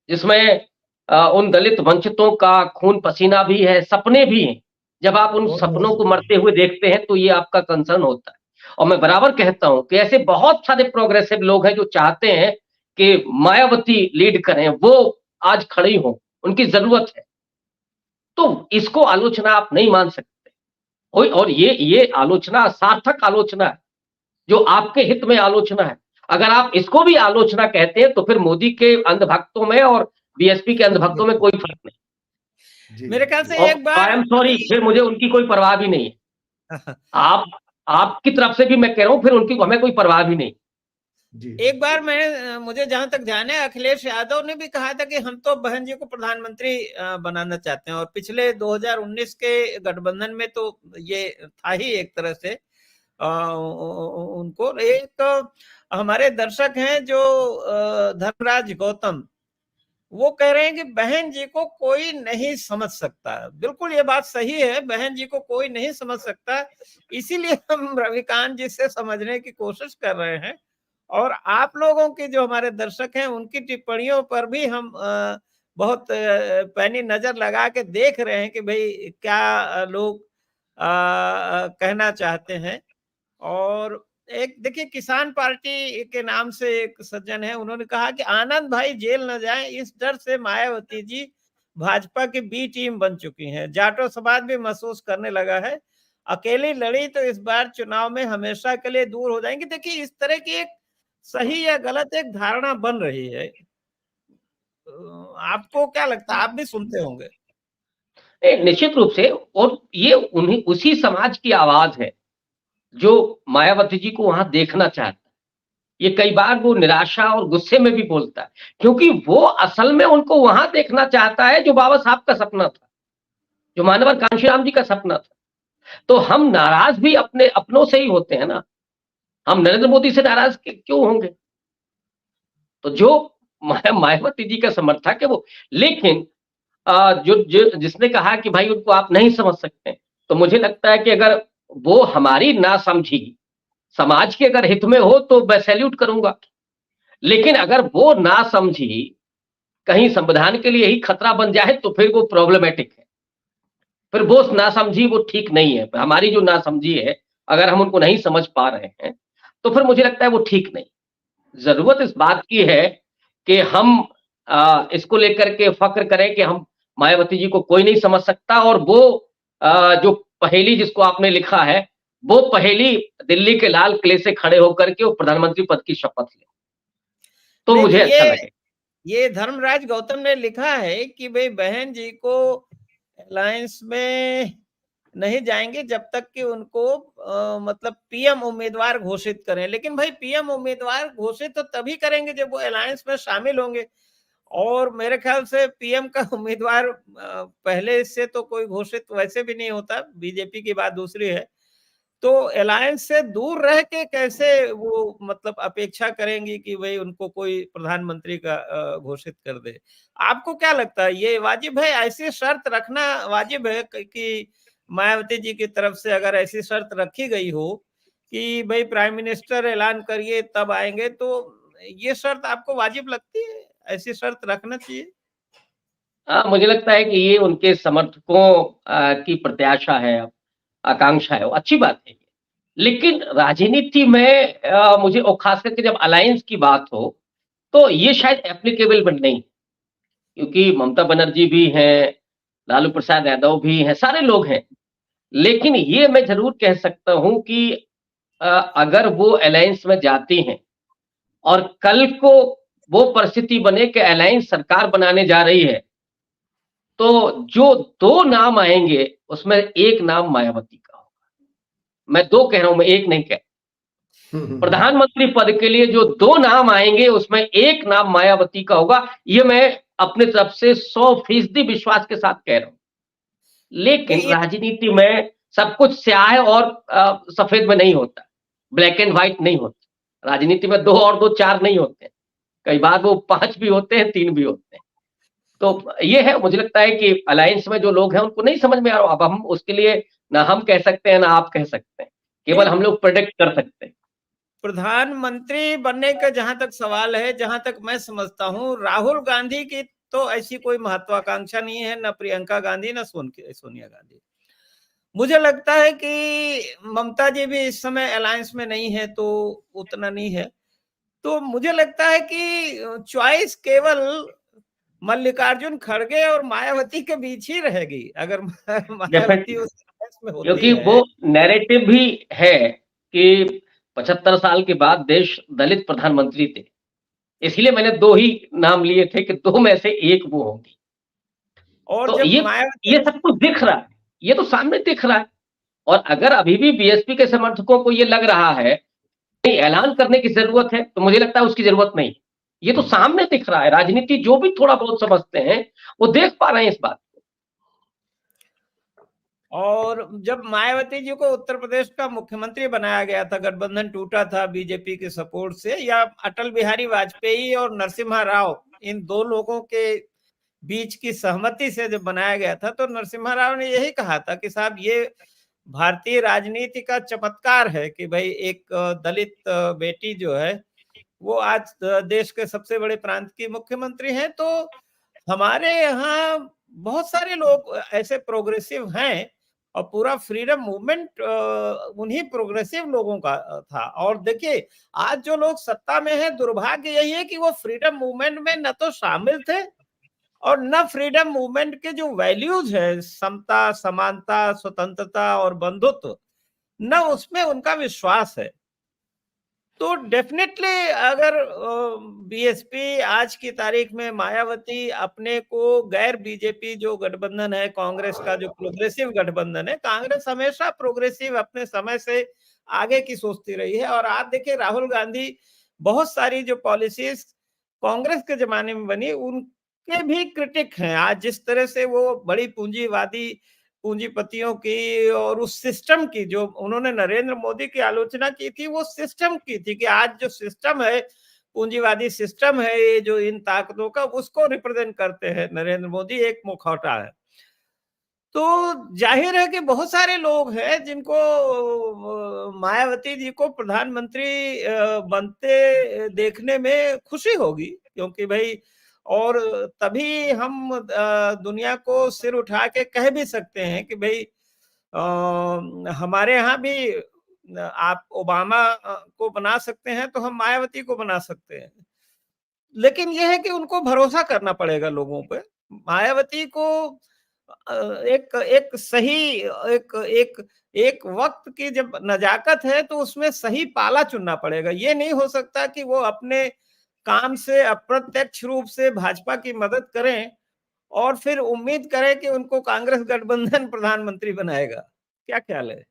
जिसमें उन दलित वंचितों का खून पसीना भी है, सपने भी हैं। जब आप उन सपनों को मरते हुए देखते हैं तो ये आपका कंसर्न होता है। और मैं बराबर कहता हूं कि ऐसे बहुत सारे प्रोग्रेसिव लोग हैं जो चाहते हैं कि मायावती लीड करें, वो आज खड़ी हो, उनकी जरूरत है। तो इसको आलोचना आप नहीं मान सकते। और ये आलोचना सार्थक आलोचना है, जो आपके हित में आलोचना है। अगर आप इसको भी आलोचना कहते हैं तो फिर मोदी के अंधभक्तों में और बीएसपी के अंधभक्तों में कोई फर्क नहीं। मेरे ख्याल से एक और आई बार एम सॉरी, फिर मुझे उनकी कोई परवाह भी नहीं है। आप आपकी तरफ से भी मैं कह रहा हूं, फिर उनकी हमें कोई परवाह भी नहीं। एक बार मुझे जहां तक ध्यान है, अखिलेश यादव ने भी कहा था कि हम तो बहन जी को प्रधानमंत्री बनाना चाहते हैं। और पिछले 2019 के गठबंधन में तो ये था ही एक तरह से। उनको एक हमारे दर्शक हैं जो धर्मराज गौतम, वो कह रहे हैं कि बहन जी को कोई नहीं समझ सकता। बिल्कुल ये बात सही है, बहन जी को कोई नहीं समझ सकता, इसीलिए हम रविकांत जी से समझने की कोशिश कर रहे हैं। और आप लोगों की जो हमारे दर्शक हैं उनकी टिप्पणियों पर भी हम बहुत पैनी नजर लगा के देख रहे हैं कि भाई क्या लोग कहना चाहते हैं। और एक देखिए, किसान पार्टी के नाम से एक सज्जन है, उन्होंने कहा कि आनंद भाई जेल न जाएं, इस डर से मायावती जी भाजपा की बी टीम बन चुकी हैं। जाटो समाज भी महसूस करने लगा है, अकेली लड़ी तो इस बार चुनाव में हमेशा के लिए दूर हो जाएंगी। देखिए, इस तरह की एक सही या गलत एक धारणा बन रही है। आपको क्या लगता है? आप भी सुनते होंगे। निश्चित रूप से। और ये उन्हीं उसी समाज की आवाज है जो मायावती जी को वहां देखना चाहता है। ये कई बार वो निराशा और गुस्से में भी बोलता है, क्योंकि वो असल में उनको वहां देखना चाहता है जो बाबा साहब का सपना था, जो मानवर कांशीराम जी का सपना था। तो हम नाराज भी अपने अपनों से ही होते हैं ना। हम नरेंद्र मोदी से नाराज क्यों होंगे? तो जो मायावती जी का समर्थक है वो, लेकिन जिसने कहा कि भाई उनको आप नहीं समझ सकते, तो मुझे लगता है कि अगर वो हमारी ना समझी समाज के अगर हित में हो तो मैं सैल्यूट करूंगा। लेकिन अगर वो ना समझी कहीं संविधान के लिए ही खतरा बन जाए तो फिर वो प्रॉब्लमेटिक है। फिर वो ना समझी वो ठीक नहीं है। हमारी जो ना समझी है, अगर हम उनको नहीं समझ पा रहे हैं तो फिर मुझे लगता है वो ठीक नहीं। जरूरत इस बात की है कि हम इसको लेकर के फक्र करें कि हम मायावती जी को कोई नहीं समझ सकता, और वो जो पहेली जिसको आपने लिखा है, वो पहेली दिल्ली के लाल किले से खड़े होकर के वो प्रधानमंत्री पद की शपथ ले, तो मुझे अच्छा लगे। ये धर्मराज गौतम ने लिखा है कि भाई बहन जी को अलायंस में नहीं जाएंगे जब तक कि उनको मतलब पीएम उम्मीदवार घोषित करें। लेकिन भाई पीएम उम्मीदवार घोषित तो तभी करेंगे जब वो अलायंस में शामिल होंगे। और मेरे ख्याल से पीएम का उम्मीदवार पहले से तो कोई घोषित वैसे भी नहीं होता, बीजेपी की बात दूसरी है। तो अलायंस से दूर रह के कैसे वो मतलब अपेक्षा करेंगी कि भाई उनको कोई प्रधानमंत्री का घोषित कर दे? आपको क्या लगता है, ये वाजिब है? ऐसी शर्त रखना वाजिब है कि मायावती जी की तरफ से अगर ऐसी शर्त रखी गई हो कि भाई प्राइम मिनिस्टर ऐलान करिए तब आएंगे, तो ये शर्त आपको वाजिब लगती है? ऐसी शर्त रखना चाहिए? मुझे लगता है कि ये उनके समर्थकों की प्रत्याशा है, आकांक्षा है, वो अच्छी बात है। लेकिन राजनीति में मुझे, और खास करके जब अलायंस की बात हो, तो ये शायद एप्लीकेबल नहीं, क्योंकि ममता बनर्जी भी हैं, लालू प्रसाद यादव भी हैं, सारे लोग हैं। लेकिन ये मैं जरूर कह सकता हूं कि अगर वो अलायंस में जाती हैं और कल को वो परिस्थिति बने कि अलायंस सरकार बनाने जा रही है, तो जो 2 नाम आएंगे उसमें एक नाम मायावती का होगा। मैं 2 कह रहा हूं, मैं एक नहीं कह। प्रधानमंत्री पद के लिए जो 2 नाम आएंगे उसमें एक नाम मायावती का होगा। ये मैं अपने तरफ से 100% विश्वास के साथ कह रहा हूं। लेकिन राजनीति में सब कुछ स्याह और सफेद में नहीं होता, ब्लैक एंड व्हाइट नहीं होता। राजनीति में 2 और 2 4 नहीं होते, कई बार वो 5 भी होते हैं, 3 भी होते हैं। तो ये है, मुझे लगता है कि अलायंस में जो लोग हैं उनको नहीं समझ में आ रहा। अब हम उसके लिए ना हम कह सकते हैं ना आप कह सकते हैं, केवल हम लोग प्रेडिक्ट कर सकते हैं। प्रधानमंत्री बनने का जहां तक सवाल है, जहां तक मैं समझता हूं, राहुल गांधी की तो ऐसी कोई महत्वाकांक्षा नहीं है, न प्रियंका गांधी न सोनिया गांधी। मुझे लगता है कि ममता जी भी इस समय अलायंस में नहीं है, तो उतना नहीं है। तो मुझे लगता है कि चॉइस केवल मल्लिकार्जुन खड़गे और मायावती के बीच ही रहेगी, अगर मायावती उस अलायंस में होती क्योंकि है। वो नैरेटिव भी है कि 75 साल के बाद देश दलित प्रधानमंत्री थे, इसलिए मैंने 2 ही नाम लिए थे कि 2 में से एक वो होंगी। और तो जब मायावती ये सब कुछ दिख रहा है, ये तो सामने दिख रहा है। और अगर अभी भी बीएसपी के समर्थकों को ये लग रहा है नहीं ऐलान करने की जरूरत है, तो मुझे लगता है उसकी जरूरत नहीं। ये तो सामने दिख रहा है, राजनीति जो भी थोड़ा बहुत समझते हैं वो देख पा रहे हैं इस बात को। और जब मायावती जी को उत्तर प्रदेश का मुख्यमंत्री बनाया गया था, गठबंधन टूटा था बीजेपी के सपोर्ट से, या अटल बिहारी वाजपेयी और नरसिम्हा राव, इन 2 लोगों के बीच की सहमति से जब बनाया गया था, तो नरसिम्हा राव ने यही कहा था कि साहब ये भारतीय राजनीति का चमत्कार है कि भाई एक दलित बेटी जो है वो आज देश के सबसे बड़े प्रांत की मुख्यमंत्री है। तो हमारे यहाँ बहुत सारे लोग ऐसे प्रोग्रेसिव हैं, और पूरा फ्रीडम मूवमेंट उन्हीं प्रोग्रेसिव लोगों का था। और देखिए आज जो लोग सत्ता में हैं, दुर्भाग्य यही है कि वो फ्रीडम मूवमेंट में न तो शामिल थे और न फ्रीडम मूवमेंट के जो वैल्यूज है, समता, समानता, स्वतंत्रता और बंधुत्व, न उसमें उनका विश्वास है। तो डेफिनेटली अगर बीएसपी आज की तारीख में मायावती अपने को गैर बीजेपी जो गठबंधन है, कांग्रेस का जो प्रोग्रेसिव गठबंधन है, कांग्रेस हमेशा प्रोग्रेसिव अपने समय से आगे की सोचती रही है। और आज देखिए राहुल गांधी बहुत सारी जो पॉलिसीज कांग्रेस के जमाने में बनी उनके भी क्रिटिक हैं। आज जिस तरह से वो बड़ी पूंजीपतियों की और उस सिस्टम की जो उन्होंने नरेंद्र मोदी की आलोचना की थी, वो सिस्टम की थी कि आज जो सिस्टम है, पूंजीवादी सिस्टम है, ये जो इन ताकतों का, उसको रिप्रेजेंट करते हैं नरेंद्र मोदी, एक मुखौटा है। तो जाहिर है कि बहुत सारे लोग हैं जिनको मायावती जी को प्रधानमंत्री बनते देखने में खुशी होगी, क्योंकि भाई और तभी हम दुनिया को सिर उठा के कह भी सकते हैं कि भाई हमारे यहाँ भी आप ओबामा को बना सकते हैं, तो हम मायावती को बना सकते हैं। लेकिन यह है कि उनको भरोसा करना पड़ेगा लोगों पे। मायावती को एक एक सही एक एक एक वक्त की जब नजाकत है, तो उसमें सही पाला चुनना पड़ेगा। ये नहीं हो सकता कि वो अपने काम से अप्रत्यक्ष रूप से भाजपा की मदद करें और फिर उम्मीद करें कि उनको कांग्रेस गठबंधन प्रधानमंत्री बनाएगा। क्या ख्याल है?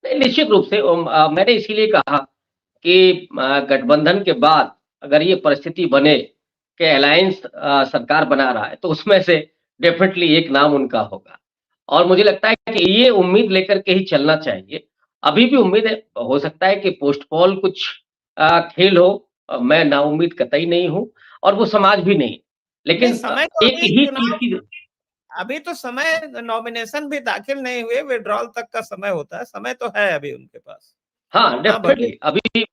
नहीं, निश्चित रूप से मैंने इसीलिए कहा कि गठबंधन के बाद अगर ये परिस्थिति बने कि अलायंस सरकार बना रहा है, तो उसमें से डेफिनेटली एक नाम उनका होगा। और मुझे लगता है कि ये उम्मीद लेकर के ही चलना चाहिए। अभी भी उम्मीद है, हो सकता है कि पोस्टपोल कुछ खेल हो, मैं नाउम्मीद कतई नहीं हूँ और वो समाज भी नहीं। लेकिन समय तो एक ही चीज की अभी तो समय, नॉमिनेशन भी दाखिल नहीं हुए, विड्रॉल तक का समय होता है, समय तो है अभी उनके पास। हाँ, डेफिनेटली अभी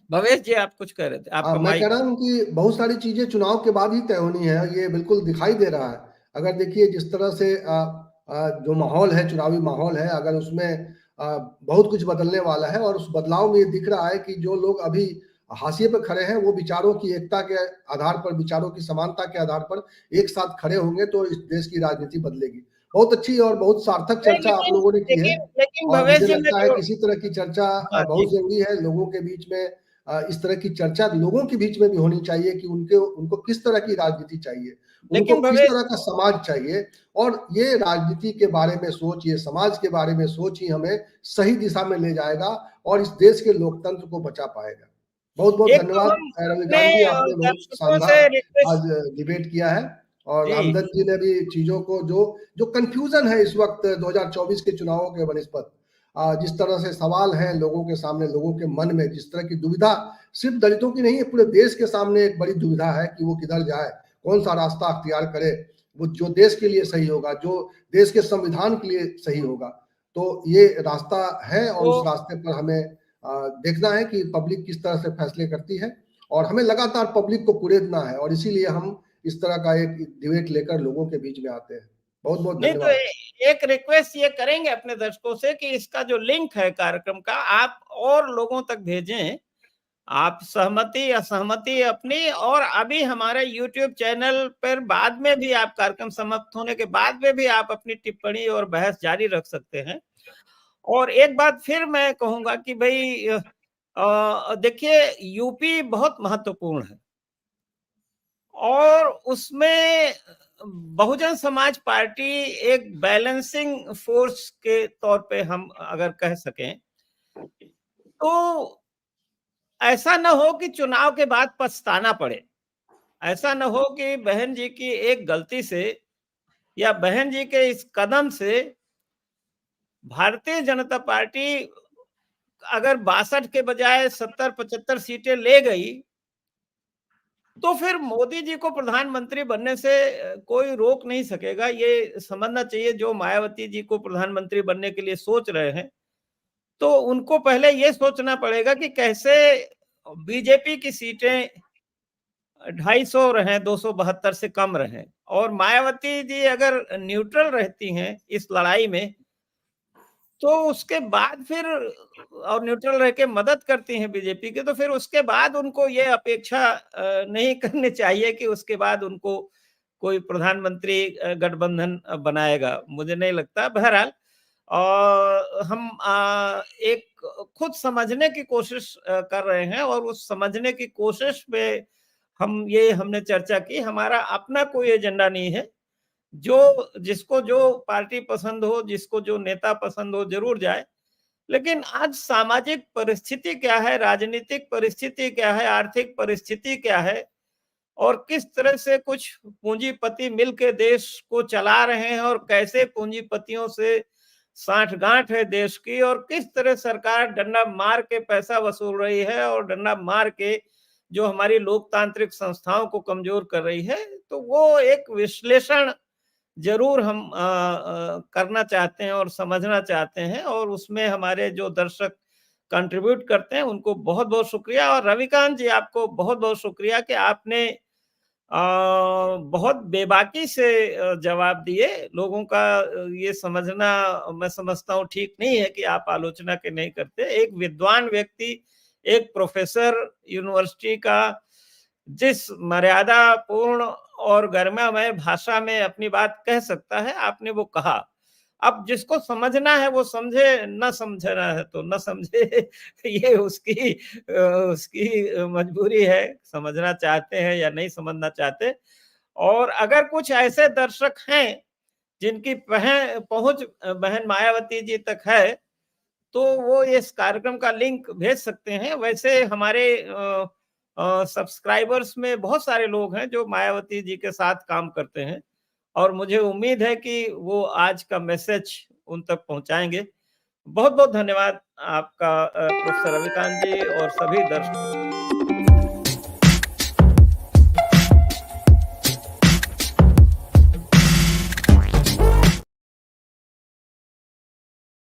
भवेश जी आप कुछ कह रहे थे, आपका मैं माइक। कह रहा हूँ कि बहुत सारी चीजें चुनाव के बाद ही तय होनी है, ये बिल्कुल दिखाई दे रहा है। अगर देखिए जिस तरह से जो माहौल है, चुनावी माहौल है, अगर उसमें बहुत कुछ बदलने वाला है, और उस बदलाव में ये दिख रहा है कि जो लोग अभी हाशिए पर खड़े हैं वो विचारों की एकता के आधार पर, विचारों की समानता के आधार पर एक साथ खड़े होंगे तो इस देश की राजनीति बदलेगी। बहुत अच्छी और बहुत सार्थक चर्चा आप लोगों ने की है, लेकिन और भवेश मुझे जी लगता है कि इसी तरह की चर्चा हाँ जी, बहुत जरूरी है। लोगों के बीच में इस तरह की चर्चा लोगों के बीच में भी होनी चाहिए कि उनको किस तरह की राजनीति चाहिए, उनको लेकिन किस भवेश तरह का समाज चाहिए, और ये राजनीति के बारे में सोच, ये समाज के बारे में सोच ही हमें सही दिशा में ले जाएगा और इस देश के लोकतंत्र को बचा पाएगा। बहुत बहुत एक तो धन्यवाद हम रविकांत अपने जी, आपने बहुत दर्शकों शानदार से आज रिक्वेस्ट डिबेट किया है, और जी, रामदत्त जी ने भी चीजों को जो कंफ्यूजन है इस वक्त 2024 के चुनावों के बनस्पत, जिस तरह से सवाल हैं लोगों के सामने, लोगों के मन में जिस तरह की दुविधा सिर्फ दलितों की नहीं है, पूरे देश के सामने एक बड़ी दुविधा है कि वो किधर जाए, कौन सा रास्ता अख्तियार करे, वो जो देश के लिए सही होगा, जो देश के संविधान के लिए सही होगा। तो ये रास्ता है और तो उस रास्ते पर हमें देखना है कि पब्लिक किस तरह से फैसले करती है, और हमें लगातार पब्लिक को कुरेदना है, और इसीलिए हम इस तरह का एक डिबेट लेकर लोगों के बीच में आते हैं। बहुत बहुत नहीं तो धन्यवाद। एक रिक्वेस्ट ये करेंगे अपने दर्शकों से कि इसका जो लिंक है कार्यक्रम का आप और लोगों तक भेजें। आप सहमति असहमति अपनी, और अभी हमारे YouTube चैनल पर बाद में भी आप कार्यक्रम समाप्त होने के बाद में भी आप अपनी टिप्पणी और बहस जारी रख सकते हैं। और एक बात फिर मैं कहूंगा कि भाई देखिए यूपी बहुत महत्वपूर्ण है, और उसमें बहुजन समाज पार्टी एक बैलेंसिंग फोर्स के तौर पे हम अगर कह सकें, तो ऐसा न हो कि चुनाव के बाद पछताना पड़े। ऐसा न हो कि बहन जी की एक गलती से या बहन जी के इस कदम से भारतीय जनता पार्टी अगर 62 के बजाय 70-75 सीटें ले गई, तो फिर मोदी जी को प्रधानमंत्री बनने से कोई रोक नहीं सकेगा। ये समझना चाहिए जो मायावती जी को प्रधानमंत्री बनने के लिए सोच रहे हैं, तो उनको पहले ये सोचना पड़ेगा कि कैसे बीजेपी की सीटें 250 रहे, 272 से कम रहे, और मायावती जी अगर न्यूट्रल रहती हैं इस लड़ाई में, तो उसके बाद फिर, और न्यूट्रल रह के मदद करती हैं बीजेपी की, तो फिर उसके बाद उनको ये अपेक्षा नहीं करनी चाहिए कि उसके बाद उनको कोई प्रधानमंत्री गठबंधन बनाएगा। मुझे नहीं लगता। बहरहाल और हम एक खुद समझने की कोशिश कर रहे हैं, और उस समझने की कोशिश में हमने चर्चा की। हमारा अपना कोई एजेंडा नहीं है। जिसको जो पार्टी पसंद हो, जिसको जो नेता पसंद हो, जरूर जाए। लेकिन आज सामाजिक परिस्थिति क्या है, राजनीतिक परिस्थिति क्या है, आर्थिक परिस्थिति क्या है, और किस तरह से कुछ पूंजीपति मिलके देश को चला रहे हैं, और कैसे पूंजीपतियों से साठगांठ है देश की, और किस तरह सरकार डंडा मार के पैसा वसूल रही है, और डंडा मार के जो हमारी लोकतांत्रिक संस्थाओं को कमजोर कर रही है, तो वो एक विश्लेषण जरूर हम करना चाहते हैं और समझना चाहते हैं, और उसमें हमारे जो दर्शक कंट्रीब्यूट करते हैं उनको बहुत बहुत शुक्रिया। और रविकांत जी, आपको बहुत बहुत शुक्रिया कि आपने बहुत बेबाकी से जवाब दिए। लोगों का ये समझना, मैं समझता हूँ, ठीक नहीं है कि आप आलोचना के नहीं करते। एक विद्वान व्यक्ति, एक प्रोफेसर यूनिवर्सिटी का, जिस मर्यादा पूर्ण और गरिमामय भाषा में अपनी बात कह सकता है, आपने वो कहा। अब जिसको समझना है वो समझे, न समझना है तो न समझे। ये उसकी मजबूरी है, समझना चाहते हैं या नहीं समझना चाहते। और अगर कुछ ऐसे दर्शक हैं जिनकी पहुंच बहन मायावती जी तक है, तो वो इस कार्यक्रम का लिंक भेज सकते हैं। वैसे हमारे सब्सक्राइबर्स में बहुत सारे लोग हैं जो मायावती जी के साथ काम करते हैं, और मुझे उम्मीद है कि वो आज का मैसेज उन तक पहुंचाएंगे। बहुत बहुत धन्यवाद आपका प्रोफेसर रविकांत जी और सभी दर्शक।